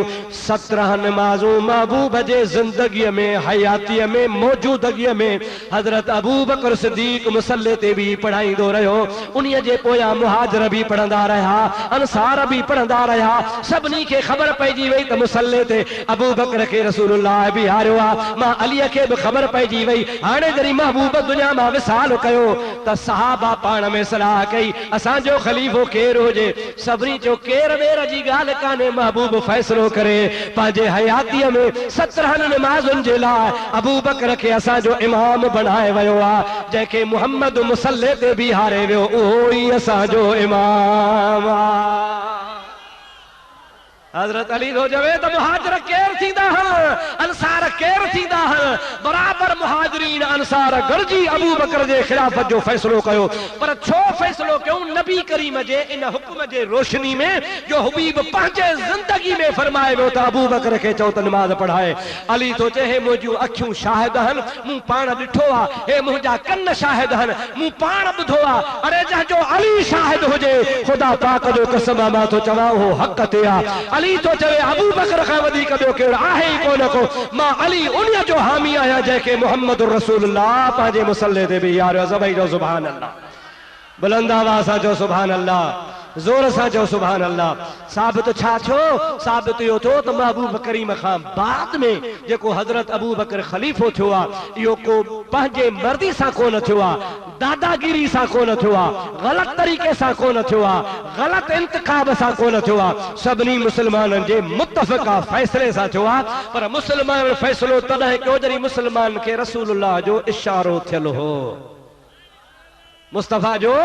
17 नमाज़ूं महबूब जे ज़िंदगीअ में, हयातीअ में, मौजूदगीअ में हजरत अबू बकर सिद्दीक मुसल्ले ते भी पढ़ाईंदो रहियो। उन्हीअ जे पोयां मुहाजिर भी पढ़ंदा रहिया, अंसार भी पढ़ंदा रहिया। सभिनी खे ख़बर पइजी वई त मुसल्ले ते अबू बकर खे रसूलुल्लाह बीहारियो आहे। मां अलीअ खे भी ख़बर पइजी वई। हाणे जॾहिं महबूब दुनिया मां विसाल कयो त सहाबा पाण में सलाह कई असांजो ख़लीफ़ो केरु हुजे। सभिनी चयो केर ॿेर जी ॻाल्हि कान्हे, महबूब फ़ैसिलो करे पंहिंजे हयातीअ में 17 नमाज़ुनि जे लाइ अबू बकर खे असांजो इमाम बनाए वियो आहे। जंहिंखे मुहम्मद मुसल्ले ते बीहारे वियो उहो ई असांजो इमाम आहे। हजरत अली थो चवे त मुहाजिर केर थींदा आहिनि, अंसार केर थींदा आहिनि। बराबर मुहाजिरीन अंसार गॾिजी अबू बकर जे खिलाफत जो फ़ैसिलो कयो। पर छो फ़ैसिलो कयूं? नबी करीम जे इन हुक्म जे रोशनी में जो हबीब पंहिंजे ज़िंदगी में फरमाए वो तो अबू बकर के चौ त नमाज पढ़ाए। अली तो चे हे मुझू अखियूं शाहिद हन मूं पाण ॾिठो आ, हे मुंहिंजा कन शाहिद हन मूं पाण ॿुधो आ। अरे जंहिंजो अली शाहिद हुजे खुदा पाक जो कसम मां तो चवां हो हक़ ते आ। अली तो चवे अबू बकर खां वधीक ॿियो केरु आहे ई कोन को, मां अली उन जो हामी आहियां जंहिंखे मुहम्मद रसूलुल्लाह पंहिंजे मुसल्ले ते बि यारो। सभई जो सुभान अल्लाह, बुलंद आवाज़ सां जो सुभान अल्लाह, जोर सां जो सुभान अल्लाह। साबित छा थियो? साबित इहो थियो त महबूब करीम खां बाद में जेको हज़रत अबू बकर ख़लीफ़ो थियो आहे इहो को पंहिंजे मर्ज़ी सां कोन थियो आहे, दादागिरी सां कोन थियो आहे, ग़लति तरीक़े सां कोन थियो आहे, ग़लति इंतखाब सां कोन थियो आहे, सभिनी मुस्लमाननि जे मुतफ़िक़ा फ़ैसिले सां थियो आहे। पर मुस्लमान फ़ैसिलो तॾहिं कयो जॾहिं मुस्लमान खे रसूलुल्लाह जो इशारो थियल हो, मुस्तफ़ा जो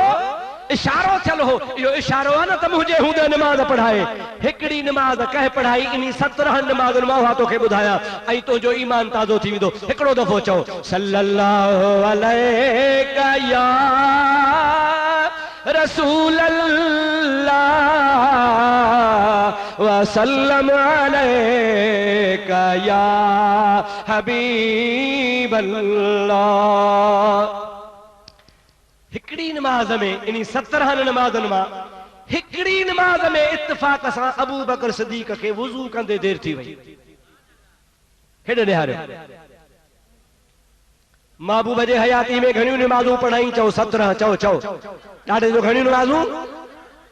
इशारो थियल हो। इहो इशारो आहे न त मुंहिंजे हूंदे नमाज़ पढ़ाए। हिकिड़ी नमाज़ कंहिं पढ़ाई इन 17 नमाज़ुनि मां उहा तोखे ॿुधायां ऐं तुंहिंजो ईमान ताज़ो थी वेंदो। हिकिड़ो दफ़ो चओ सल्लल्लाहु अलैका या रसूल अल्लाह व सल्लम अलैका या हबीब अल्लाह। हिकड़ी नमाज में इन 17 नमाज़ुनि मां हिकड़ी नमाज में इत्तिफाक सां अबू बकर सिद्दीक़ खे वुज़ू कंदे देर थी वई। हेॾे निहारियो महबूब जे हयाती में घणियूं नमाज़ूं पढ़ाई? चओ 17। चओ चओ ॾाढे जो घणियूं नमाज़ूं?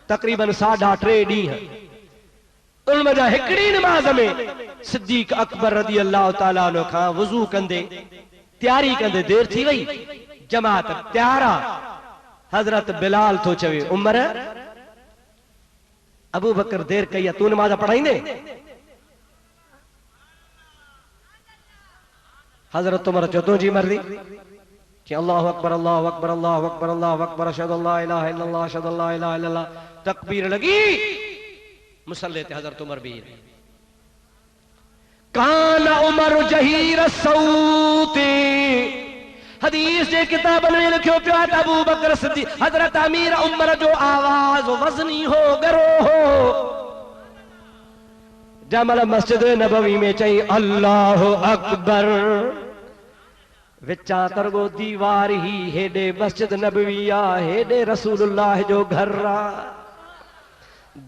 तक़रीबन 3.5 ॾींहं। उन जा हिकड़ी नमाज में सिद्दीक़ अकबर रज़ी अल्लाह ताला अन्हु खां वुज़ू कंदे तैयारी कंदे देर थी वई। जमात तैयार आ। हजरत बिलाल तो चवे उमर अबू बकर देर कई है, तू नमाज पढ़ाईंदे? हजरत उमर चो तुंहिंजी मर्ज़ी कि अल्लाहु अकबर अल्लाहु अकबर अल्लाहु अकबर अल्लाहु अकबर अशहदु अल्ला इलाहा इल्लल्लाह अशहदु अल्ला इलाहा इल्लल्लाह। तकबीर लगी, मुसल्ले ते हजरत उमर भी। कान उमर जहीर सौती, हदीस जे किताबन में लिखियो पियो आहे अबू बकर सिद्दीक़ हजरत अमीर उमर जो आवाज वज़नी हो, गरो हो। जमल मस्जिद नबवी में चई अल्लाहु अकबर, विचा तरगो दीवार ही हेडे मस्जिद नबवी आ, हेडे रसूलुल्लाह जो घर आ।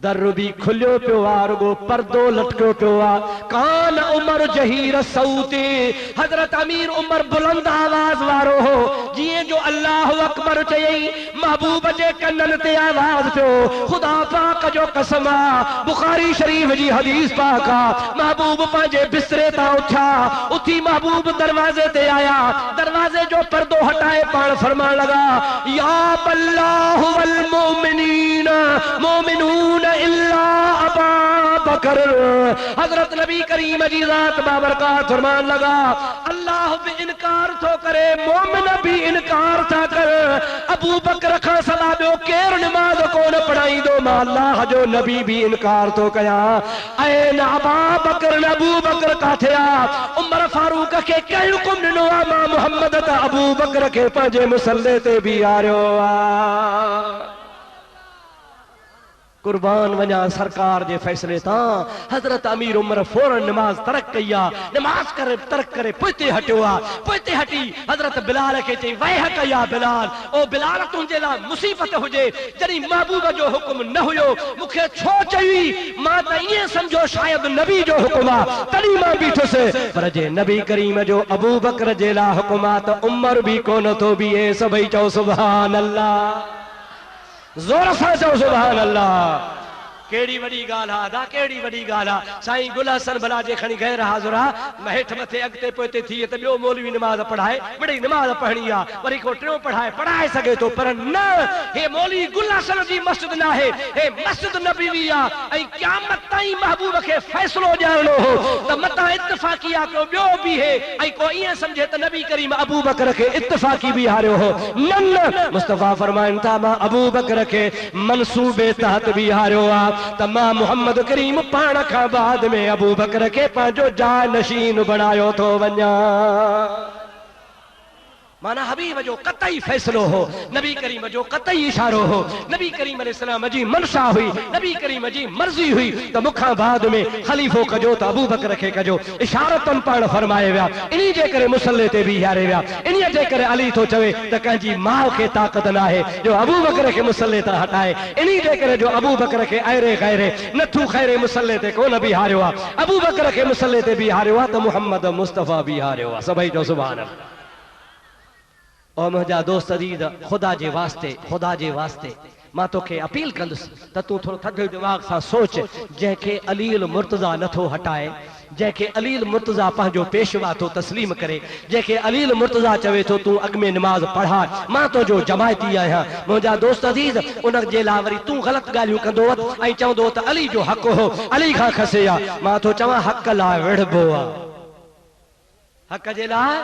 दर भी खुलियो पियो आ, रुगो पर्दो लटकियो पियो आ। कान उमर जहीर सौती, हजरत अमीर उमर बुलंद आवाज वारो हो। जीअं जो अल्लाहु अकबर चयई महबूब जे कननि ते आवाज पियो। खुदा पाक जो कसम आ, बुखारी शरीफ जी हदीस पाक आ। महबूब पंहिंजे बिस्तरे तां उथिया, उथी महबूब दरवाजे ते आया। दरवाजे जो पर्दो हटाए पाण फरमान लगा या अल्लाहु वल मोमिनीन मोमिनून इल्ला अबा बकर। हजरत नबी करीम जी ज़ात बाबरकात फरमान लगा अल्लाह भी इनकार थो करे, मोमिन भी इनकार था कर। अबू बकर खां सदा ॿियो केरु नमाज कोन पढ़ाईंदो, मां अल्लाह जो नबी भी इनकार थो कयां। ऐं न अबा बकर न अबू बकर काथे आ? उमर फारूक खे कंहिं हुकुम ॾिनो आहे? मां मुहम्मद त अबू बकर खे पंहिंजे मुसल्ले ते बीहारियो आ। कुर्बान वञा सरकार जे फैसले तां। हजरत अमीर उमर फौरन नमाज तरक कई आ। नमाज करे तरक करे पोइते हटियो आ। पोइते हटी हजरत बिलाल खे चई वह कया बिलाल, ओ बिलाल तुंहिंजे लाइ मुसीबत हुजे जॾहिं महबूब जो हुकुम न हुयो मूंखे छो चई? मां त ईअं सम्झो शायद नबी जो हुकुम आ तॾहिं मां बीठुसि, पर जे नबी करीम जो अबू बकर जे लाइ हुकुम आ त उमर भी कोन थो बीहे। सभई चओ सुभान अल्लाह, जोर सां चओ सुभान अल्लाह। केड़ी वडी गाल आ दा, केड़ी वडी गाल आ। साईं गुल हसन भला जे खणी गैर हाज़िर आ, हेठ मथे अॻिते पोइते थी त ॿियो मौलवी नमाज पढ़ाए, बड़ी नमाज पढ़णी आ, वरी को टियों पढ़ाए सघे थो, पर न, हे मौलवी गुल हसन जी मस्जिद न आहे, हे मस्जिद नबवी आ। ऐं क़यामत ताईं महबूब खे फ़ैसिलो ॾियणो हो त मतां इत्तिफ़ाक़ी आ को ॿियो बीहे, ऐं को ईअं सम्झे त नबी करीम अबू बकर खे इत्तिफ़ाक़ी बीहारियो हो। न, मुस्तफ़ा फरमाइनि था मां अबू बकर खे मनसूबे तहत बीहारियो आ त मां मुहम्मद करीम पाण खां बाद में अबू बकर खे पंहिंजो जान नशीन बणायो थो वञा। माना हबीब जो कतई फैसलो हो, नबी करीम जो कतई इशारो हो, नबी करीम अलैहिस्सलाम जी मनशा हुई, नबी करीम जी मर्जी हुई तो मुखा बाद में खलीफो कजो तो अबू बकर खे कजो। इशारतन पण फरमाए विया, इन्ही जे करे मुसल्ले ते बीहारे विया। इन्ही जे करे अली तो चवे त कंहिंजी माउ खे ताक़त न आहे जो अबू बकर खे मुसल्ले ता हटाए। इन्ही जे करे जो अबू बकर खे अहिड़े गैरे नथू खैरे मुसल्ले ते कोन बीहारियो आहे। अबू बकर खे मुसल्ले ते बीहारियो आहे त मुहम्मद मुस्तफ़ा बीहारियो आहे। सभई जो सुभान अल्लाह। और मुझा दोस्त अजीज, खुदा जे वास्ते मां तोखे अपील कंदुसि त तूं थोरो थधे दिमाग़ सां सोच। जंहिंखे अलील मुर्तज़ा नथो हटाए, जंहिंखे अलील मुर्तज़ा पंहिंजो पेशवा थो तस्लीम करे, जंहिंखे अलील मुर्तज़ा चवे थो तूं अॻ में निमाज़ पढ़ा, मां तुंहिंजो जमायती आहियां। मुंहिंजा दोस्त अजीज, उन जे लाइ वरी तूं ग़लति ॻाल्हियूं कंदो ऐं चवंदो त अली जो हक़ हो, अली खां खसे आहे। मां तो चवां हक़ लाइ विढ़बो आहे। हक़ जे लाइ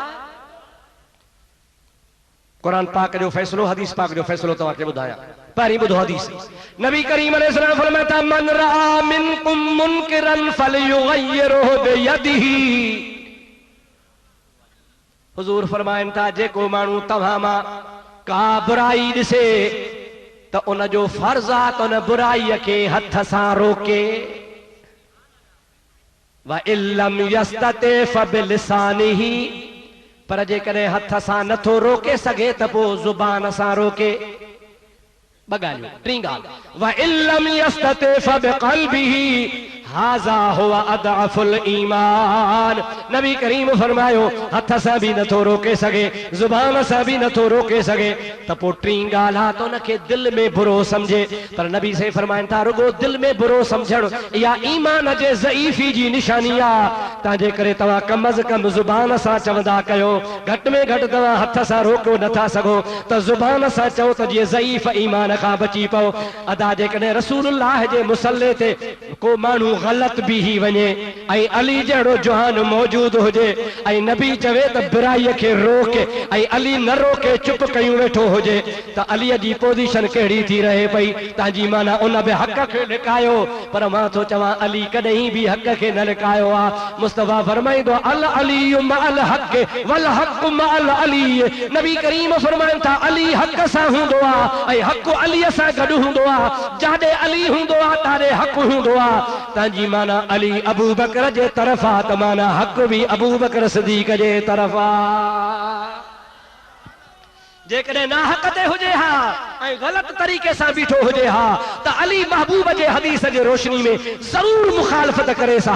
कुरान पाक जो फैसलो, हदीस पाक जो फैसलो तव्हांखे ॿुधायां। पहिरीं ॿुधो हदीस। नबी करीम अलैहिस्सलाम फरमाता मन रआ मिनकुम मुनकिरन फलयुगय्यिरहु बियदिही। हुजूर फरमाइनि था जेको माण्हू तव्हां मां का बुराई ॾिसे त उन जो फर्ज़ आहे त उन बुराईअ खे हथ सां रोके। व इल्लम यस्तते फबिलिसानिही, पर जेकॾहिं हथ सां नथो रोके सघे त पोइ ज़ुबान सां रोके। ॿ ॻाल्हियूं। टीं ॻाल्हि व इल्लम यस्तते फबिक़ल्बिही हाज़ा हुवा अदअफुल ईमान। नबी करीम फरमायो हथ सां भी नथो रोके सघे, ज़ुबान सां भी नथो रोके सघे त पोइ टीं ॻाल्हि आहे त उनखे दिलि में बुरो समझे। पर नबी से फरमाइनि था रुगो दिलि में बुरो समझणु इहा ईमान जे ज़ईफ़ी जी निशानी आहे। तंहिंजे करे तव्हां कम अज़ कम ज़ुबान सां चवंदा कयो, घटि में घटि तव्हां हथ सां रोको नथा सघो त ज़ुबान सां चओ त जीअं ज़ईफ़ ईमान खां बची पओ। अदा जेकॾहिं रसूलुल्लाह जे मुसल्ले ते को माण्हू गलत भी ही वने ऐं अली जड़ो जहान मौजूद हुजे ऐं नबी चवे त बुराई खे रोके ऐं अली न रोके चुप कयूं वेठो हुजे त अलीअ जी पोजीशन कहिड़ी थी रहे पई। तांजी माना उन बि हक़ खे लिकायो, पर मां थो चवां अली कॾहिं भी हक़ खे न लिकायो आहे। मुस्तफ़ा फरमाईंदो अल अली मअल हक़ वल हक़ मअल अली। नबी करीम फरमाइनि था अली हक़ सां हूंदो आहे ऐं हक़ अलीअ सां गॾु हूंदो आहे। जाॾे अली हूंदो आहे ताॾे हक़ हूंदो आहे। जी माना अली अबू बकर जे तरफ़ा त माना हक़ भी अबू बकर सिद्दीक़ जे तरफ़ा। जेकॾहिं ना हक़ ते हुजे हा ऐं ग़लत तरीक़े सां बीठो हुजे हा त अली महबूब जे हदीस जे रोशनी में ज़रूर मुखालफ़त करे सा,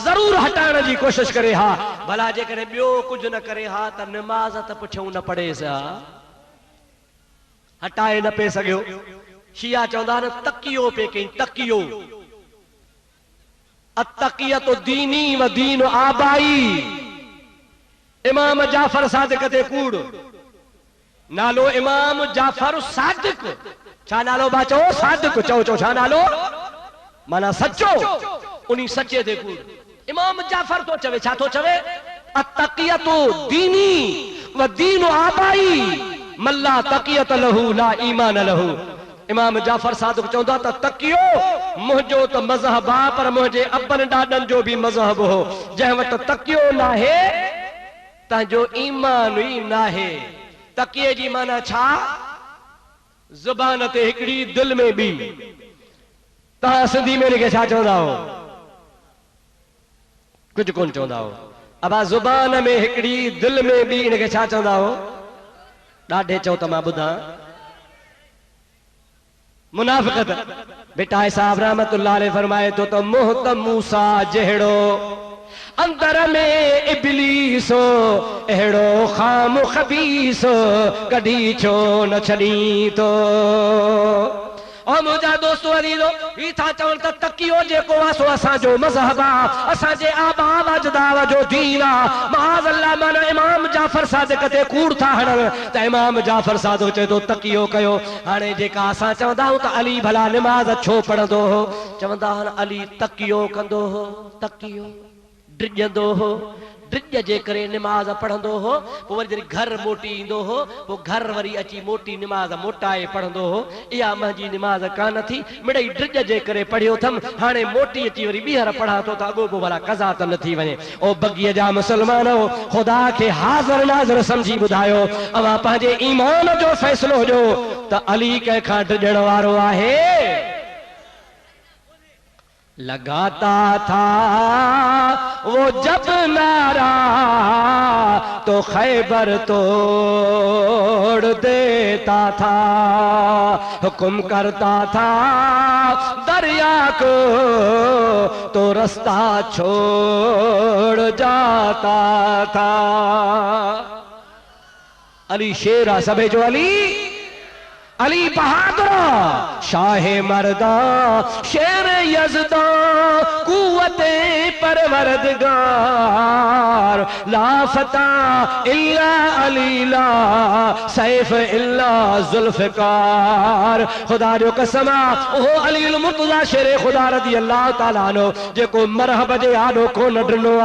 ज़रूर हटाइण जी कोशिश करे हा। भला जेकॾहिं ॿियो कुझु न करे हा त नमाज़ त पुठियों न पढ़े सा, हटाए न पे सघियो। शिया चवंदा न तकियो पे कई, तकियो अतकियत दीनी व दीन आबाई। इमाम जाफर सादिक ते कूड़ नालो इमाम जाफर सादिक। छा नालो बा चओ? सादिक। चओ चओ छा नालो? माना सच्चो। उन्हीं सच्चे ते कूड़ इमाम जाफर तो चवे। छा तो चवे? अतकियत दीनी व दीन आबाई मल्ला तकियत लहू ला ईमान लहू। इमाम जाफर सादिक चवंदा त तकियो मुंहिंजो त मज़हब आहे पर मुंहिंजे अबनि ॾाॾनि जो भी मज़हब हो। जंहिं वटि तकियो नाहे तंहिंजो ईमान ई नाहे। तकिए जी माना छा? ज़ुबान ते हिकिड़ी दिलि में ॿी। तव्हां सिंधी में हिनखे छा चवंदा हो? कुझु कोन चवंदा हो। अबा ज़ुबान में हिकिड़ी दिलि में ॿी, हिनखे छा चवंदा हो? ॾाढे चओ त मां ॿुधां। मुनाफ़िक़त। बेटा साहब रहमतुल्लाह अलैह फरमाए तो मुंह त मूसा जहिड़ो अंदर में इब्लीसो अहिड़ो खाम खबीसो कढी छो न छड़ी तो। और मुझा दोस्तों अजीजो ही था चवण त तकियो जेको आहे सो असांजो मज़हब आहे, असांजे आबा अजदाद जो दीन आहे। माज़ अल्लाह माना इमाम जाफर सादिक ते कूड़ था हणनि त इमाम जाफर सादिक चए थो तकियो कयो। हाणे जेका असां चवंदा आहियूं त अली भला निमाज़ छो पढ़ंदो हो, चवंदा आहिनि अली तकियो कंदो हो। तकियो ड्रिजंदो हो, ड्रिज जे करे निमाज़ पढ़ंदो हो, पोइ वरी जॾहिं घर मोटी ईंदो हो, पोइ घर वरी अची मोटी निमाज़ मोटाए पढ़ंदो हो। इहा मुंहिंजी निमाज़ कान थी, मिड़ई ड्रिज जे करे पढ़ियो अथमि, हाणे मोटी अची वरी ॿीहर पढ़ां थो त अॻो पोइ भला कज़ा त न थी वञे। ओ बगीअ जा मुस्लमानो, ख़ुदा खे हाज़िर नाज़िर सम्झी ॿुधायो, अवां पंहिंजे ईमान जो फ़ैसिलो हुजो त अली कंहिंखां ड्रिजण वारो आहे। लगाता था वो जब नारा तो खैबर तोड़ देता था, हुक्म करता था दरिया को तो रास्ता छोड़ जाता था। अली शेर आ सभे जो अली, अली बहादुर शाह मर्दा शेर यज़दा कुव्वते परवरदिगार ला फता इल्ला अली ला सैफ इल्ला जुल्फ़िकार। खुदा जो कसम ओ अली अल मुर्तज़ा शेर खुदा रज़ी अल्लाह ताला नो जेको मरहब जे आॾो कोन ॾिनो आ,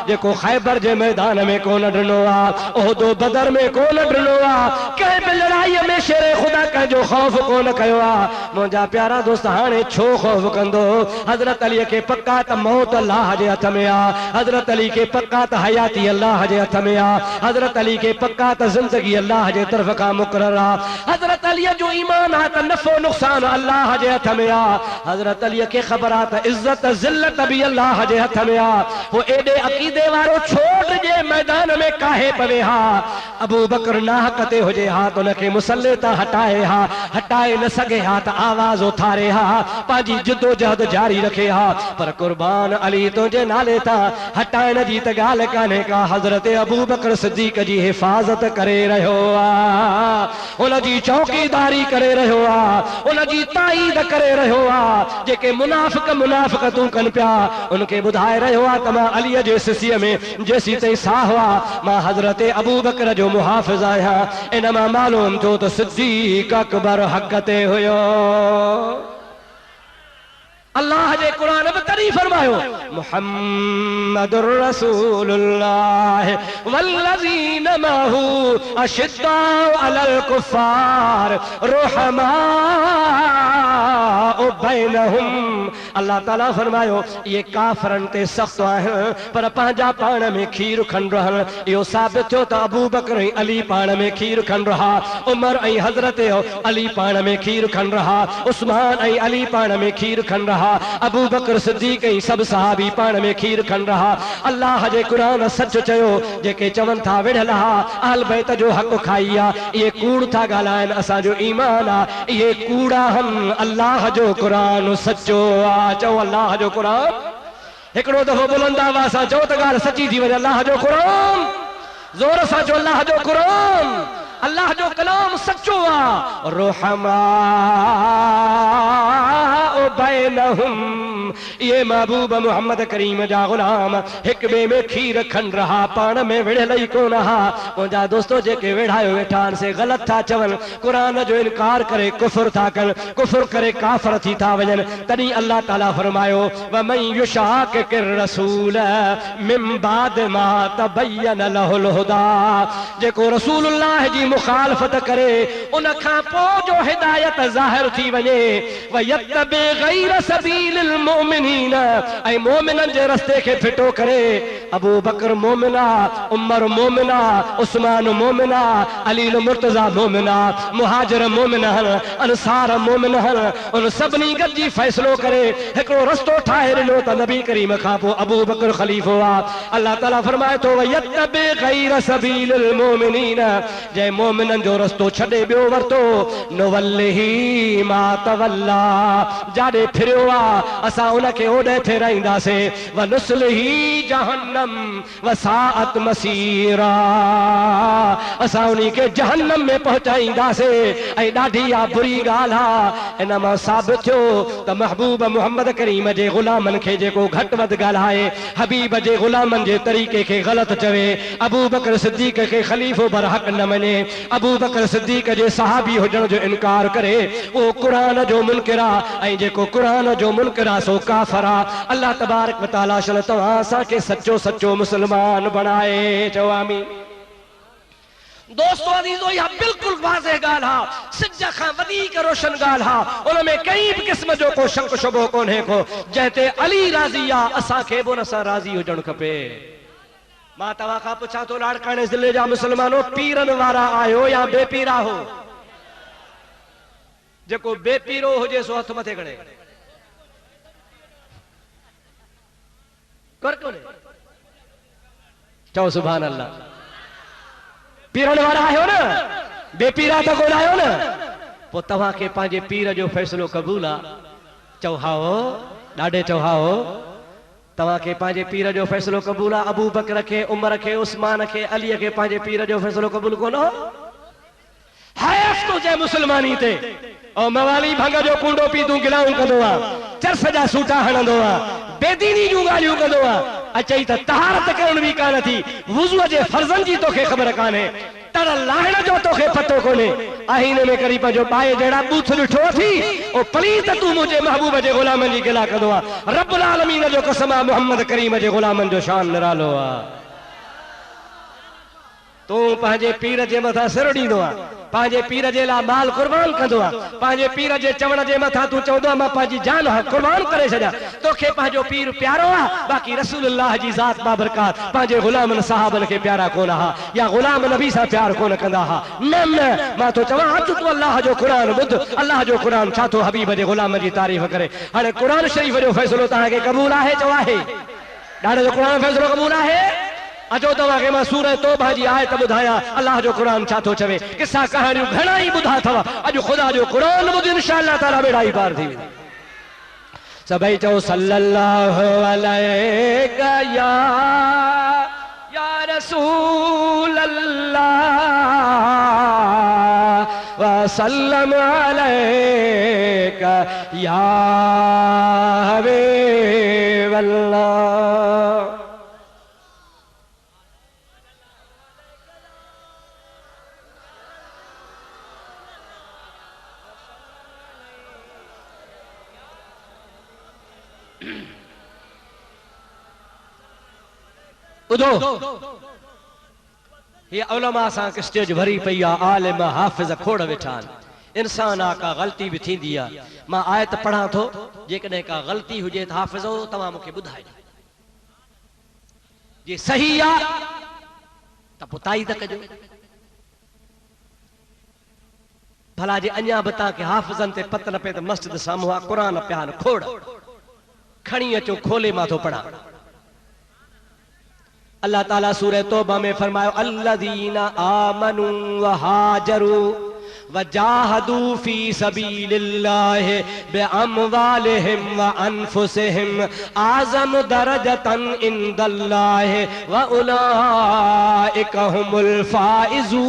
जेको खैबर जे मैदान में कोन ॾिनो आ, ओहदो बदर में कोन ॾिनो आ, कंहिं बि लड़ाईअ में शेर खुदा कंहिंजो ख़ौफ़ कोन कयो आ। मुंहिंजा प्यारा दोस्त हाणे छो ख़ौफ़ कंदो? हज़रत अलीअ खे पक्का त मौत अल्लाह जे हथ में आ, हज़रत अली खे पक्का त हयाती अल्लाह जे हथ में आ, हज़रत अली खे पक्का त ज़िंदगी अल्लाह जे तरफ़ खां मुक़रर आ, हज़रत अलीअ जो ईमान आ त नफ़ो नुक़सान अल्लाह जे हथ में आ, हज़रत अलीअ खे ख़बर आ त इज़्ज़त ज़िल्लत बि अल्लाह जे हथ में आ। वो एॾे अक़ीदे वारो छोड़ जे मैदान में काहे पवे हा। अबू बकर नाहक ते हुजे हा त उनखे मुसल्ले तां हटाए हा, हटाए न सघे हा त आवाज़ उथारे हा, पंहिंजी जिदोजहद जारी रखे हा, पर कुर्बान अली तुंहिंजे नाले तां हटाइण जी त ॻाल्हि कान्हे का। हज़रत अबू बकर सिद्दीक़ जी हिफ़ाज़त करे रहियो आ, उन जी चौकीदारी करे रहियो आ, उन जी ताईद करे रहियो आ। जेके मुनाफ़िक़तूं कनि पिया उनखे ॿुधाए रहियो आ त मां अलीअ जे सिसीअ में जेसीं ताईं साह हुआ मां हज़रत अबू बकर जो मुहाफ़िज़ आहियां। इन मां मालूम थियो त सिद्दीक़ अकबर हक़ ते हुयो। अल्लाह जे कुरान में तरी फरमायो मुहम्मदुर रसूलुल्लाह वल्लज़ीना महू अशिद्दाउ अलल कुफ़ार रुहमाउ बैनहुम। अल्लाह ताला फरमायो ये काफ़रन ते सख्त आहिनि पर पंहिंजा पाण में खीर खन रहनि। इहो साबित थियो त अबू बकर ऐं अली पाण में खीर खन रहा, उमर ऐं हज़रत अली पाण में खीर खन रहा, उस्मान ऐं अली पाण में खीर खन रहा, अबू बकर सिद्दीक़ ऐं सभु सहाबी पाण में खीर खन रहा। अल्लाह जे कुरान सच चयो, जेके चवनि था विढ़ियल हा अहल बैत जो हक़ खाई आ, इहे कूड़ था ॻाल्हाइनि। असांजो ईमान आ इहे कूड़ आहिनि, अल्लाह जो कुरान सचो आ। चओ अल्लाह जो कुरान, हिकिड़ो दफ़ो बुलंद आवाज़ सां चओ त ॻाल्हि सची थी वञे। अल्लाह जो कुरान, ज़ोर सां चओ अल्लाह जो कुरान, अल्लाह जो कलाम सचो आ। रुहमाउ बैनहुम, ये महबूब मोहम्मद करीम जा गुलाम हिक ॿिए में खीर खन रहा, पाण में विढ़ियल ई कोन हा। मुंहिंजा दोस्तो जेके वेढ़ायो वेठा आहिनि से ग़लति था चवनि, क़ुरान जो इनकार करे कुफ़ुर था कनि, कुफ़ुर करे काफ़िर थी था वञनि। तॾहिं अल्लाह ताला फरमायो वमन युशाकिकिर रसूल मिन बाद मा तबय्यन लहुल हुदा। जेको रसूलुल्लाह जी मुखालफत करे उन खां पोइ जो हिदायत ज़ाहिर थी वञे, वयत्तबि गैर सबीलिल मोमिनीन, ऐं मोमिननि जे रस्ते खे फिटो करे। अबू बकर मोमिना, उमर मोमिना, उस्मान मोमिना, अली मुर्तज़ा मोमिना, मुहाजिर मोमिन हन, अंसार मोमिन हन, उन सभिनी गॾिजी फ़ैसिलो करे हिकिड़ो रस्तो ठाहे ॾिनो त नबी करीम खां पोइ अबू बकर ख़लीफ़ो आहे। अल्लाह ताला फरमाए थो वयत्तबि गैर सबीलिल मोमिनीन, जंहिं मोमिननि जो रस्तो छॾे ॿियो वरितो, नुवल्लिही मा तवल्ला, जाॾे फिरियो आहे असां उनखे ओॾे फेराईंदासीं, वनुस्लिही जहन्नम वसाअत मसीरा, असां उन्ही खे जहन्नम में पहुचाईंदासीं। ऐं ॾाढी आहे बुरी ॻाल्हि आहे। इन मां साबित थियो त महबूब मोहम्मद करीम जे ग़ुलामनि खे जेको घटि वधि ॻाल्हाए, हबीब जे ग़ुलामनि जे तरीक़े खे ग़लति चवे, अबू बकर सिद्दीक़ खे ख़लीफ़ो बरहक़ न मञे, अबू बकर सिद्दीक़ जे सहाबी हुजण जो इनकार करे, उहो क़ुरान जो मुनकिर आहे। ऐं जेको क़ुरान जो मुनकिर आहे सो सो काफरा। अल्लाह तबारक व तआला शल तव्हां असांखे सच्चो सच्चो मुसलमान बणाए। चओ आमीन। दोस्तों अजीजो, यह बिल्कुल वाज़ेह ॻाल्हि आहे, सिज खां वधीक रोशन ॻाल्हि आहे, उन में कई बि क़िस्म जो को शक शुबो कोन्हे को। जंहिंते अली राज़ी आहे असांखे बि उन सां राज़ी हुजणु खपे। मां तव्हां खां पुछां थो, लाड़काणे ज़िले जा मुसलमानो पीरनि वारा आहियो या बेपीरा हो? जेको बेपीरो हुजे सो हथ मथे खणे। कर कोन्हे? चओ सुभान अल्लाह। पीरण वारा आहियो न, बेपीरा त कोन आहियो न। पोइ तव्हांखे पंहिंजे पीर जो फ़ैसिलो क़बूल आहे? चओ हाओ, ॾाढे चओ हाओ। तव्हांखे पंहिंजे पीर जो फ़ैसिलो क़बूल आहे? अबू बकर खे, उमर खे, उस्मान खे, अलीअ खे पंहिंजे पीर जो फ़ैसिलो क़बूल कोन हो? हैफ़ तो जे मुसलमानी ते। और मवाली भंग जो कूड़ो पी तूं गिलाऊं कंदो आहे, चर्स जा सूटा हणंदो आहे, बेदीनी जूं ॻाल्हियूं कंदो आहे। अचई त तहारत करण बि कान थी, वुज़ूअ जे फर्ज़नि जी तोखे ख़बर कान्हे, तर लाहिण जो तोखे पतो कोन्हे। आहीने में करी पंहिंजो बाहि जहिड़ा बूथ ॾिठो थी, ओ पलीत तूं मुंहिंजे महबूब जे ग़ुलामनि जी गिला कंदो आहे। रब्बुल आलमीन जो कसम आहे, मोहम्मद करीम जे ग़ुलामनि जो शान निरालो आहे। तूं पंहिंजे पीर जे मथां सिर ॾींदो आहे, पंहिंजे पीर जे लाइ माल कुर्बान कंदो आहे, पंहिंजे पीर जे चवण जे मथां तूं चवंदो आहे मां पंहिंजी जान कुर्बान करे छॾियां। तोखे पंहिंजो पीर प्यारो आहे, बाक़ी रसूलुल्लाह जी ज़ात बाबरकात पंहिंजे ग़ुलामनि साहबनि खे प्यारा कोन हा, या ग़ुलाम नबी सां प्यार कोन कंदा हा। न न, मां तो चवां अचु तूं अल्लाह जो क़ुरान ॿुध। अल्लाह जो क़ुरान छा थो हबीब जे ग़ुलाम जी तारीफ़ करे। हाणे क़ुरान शरीफ़ जो फ़ैसिलो तव्हांखे क़बूल आहे? चओ आहे। ॾाढो जो क़ुरान फ़ैसिलो क़बूल आहे। अचो तव्हांखे मां सूरह तौबा जी आयत ॿुधायां, अल्लाह जो क़ुरान छा थो चवे। किसा कहानियूं घणा ई ॿुधा अथव, अॼु ख़ुदा जो क़ुरान ॿुध, इंशाअल्लाह ताला बेड़ा ई पार थी वेंदा। सभई चओ सल्लल्लाहु अलैका या रसूल अल्लाह व सल्लम अलैका या हबीब अल्लाह। ॿुधो, ये उलमा सां स्टेज भरी पई आहे, आलिम हाफ़िज़ खोड़ वेठा आहिनि। इंसान आहे, का ग़लती बि थींदी आहे। मां आयत पढ़ां थो, जेकॾहिं का ग़लती हुजे त हाफ़िज़ो तव्हां मूंखे ॿुधाए ॾियो, जे सही आहे त पोइ ताईद कजो। भला जे अञा बि तव्हांखे हाफ़िज़नि ते पत न पए त मस्जिद साम्हूं आहे, क़ुरान पिया आहिनि खोड़, खणी अचो, खोले मां थो पढ़ां। अल्लाह ताला सूरह तौबा में फरमायो, अल्लज़ीना आमनू व हाजरू व जाहदू फी सबीलिल्लाहि बिअमवालिहिम व अनफुसिहिम आज़म दरजतन इंदल्लाहि व उलाइका हुमुल फाइज़ून।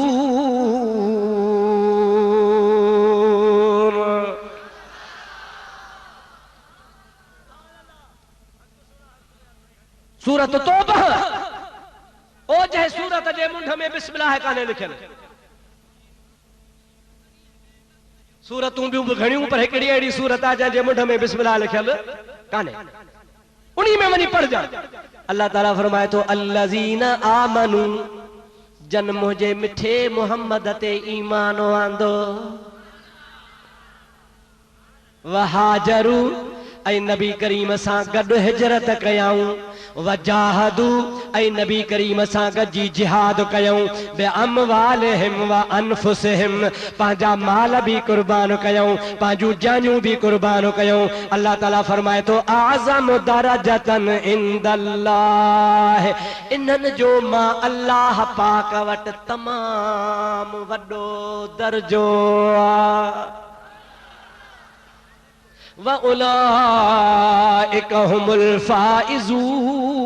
सूरत तौबा ओ जै सूरत जे मुंड में बिस्मिल्लाह काने लिखियल। सूरतूं ॿियूं बि घणियूं, पर हिकिड़ी अहिड़ी सूरत आहे जंहिंजे मुंड में बिस्मिल्लाह लिखियल काने, उन्हीं में वञी पढ़ जा। अल्लाह ताला फरमाए थो, अल्लज़ीना आमनू, जन मुंहिंजे मिठे मोहम्मद ते ईमान आंदो, वहाजरू, ऐं नबी करीम सां गॾु हिजरत कयाऊं, वजाहदू, ऐं नबी करीम सां गॾिजी जिहाद कयऊं, बिअमवालिहिम व अनफुसिहिम, पंहिंजा माल बि कुर्बान कयऊं, पंहिंजूं जानियूं बि कुर्बान कयऊं। अल्लाह ताला फरमाए थो, आज़म दरजतन इंदल्लाह, इन्हनि जो मां अल्लाह पाक वटि तमामु वॾो दर्जो आहे। व उलाइका हुमुल फाइज़ून।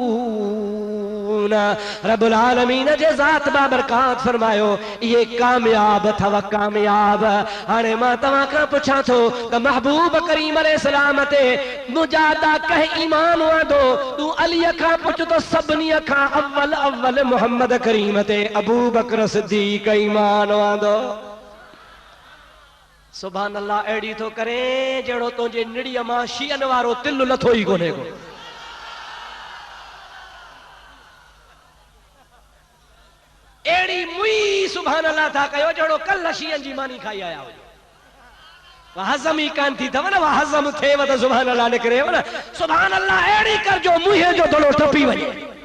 रब्बुल आलमीन जे ज़ात बाबरकात फरमायो, ये कामयाब थव, कामयाब। हाणे मां तव्हां खां पुछां थो त महबूब करीम अलैहिस्सलाम ते मुजादा कह ईमान वांदो, तूं अलीअ खां पुछ तो सभिनी खां अव्वल अव्वल मोहम्मद करीम ते अबू बकर सिद्दीक़ ईमान वांदो। सुभान अल्लाह अड़ी तो करे जड़ो तुझे निड़ीअ मां शीअन वारो तिल लथो ही कोने को। एड़ी मुई सुभान अल्लाह था कयो जड़ो कल शीअन जी मानी खाई आया हो। हज़म ही कान थी थव न हज़म थे व त सुभान अल्लाह निकरे न। सुभान अल्लाह एड़ी कर जो मुंह जो दड़ो टपी वने।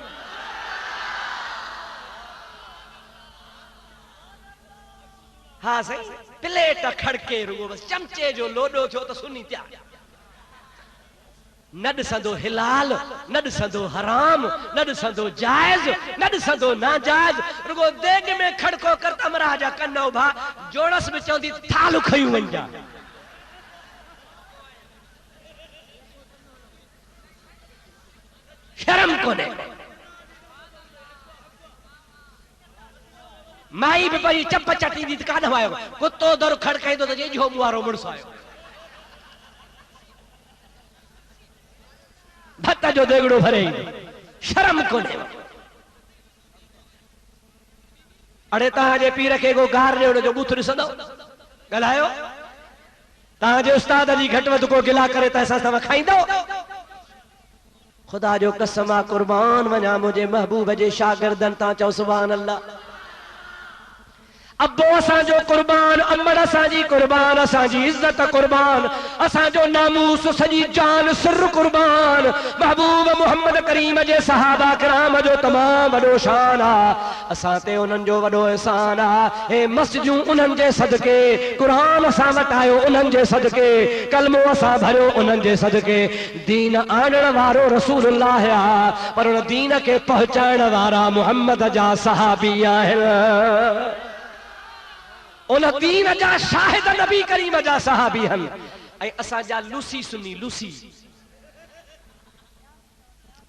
हाँ सही प्लेट खड़के रुगो बस चमचे जो लोडो थियो तो सुनी त्या। न ॾिसंदो हिलाल, न ॾिसंदो हराम, न ॾिसंदो जायज़, न ॾिसंदो नाजायज़, रुगो देग में खड़को कर तमरा जा कन उभा जोड़स में चवंदी थाल खयूं वञा। शर्म कोने। माई भी परी चप चटी दी कान आयो कुत्तो दर खड़काई तो जे जो मुआरो मुड़स आयो। भत्ता जो देगड़ो भरे शर्म कोने। अड़े ताजे पीर के गो गार ने जो बूथ ॾिसंदो गलायो ताजे उस्ताद जी घट वध को गिला करे त असां तव खाईंदो। खुदा जो कसम आ कुर्बान वञा मुझे महबूब जे शागिर्दन ता चओ सुभान अल्लाह। अब्बो असांजो कुर्बान, अम्मड़ असांजी कुर्बान, असांजी इज्जत कुर्बान, असांजो नामूस सजी जान सिर कुर्बान। महबूब मोहम्मद करीम जे सहाबा किराम जो तमाम वडो शान आ। असां ते उन्हनि जो वडो एहसान आ। हे मस्जिदूं उन्हनि जे सदके, कुरान असां वटि आयो उन्हनि जे सदके, कलमो असां भरियो उन्हनि जे सदके। दीन आणण वारो रसूलुल्लाह आ पर उन दीन खे पहुचाइण वारा मोहम्मद जा सहाबी आहिनि। उन दीन जा शाहिद नबी करीम जा सहाबी हन। ऐं असां जा लूसी सुनी लूसी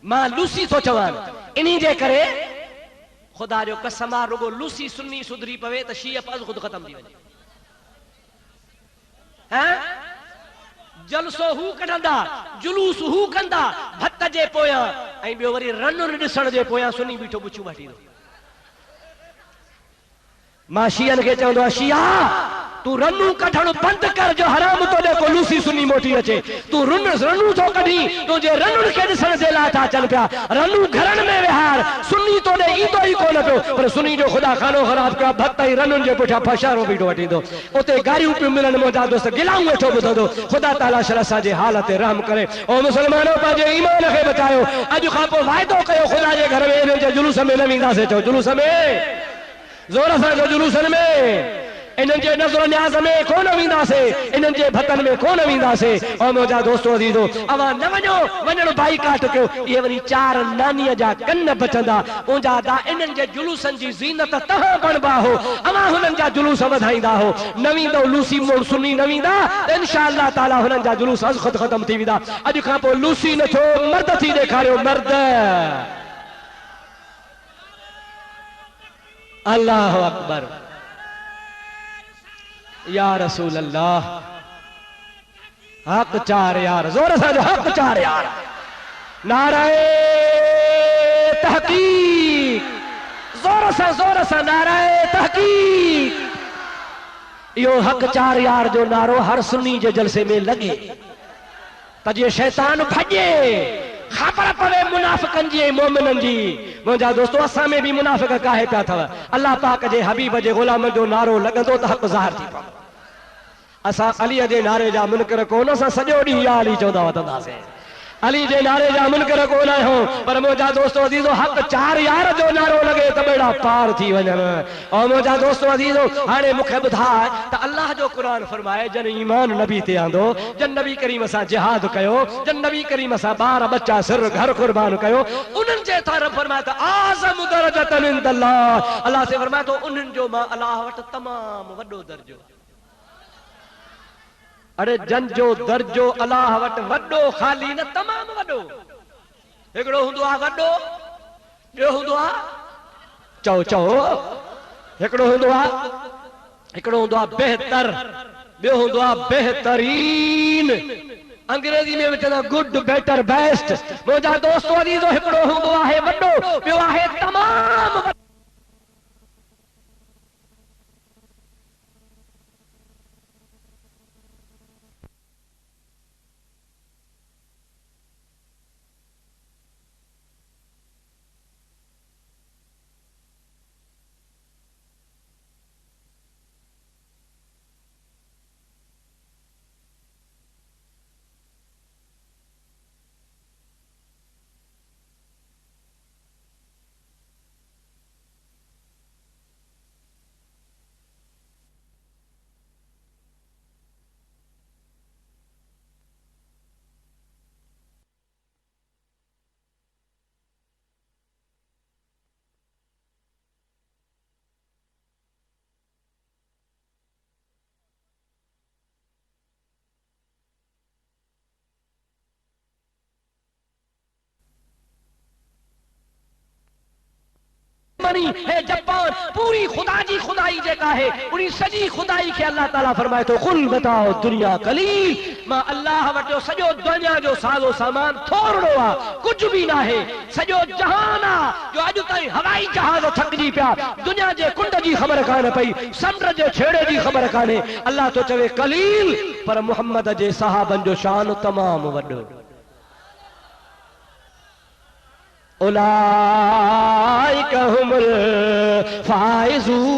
मां लूसी तो चवान इन्हीं जे करे खुदा जो कसम आ रुगो लूसी सुन्नी सुधरी पवे त शीअ फज़ खुद खत्म थी वञे। हैं जलसो हू कढंदा, जुलूस हू कंदा भत जे पोयां ऐं ॿियो वरी रन ॾिसण जे पोयां सुनी बीठो बुछू वठी। मां शियन के चवंदो आहे शिया तू रनू कढण बंद कर जो हराम तो देखो लूसी सुनी मोटी अचे। तू रनू तो कढी तुझे रनुन के ॾिसण जे लाइ था अचनि पिया। रनू घरन में विहार सुनी तो ॾे ईंदो ई कोन पियो पर सुनी जो ख़ुदा खानो ख़राब कयो भत ई रनुन जे पुठियां फशारो बीठो वठींदो। उते गारियूं पियूं मिलनि मुंहिंजा दोस्त गिलाऊं वेठो ॿुधंदो। ख़ुदा ताला शर असांजे हाल ते रहम करे। ओ मुस्लमानो पंहिंजे ईमान खे बचायो। अॼु खां पोइ वाइदो कयो ख़ुदा जे घर में इन्हनि जे जुलूस में न वेंदासीं। चओ जुलूस में जोर सां जो जुलूसन में इन्हनि जे नज़र न्याज़ में कोन वेंदासीं, इन्हनि जे भतन में कोन वेंदासीं। और मुंहिंजा दोस्तो अज़ीज़ो अवां न वञो, वञणु बाइकाट कयो। इहे वरी चार नानीअ जा कन बचंदा। उनजा दा इन्हनि जे जुलूसनि जी ज़ीनत तव्हां बणबा हो, अवां हुननि जा जुलूस वधाईंदा हो। न वेंदो लूसी मोड़ सुनी न वेंदा इंशा अल्लाह ताला हुननि जा जुलूस ख़ुद ख़त्म थी वेंदा। अॼु खां पोइ लूसी नथो मर्द थी ॾेखारियो मर्द। अल्लाह अकबर या रसूल अल्लाह। हक चार यार जोर से हक चार यार। नाराए तहकीक जोर से नाराए तहकीक। यो हक चार यार जो नारो हर सुन्नी जे जलसे में लगे त जे शैतान भजे खबर पवे मुनाफिकन जी मोमिनन जी। मुंहिंजा दोस्तो असां में भी मुनाफिक काहे पिया अथव। अल्लाह पाक जे हबीब जे गुलाम जो नारो लॻंदो त हक़ ज़ाहिर थी पवंदो। असां अलीअ जे नारे जा मुनकर कोन, असां सॼो ॾींहुं इहा अली चवंदा वठंदासीं। अली जे नारे जा मुनकर कोन आहियूं पर मुंहिंजा दोस्तो अज़ीज़ो हक़ चार यार जो नारो लॻे त बेड़ा पार थी वञनि। ऐं मुंहिंजा दोस्तो अज़ीज़ो हाणे मूंखे ॿुधाए त अल्लाह जो क़ुरान फरमाए जन ईमान नबी ते आंदो, जन नबी करीम सां जिहाद कयो, जन नबी करीम सां ॿार बच्चा सिर घर कुर्बान कयो, उन्हनि जे तरफ़ फरमाए त आज़म दरजतन इंदल्लाह। अल्लाह से फरमाए थो उन्हनि जो मां अल्लाह वटि तमामु वॾो दर्जो। अरे जन जो दर्जो अल्लाह वटि वॾो खाली न तमामु वॾो। हिकिड़ो हूंदो आहे वॾो, ॿियो हूंदो आहे चओ चओ हिकिड़ो हूंदो आहे बहितर, ॿियो हूंदो आहे बहितरीन। अंग्रेजी में चवंदा गुड बेटर बेस्ट। मुंहिंजा दोस्तो अज़ीज़ो हिकिड़ो हूंदो आहे वॾो, ॿियो आहे तमामु बनी हे जब्बार पूरी खुदा जी खुदाई जेका है उनी सजी खुदाई के अल्लाह ताला फरमाए तो कुल बताओ दुनिया कलील मां अल्लाह वटो सजो दुनिया जो साजो सामान थोड़ो आ कुछ भी ना है सजो जहान आ जो अज ताईं हवाई जहाज थकजी पिया दुनिया जे कुंड जी खबर कान पई समुंड जे छेड़े जी खबर काने अल्लाह तो चवे कलील पर मोहम्मद जे सहाबन जो शान तमाम वडो उलाइका हुमुल फाइजून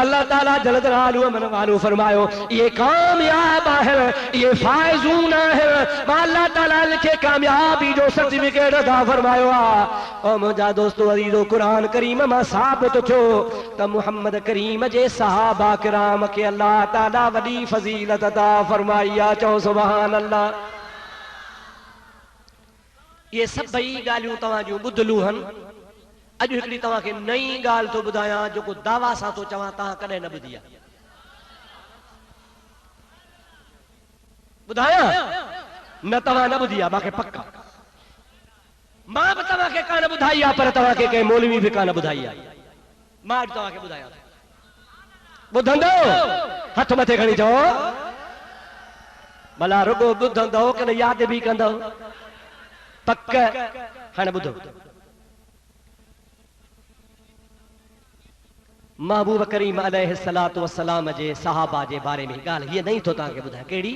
अल्लाह ताला जल जलालहु मन वालू फरमायो ये कामयाब है ये फाइजून है मां अल्लाह ताला लिखे कामयाबी जो सर्टिफिकेट अदा फरमायो ओ मुझा दोस्तों अजीजो कुरान करीम मां साबित थो त मुहम्मद करीम जे सहाबा किराम के अल्लाह ताला वडी फजीलत अता फरमाई आ चो सुभान अल्लाह ये सब बई गालियों तवा जो बुधलू हन अज हिकड़ी तवा के नई गाल तो बुधाया जो को दावा सा तो चवा ता कदे न बुधिया बुधाया न तवा न बुधिया बाके पक्का मां भी तवा के कान बुधाइया पर तवा के मौलवी भी कान बुधाइया मां तवा के बुधाया बुधंदो हाथ मथे खणी जाओ भला रुगो बुधंदो कने याद भी कंदो पक्क हाणे बुधो महबूब करीम अलैहिस्सलातु वस्सलाम जे सहाबा जे बारे में गाल ये नहीं तो ताके बुधा केड़ी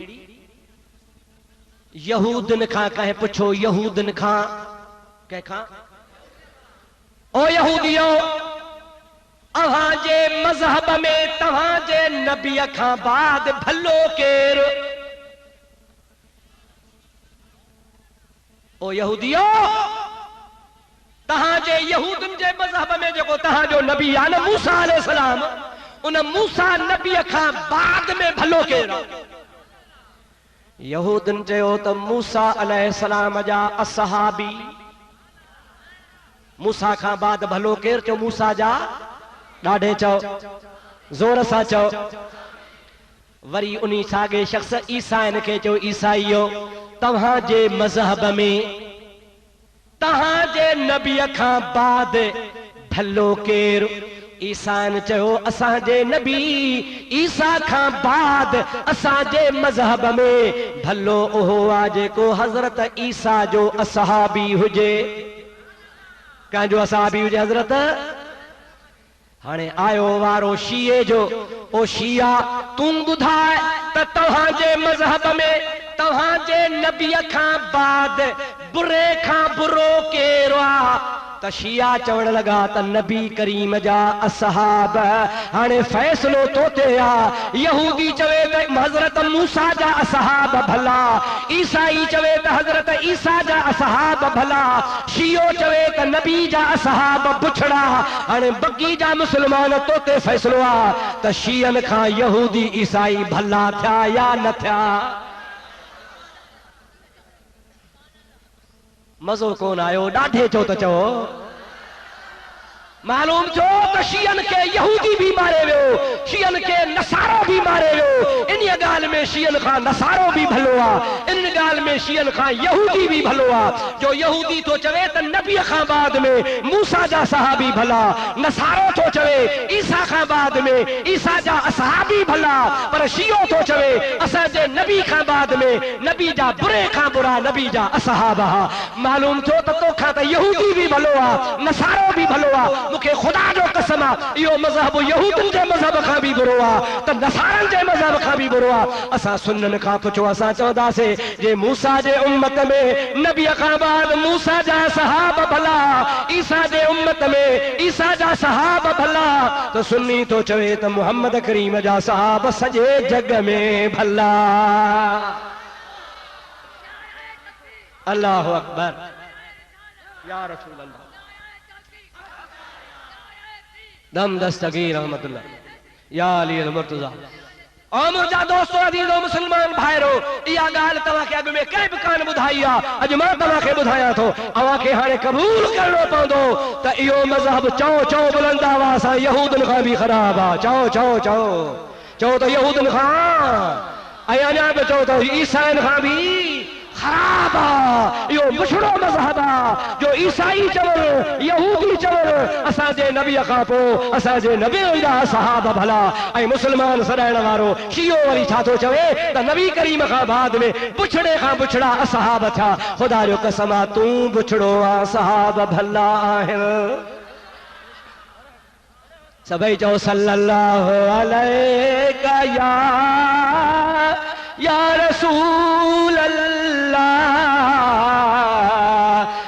यहूदन खां कहे पुछो यहूदन खां कह खां ओ यहूदियो अहां जे मजहब में तहां जे नबी खां बाद भलो केर ओ यहूदियो तहां जे यहूदन जे मजहब में जो तहां जो नबी यानी मूसा अलैहि सलाम उन मूसा नबी खां बाद में भलो केर यहूदन जो त मूसा अलैहि सलाम जा असहाबी मूसा खां बाद भलो केर चो मूसा जा डाढे चो जोर सा चो वरी उनी सागे शख्स ईसा इनके चो ईसाईयो तहां जे मजहब में तहां जे नबी खां बाद भलो केर ईसान चयो असां जे नबी ईसा खां बाद असां जे मजहब में भलो ओहो आ जेको हजरत ईसा जो असहाबी हुजे का जो असहाबी हुजे हजरत हाणे आयो वारो शीए जो ओ शिया तू बुधाए त तहां जे मजहब में तहां जे नबी खां बाद बुरे खां बुरो केर आ त शिया चवण लगा त नबी करीम जा असहाब हाणे फैसलो तो ते आ यहूदी चवे त हजरत मूसा जा असहाब भला ईसाई चवे त हजरत ईसा जा असहाब भला शियो चवे त नबी जा असहाब बुछड़ा हाणे बकी जा मुसलमान तो ते फैसलो आ त शियन खां यहूदी ईसाई भला थिया या न थिया मजो कोन आयो डाढे चो तो चो मालूम जो तो शियन के यहूदी भी मारे वो शियन के नसारो भी मारे वो इन गाल में शियन खां नसारो भी भलो आ इन गाल में शियन खां यहूदी भी भलो आ जो यहूदी तो चवे त नबी खां बाद में मूसा जा सहाबी भला नसारो तो चवे ईसा खां बाद में ईसा जा असहाबी भला पर शियो तो चवे असा जे नबी खां बाद में नबी जा बुरे खां बुरा नबी जा असहाबा मालूम तो तो खां त यहूदी भी भलो आ नसारो भी भलो आ मुखे खुदा जो कसम आ यो मजहब यहूदन जे मजहब खां भी बुरो आ त नसारन जे मजहब खां भी बुरो आ असा सुन्नन खां पुछो असा चवदा से जे मूसा जे उम्मत में नबी खां बाद मूसा जा सहाब भला ईसा जे उम्मत में ईसा जा सहाब भला तो सुन्नी तो चवे त मोहम्मद करीम जा सहाब सजे जग में भला अल्लाहु अकबर या रसूल अल्लाह दम दस्तगीर रहमतुल्लाह या अली मुर्तजा ओ मुर्जा दोस्तों अजीजो मुसलमान भाईरो या गाल तवा के अग में कई बकान बुधाइया अज मां तवा के बुधाया तो अवा के हाने कबूल करनो पवंदो त इयो मजहब चो चो बुलंद आवाज सा यहूदन खां भी खराब आ चो चो चो चो तो यहूदन खां अया ना चो तो ईसाइन खां भी खराब आ यो बुछड़ो मजहब आ जो ईसाई चवर यहूदी चवर असांजे नबी खां पोइ असांजे नबी जा सहाबा भला ऐं मुस्लमान सॾाइण वारो शियो वरी छा थो चवे त नबी करीम खां बाद में बुछड़े खां बुछड़ा असहाब थिया। ख़ुदा जो कसम आ तूं बुछड़ो आ सहाब भला आहिनि। सभई चओ सल्लल्लाहु अलैका या रसूल अल्लाह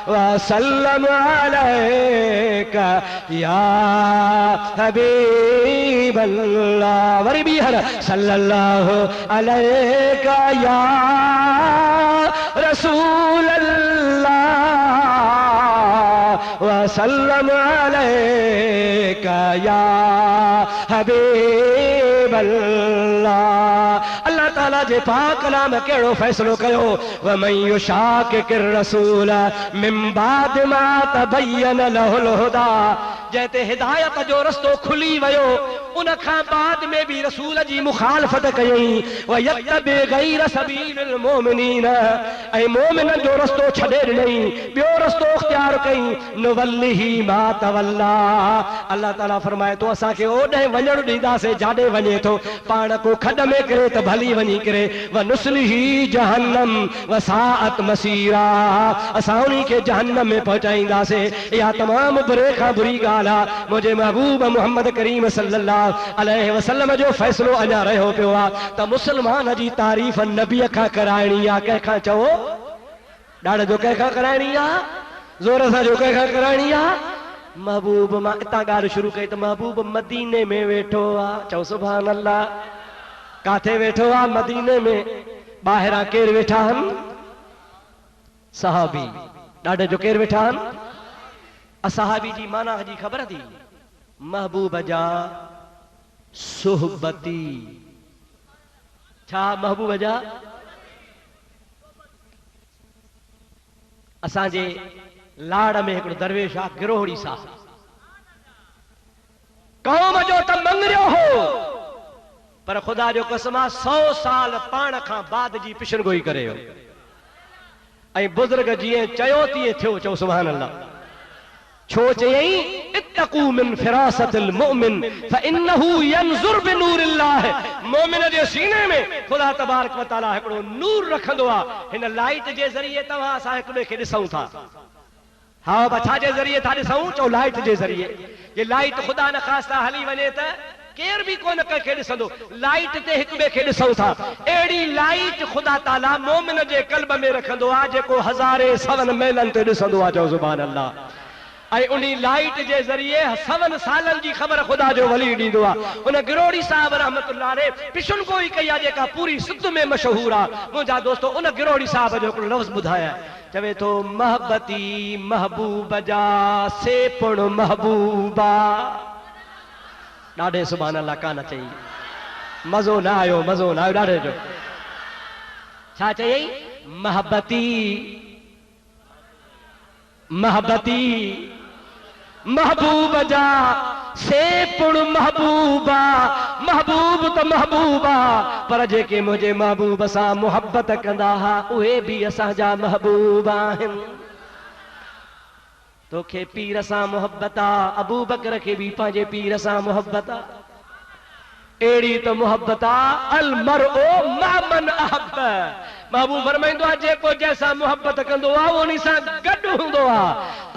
व सल्लम अलैका या हबीब अल्लाह। वरी भी हर सल्लल्लाहु अलैका या रसूल अल्लाह व सल्लम अलैका या हबीब अल्लाह। अल्लाह ताला जे पाक कलाम कहिड़ो फ़ैसिलो कयो व मन युशाकिर रसूल मिन बाद मा तबय्यन लहुल हुदा। जंहिं हिदायत जो रस्तो खुली वियो उन खां बाद में भी रसूल जी मुखालफत कयई व यत्तबि गैर सबीलिल मोमिनीन ऐं मोमिननि जो रस्तो छॾे ॾिनई ॿियो रस्तो इख्तियार कई नुवल्लिही मा तवल्ला। अल्लाह ताला फरमाए थो असांखे ओॾे वञणु ॾींदासीं जाॾे वञे थो पाण को खॾ में किरे त भली वञी किरे व नुस्लिही जहन्नम व साअत मसीरा। असां उन्ही खे जहन्नम में पहुचाईंदासीं। इहा तमामु बुरे खां बुरी ॻाल्हि आहे। मुंहिंजे महबूब मोहम्मद करीम सल्लल्लाहु अलैहि वसल्लम जो फ़ैसिलो अञा रहियो पियो आहे त मुस्लमान जी तारीफ़ नबीअ खां कराइणी आहे। कंहिंखां चओ ॾाढो जो कंहिंखां कराइणी आहे ज़ोर सां जो कंहिंखां कराइणी आहे। महबूब मां हितां ॻाल्हि शुरू कई त महबूब मदीने में वेठो आहे। चओ सुभान अल्लाह। काथे वेठो आहे? मदीने में। ॿाहिरां केरु वेठा आहिनि? सहाबी। ॾाढे जो केरु वेठा आहिनि? असहाबी जी माना जी ख़बर थी महबूब जा सुहबती। छा महबूब जा? असांजे लाड़ में हिकिड़ो दरवेश आहे गिरोहड़ी साहब। कौम जो त मंगरियो हो पर ख़ुदा जो कसम आहे 100 साल पाण खां बाद जी पिशनगोई करे वियो ऐं बुज़ुर्ग जीअं चयो तीअं थियो। चओ सुभान अल्लाह। छो चयई इत्तकू मिन फिरासतिल मुमिन फइन्नहु यंजुर बिनूरिल्लाह। मोमिन जे सीने में ख़ुदा तबारक व तआला हिकिड़ो नूर रखंदो आहे। हिन लाइट जे ज़रिए तव्हां असां हिक ॿिए खे ॾिसूं था। हा छा जे ज़रिए था ॾिसूं? चओ लाइट जे ज़रिए। ये लाइट ख़ुदा न ख़ास्ता हली वञे त केर भी कोन कंहिंखे ॾिसंदो। लाइट ते हिक ॿिए खे ॾिसूं था। अहिड़ी लाइट ख़ुदा ताला मोमिन जे क़ल्ब में रखंदो आहे जेको हज़ारे सवन मेलनि ते ॾिसंदो आहे। चओ सुभान अल्लाह। ऐं उन लाइट जे ज़रिए 100 सालनि जी ख़बर ख़ुदा जो वली ॾींदो आहे। उन गिरोड़ी साहब रहमतुल्लाह अलैह पिशनगोई कई आहे जेका पूरी सिंध में मशहूर आहे। मुंहिंजा दोस्तो उन गिरोड़ी साहब जो हिकिड़ो लफ़्ज़ ॿुधाया चवे थो महबती महबूब जा सेपुण महबूबा। ॾाढे सुभान अल्लाह कान चई। मज़ो न आयो मज़ो न आयो ॾाढे जो। छा चयई? महबती महबती महबूब जा सेपुण महबूबा। महबूब तो महबूबा पर जेके मुझे महबूब सां मुहब्बत कंदा हा उहे भी असांजा महबूब आहिनि। तोखे पीर सां मुहब्बत आ अबू बकर खे भी पंहिंजे पीर सां मुहब्बत आ। अहिड़ी त मुहब्बत आ अल मरओ मा मन अहब। महबूब फरमाईंदो आहे जेको जंहिंसां मुहब्बत कंदो आहे उन्ही सां गॾु हूंदो आहे।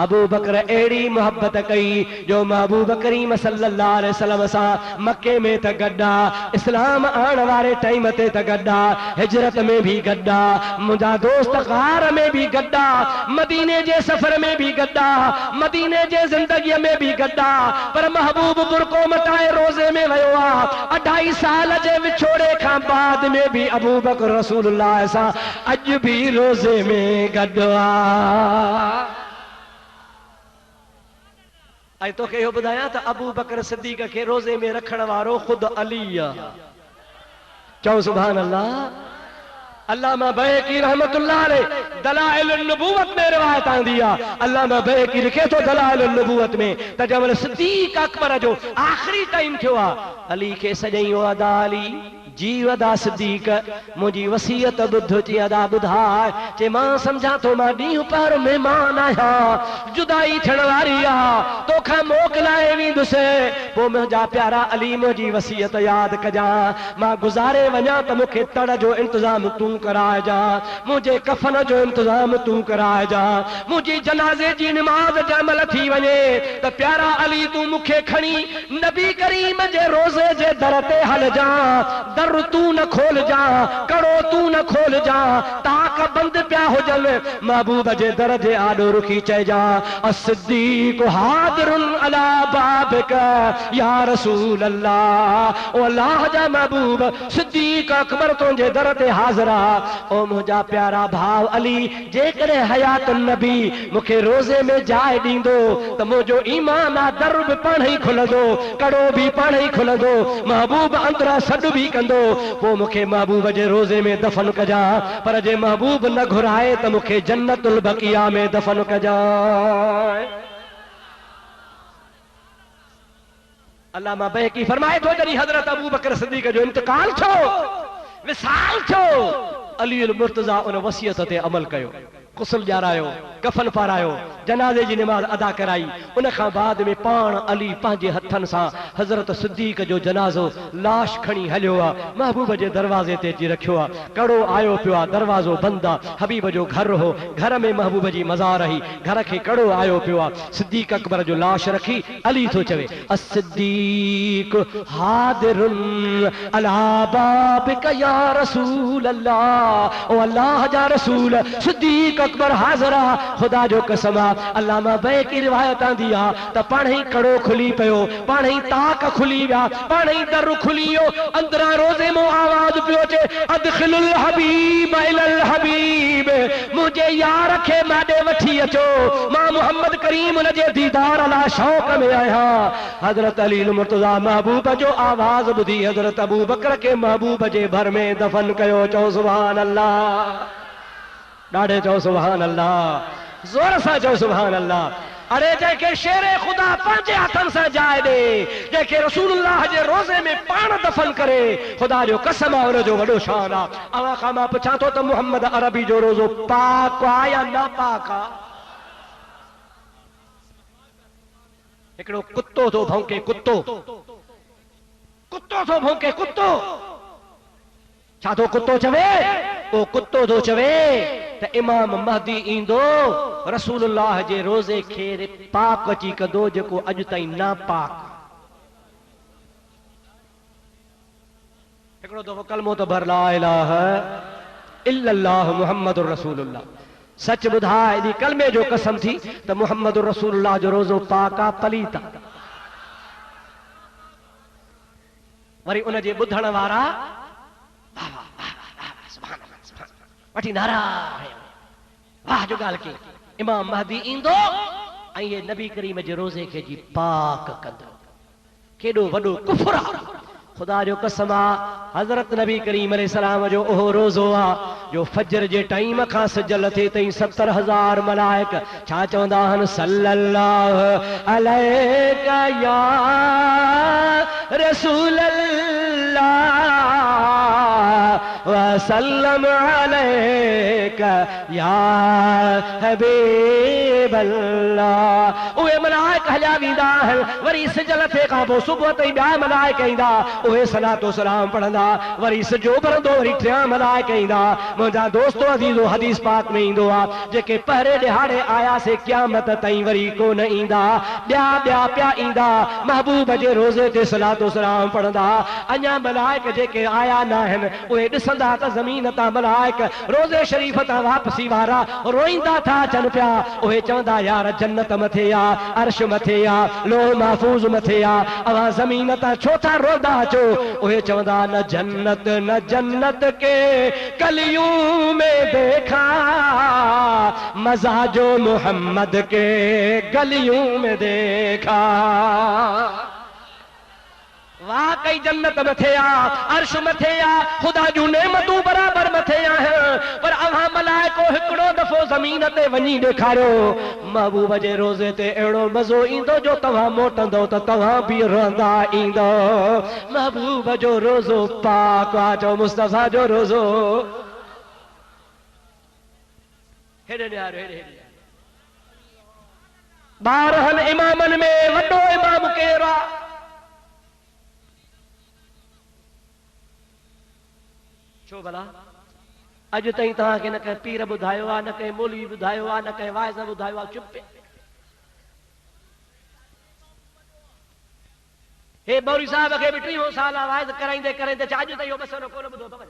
अबू बकर अहिड़ी मुहब्बत कई जो महबूब करीम सल्लल्लाहु अलैहि वसल्लम सां मके में त गॾु आहे, इस्लाम आणण वारे टाइम ते त गॾु आहे, हिजरत में भी गॾु आहे, मुंहिंजा दोस्त गार में भी गॾु आहे, मदीने जे सफ़र में भी गॾु आहे, मदीने जे ज़िंदगीअ में भी गॾु आहे। पर महबूब बुरको मटाए रोज़े में वियो आहे। 2.5 साल जे विछोड़े खां बाद में भी अबू बकर रसूलुल्लाह सां अज भी रोज़े में गॾु आहे। ऐं तोखे इहो ॿुधायां त अबू बकर सिद्दीक़ खे रोज़े में रखण वारो ख़ुदि अली आहे। चओ सुभान अल्लाह। अल्लामा बहकी रहमतुल्लाह अलैह दलाइल नबूवत में रिवायत आंदी आहे। अल्लामा बहकी लिखे थो दलाइल नबूवत में त जमल सिद्दीक़ अकबर जो आख़िरी टाइम थियो आहे अली खे सॼई अदा अली जी वदा सिद्दीक मुझी वसीयत बुध ची अदा बुधाए चे मां समझा तो मां डी पर मेहमान आया जुदाई थियण वारी आ तोखा मोकलाए वेंदुसि पो मुंहिंजा प्यारा अली मुझी वसीयत याद कजा मां गुज़ारे वञा त मूंखे तड़ जो इंतजाम तू कराए जा मुझे कफन जो इंतजाम तू कराए जा मुझी जनाज़े जी नमाज जमल थी वञे त प्यारा अली तू मूंखे खणी नबी करीम जे रोज़े जे दर ते हल जा दर तू न खोल जा कड़ो तू न खोल जा ताक बंद पिया हुजन महबूब जे दर जे आॾो रुखी चइजा अस्सिद्दीक़ हादिरुन अला बाबिक या रसूल अल्लाह ओ अल्लाह जा महबूब सिद्दीक़ अकबर तुंहिंजे दर ते हाज़िर आ ओ मुंहिंजा प्यारा भाउ अली जेकॾहिं हयात नबी मूंखे रोज़े में जाइ ॾींदो त मुंहिंजो ईमान आ दर बि पाण ई खुलंदो कड़ो बि पाण ई खुलंदो महबूब अंदरां सॾु भी कंदो वो मुखे महबूब जे रोज़े में दफन कजा पर जे महबूब न घुराए त मुखे जन्नतुल बकिया में दफन कजा अल्लामा बहकी फरमाए थो जॾहिं हज़रत अबू बकर सिद्दीक़ जो इंतकाल छो विसाल छो अली अल मुर्तज़ा उन वसीयत ते अमल कयो गुस्ल ॼारायो कफन पारायो जनाज़े जी नमाज अदा कराई उन खां बाद में पाण अली पंहिंजे हथनि सां हज़रत सिद्दीक़ जो जनाज़ो लाश खणी हलियो आहे महबूब जे दरवाज़े ते अची रखियो आहे कड़ो आयो पियो आहे दरवाज़ो बंदि आहे हबीब जो घर हो घर में महबूब जी मज़ार रही घर खे कड़ो आयो पियो आहे सिद्दीक़ अकबर जो लाश रखी अली थो चवे अस्सिद्दीक़ हादिरुन अला बाबिक या रसूल अल्लाह ओ अल्लाह जा रसूल सिद्दीक़ अकबर हाज़िर खुदा जो कसम अल्लामा बैकी रिवायत आंदी आ त पाण ही कड़ो खुली पियो पाण ही ताक खुली विया पाण ही दर खुली वियो अंदरां रोज़े मो आवाज़ पियो अचे अदखिलुल हबीब इलल हबीब मुझे यार खे माॾे वठी अचो मां मोहम्मद करीम उन जे दीदार अला शौक़ में आया हज़रत अली मुर्तज़ा महबूब जो आवाज़ ॿुधी हज़रत अबू बकर के महबूब जे भर में दफन कयो चओ सुभान अल्लाह डाढ़े चो सुभान अल्लाह जोर सा चो सुभान अल्लाह अरे जैके शेरे खुदा पंहिंजे हथन से जाए दे जैके रसूलुल्लाह जे रोज़े में पाण दफन करे खुदा जो कसम आ उन जो वडो शान आ अवा खां मां पुछां थो त मोहम्मद अरबी जो रोज़ो पाक आ या नापाक आ हिकिड़ो कुत्तो थो भौंके कुत्तो कुत्तो थो भौंके कुत्तो छा थो कुत्तो चवे ओ कुत्तो थो चवे त इमाम महदी इंदो रसूलुल्लाह जे रोज़े खे पाक अची कंदो जेको अॼु ताईं नापाक हिकिड़ो दफ़ो कलमो त भर ला इलाहा इल्लल्लाह मुहम्मदुर रसूलुल्लाह सच ॿुधा एॾी कलमे जो कसम थी त मुहम्मदुर रसूलुल्लाह जो रोज़ो पाक आ पलीत आ वरी उन जे ॿुधण वारा वठी नारा वाह जो गाल के इमाम महदी इंदो ऐं ये नबी करीम जे रोज़े खे जी पाक कंदो केॾो वॾो कुफ्र आहे खुदा जो कसम आहे हज़रत नबी करीम अलैहिस्सलाम जो ओहो रोज़ो आहे जो फजर जे टाइम खां सजल थिए ताईं 70,000 मलाइक छा चवंदा आहिनि सल्लल्लाहु अलैका या रसूल अल्लाह वसल्लम अलैका या हबीब अल्लाह उहे मलाइक हलिया वेंदा आहिनि वरी सिजल थिए खां पोइ सुबुह ताईं ॿिया मलाइक ईंदा उहे सलातो सलाम पढ़ंदा वरी सिजो भरंदो वरी टियां मलाइक ईंदा मुंहिंजा दोस्तो अज़ीज़ो हदीस पाक में ईंदो आहे जेके पहिरें ॾिहाड़े आयासीं क़यामत ताईं वरी कोन ईंदा ॿिया पिया ईंदा महबूब जे रोज़े ते सलातो सलाम पढ़ंदा अञा मलाइक जेके आया न आहिनि उहे ॾिसंदा त ज़मीन तां मलाइक रोज़े शरीफ़ तां वापसी वारा रोईंदा था अचनि पिया उहे चवंदा यार जन्नत मथे आ अर्श मथे आ लोह महफूज़ मथे आ अवां ज़मीन तां छो था रोंदा अचो उहे चवंदा न जन्नत के कलियूं में देखा मज़ा जो मोहम्मद के गलियों में देखा वाह कई जन्नत मथे आ, अर्श मथे आ, खुदा जूं नेमतूं बराबर मथे आहिनि, पर अव्हां मलाइको हिकिड़ो दफ़ो ज़मीन ते वञी ॾेखारियो महबूब जे रोज़े ते अहिड़ो मज़ो ईंदो जो तव्हां मोटंदो त तव्हां बि रहंदा ईंदो। महबूब जो रोज़ो पाक आ, चओ मुस्तफ़ा जो रोज़ो। हेॾे निहारो, हेॾे हेॾे। 12 इमामनि में वॾो इमाम केरु आहे? छो भला अॼु ताईं तव्हांखे न कंहिं पीर ॿुधायो आहे, न कंहिं मौलवी ॿुधायो आहे, न कंहिं वाइज़ ॿुधायो आहे, चुप। हे मौलवी साहब खे बि 30 साल वाइज़ कराईंदे कराईंदे अॼु ताईं इहो मसइलो कोन ॿुधो अथव।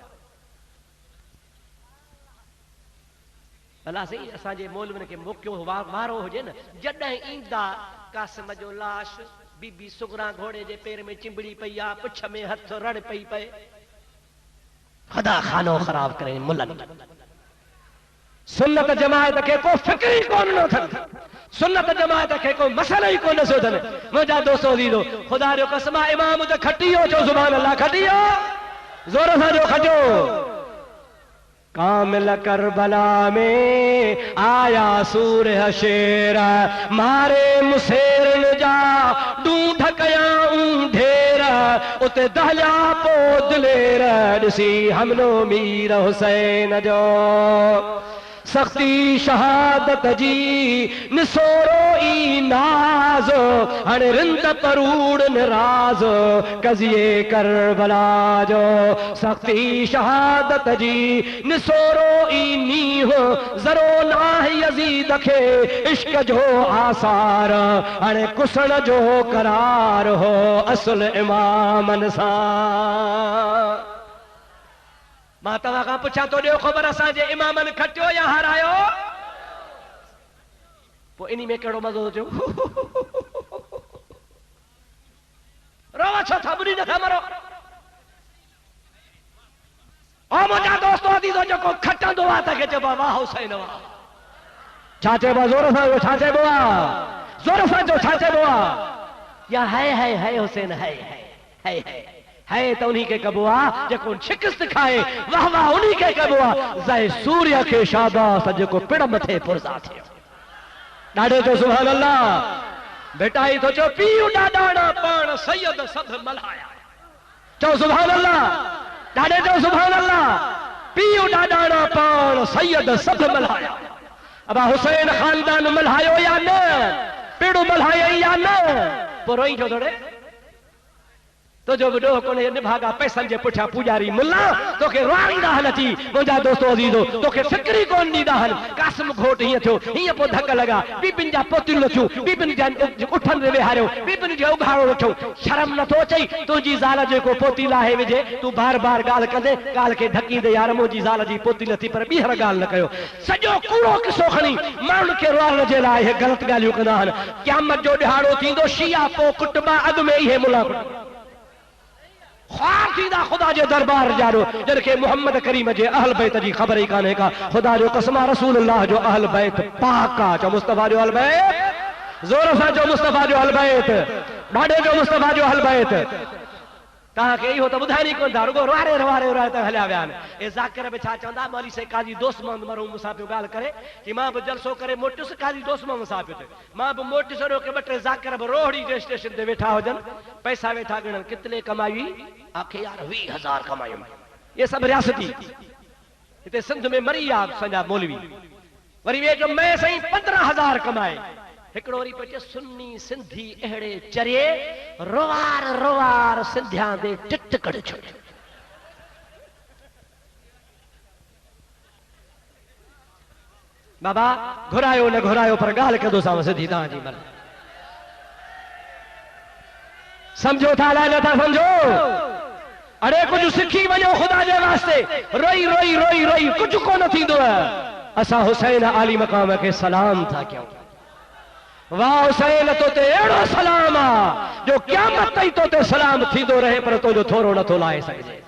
भला सही असांजे मौलवियुनि खे मोकियो वारो हुजे न, जॾहिं ईंदा कासिम जो लाश बीबी सुगरा घोड़े जे पेर में चिंबड़ी पई आहे, पुछ में हथ रड़ पई पए, खुदा खानो ख़राब करे मुल्ला। सुन्नत जमायत खे को फिक्र ही कोन अथनि, सुन्नत जमायत खे को मसइलो ही कोन अथनि। मुंहिंजा दोस्तो दीदो खुदा जो कसम आहे, इमाम त खटियो, चओ सुभान अल्लाह, खटियो ज़ोर सां जो खटियो। कामिल करबला में आया सूर शेर, मारे मुसेरन जा ढूंढ कयाऊं ढेर, उते दहलिया पो दिलेर ॾिसी हमनो मीर हुसैन जो। सख्ती शहादत जी निसोरो ई नाज, हाणे रिंद परूड़ निराज कज़िए करबला जो। सख्ती शहादत जी निसोरो ई नीह, ज़रो नाह यज़ीद खे इश्क जो आसार, हाणे कुसण जो करार हो असुल इमामन सां। मां तव्हां खां पुछां थो, ॾियो ख़बर असांजे इमामनि खटियो या हारायो? पोइ इन में कहिड़ो मज़ो थियो? रोवा छो था, बुरी नथा मरो? ओ मुंहिंजा दोस्तो अदीज़ो जेको खटंदो आहे तंहिंखे चइबो आहे वाह हुसैन वाह। छा चइबो आहे? ज़ोर सां छा चइबो आहे? ज़ोर सां जो छा चइबो आहे? या है हुसैन, है तो उन्हीं के कबो आ जेको शिकस्त खाए, वाह वाह उन्हीं के कबो आ। ज़ाए सूर्य के शाबाश जेको पिड़ मथे पुरज़ा थियो। ॾाढो तो सुभान अल्लाह। बेटा ही तो चो पीउ ॾाढा पाण सैयद सभ मल्हाया, चो सुभान अल्लाह। ॾाढे चो सुभान अल्लाह। पीउ ॾाढा पाण सैयद सभ मल्हाया। अबा हुसैन खानदान मल्हायो या न? पिड़ मल्हायो या न? पोइ रोई छो थोड़े? तो जो विडो कोने निभागा पैसन जे पुठियां पुजारी मुल्ला तोखे रोईंदा हन अची। मुंहिंजा दोस्तो अज़ीज़ो तोखे फिक्र ही कोन ॾींदा हन। कासिम घोट हीअं थियो, हीअं पोइ धक लॻा, बीबिन जा पोतियूं लथियूं, बीबिन जा उठनि ते वेहारियो, बीबिन जो उघाड़ो वठो। शर्म नथो अचई तुंहिंजी ज़ाल जेको पोती लाहे विझे, तूं बार बार ॻाल्हि कंदे ॻाल्हि खे ढकींदे, यार मुंहिंजी ज़ाल जी पोती लथी पर ॿीहर ॻाल्हि न कयो। सॼो कूड़ो किसो खणी माण्हुनि खे रुआण जे लाइ इहे ग़लति ॻाल्हियूं कंदा आहिनि। क़यामत जो ॾिहाड़ो थींदो, शिया पोइ कुटुंबा अॻु में इहे मुला ख्वार थींदा खुदा जे दरबार जारो, जिनखे मोहम्मद करीम जे अहल बैत जी ख़बर ही कान्हे का। खुदा जो कसम रसूलुल्लाह जो अहल बैत पाक आ, चो मुस्तफा जो अहल बैत। ज़ोर सां चो मुस्तफा जो अहल बैत। ॾाढे जो मुस्तफा जो अहल बैत। तव्हांखे इहो त ॿुधाइणी कोन था, रुगो रवारे रवारे त हलिया विया आहिनि। ए ज़ाकिर बि छा चवंदा, मौली से काज़ी दोस्त मोहम्मद मरहूम मूंसां पियो ॻाल्हि करे कि मां बि जलसो करे मोटियुसि, काज़ी दोस्त मोहम्मद सां पियो चए, मां बि मोटी छॾियो कि 2-3 ज़ाकिर बि रोहड़ी जे स्टेशन ते वेठा हुजनि, पैसा वेठा ॻणनि, कितने कमाई? आखे यार 20,000 कमायूं। ये सभु रियासती हिते सिंध में मरी विया असांजा मौलवी। वरी वेठो मैं साईं 15,000 कमाए। हिकिड़ो वरी पियो सुन्नी सिंधी अहिड़े चरिए रोवार रोवार सिंधियां दे टिट कढ छॾियो। बाबा घुरायो न घुरायो पर ॻाल्हि कंदोसांव सिधी तव्हांजी मन। समझो था अलाए नथा समझो? अरे कुछ सिखी वञो खुदा जे वास्ते। रोई रोई रोई रोई कुछ कोन थींदो। असां हुसैन आली मकाम के सलाम था कयूं। वाह हुसैन तो ते अहिड़ो सलाम आ जो क़यामत ताईं तो ते सलाम थींदो रहे, पर तो जो थोरो नथो लाहे सघिजे।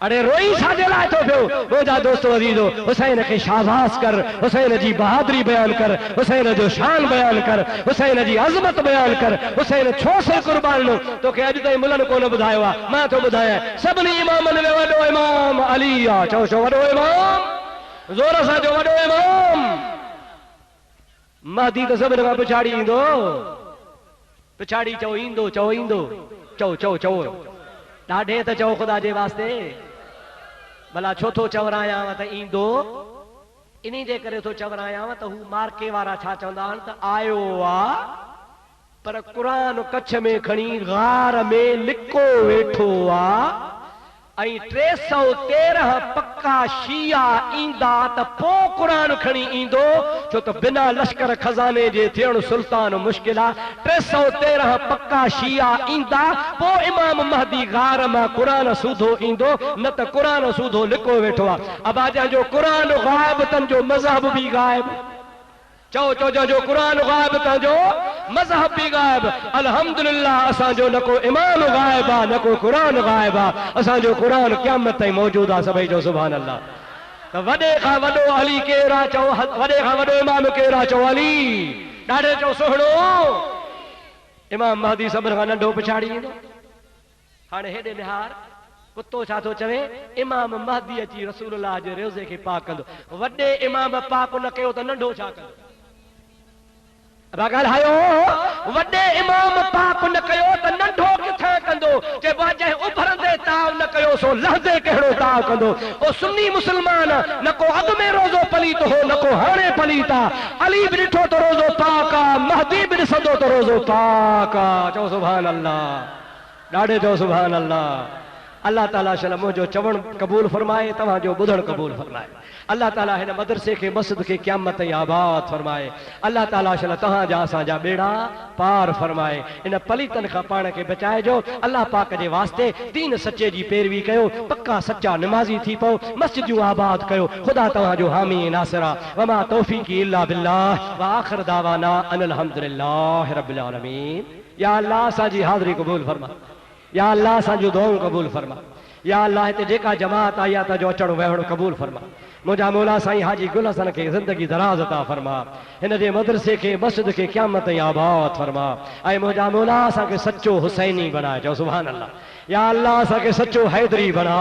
अरे रोई साजे लाए तो पियो मुझा दोस्तो अजीजो हुसैन के शाबाश कर हुसैन जी बहादुरी बयान कर हुसैन जो शान बयान कर हुसैन जी अजमत बयान कर हुसैन छो से कुर्बान नो तो के अज ताईं मुलन कोन बुधायो आ मां तो बुधाया सभनी इमामन में वडो इमाम अली आ चो चो वडो इमाम जोर सा जो वडो इमाम महदी तो सभिनि खां पिछाड़ी इंदो पिछाड़ी चो इंदो चो चो ॾाढे त चओ ख़ुदा जे वास्ते भला छो थो चवरायां त ईंदो इन्ही जे करे थो चवरायां त हू मार्के वारा छा चवंदा आहिनि त आयो आ पर क़ुरान कच्छ में खणी गार में लिको वेठो आ ऐं 313 पक्का शिया ईंदा त पोइ क़ुरान खणी ईंदो छो त बिना लश्कर खज़ाने जे थियण सुल्तान मुश्किल आहे 313 पक्का शिया ईंदा पोइ इमाम महदी गार मां क़ुरान सूधो ईंदो न त क़ुरान सूधो लिको वेठो आहे अबाजा जो क़ुरान गायब तन जो मज़हब भी गायब चो जो क़ुरान गायब तन जो मज़हब भी गायब अल्हम्दुलिल्लाह असां जो न को इमाम गायब आहे न को क़ुरान गायब आहे असां जो क़ुरान क़यामत ताईं मौजूद आहे सभई जो सुभान अल्लाह त वॾे खां वॾो अली केरु आहे चओ वॾे खां वॾो इमाम केरु आहे चओ अली ॾाढे चओ सुहिणो इमाम महदी सभिनि खां नंढो पिछाड़ी ईंदो हाणे हेॾे निहार कुत्तो छा थो चवे इमाम महदी अची रसूलुल्लाह जे रोज़े खे पाक कंदो वॾे इमाम पाक न कयो त नंढो छा कंदो ॻाल्हायो वॾे इमाम पाप न कयो त नंढो किथां कंदो चइबो आहे जंहिं उभरंदे ताव न कयो सो लहंदे कहिड़ो ताव कंदो ओ सुन्नी मुस्लमान न को अॻु में रोज़ो पलीत हो न को हाणे पलीत आहे अली बि ॾिठो त रोज़ो पाक आहे महदी बि ॾिसंदो त रोज़ो पाक आहे चओ सुभान अल्लाह ॾाढे चओ सुभान अल्लाह अल्लाह ताला शल मुंहिंजो चवण क़बूल फरमाए तव्हांजो ॿुधण क़बूल फरमाए अल्लाह ताला हिन मदरसे खे मस्जिद खे क़यामत ताईं आबाद फरमाए अल्लाह ताला शल तव्हांजा असांजा बेड़ा पार फरमाए इन पलीतन खां पाण खे बचाइजो अल्लाह पाक जे वास्ते दीन सचे जी पैरवी कयो पक्का सच्चा निमाज़ी थी पओ मस्जिदूं आबाद कयो ख़ुदा तव्हांजो हामी नासिर आहे वमा तौफ़ीक़ी इल्ला बिल्लाह व आख़िर दावाना अनिल हम्दुलिल्लाहि रब्बिल आलमीन या अल्लाह असांजी हाज़िरी क़बूल फरमा या अल्लाह असांजूं दुआऊं क़बूल फरमा या अल्लाह हिते जेका जमात आई आहे जो अचणु वहणु क़बूल फरमा मुंहिंजा मौला साईं हाजी गुल हसन खे ज़िंदगी दराज़ अता फरमा हिन जे मदरसे खे मस्जिद खे क़यामत ताईं आबाद फरमा ऐं मुंहिंजा मौला असांखे सचो हुसैनी बणाए चओ सुभान अल्लाह या अल्लाह असांखे सचो हैदरी बणा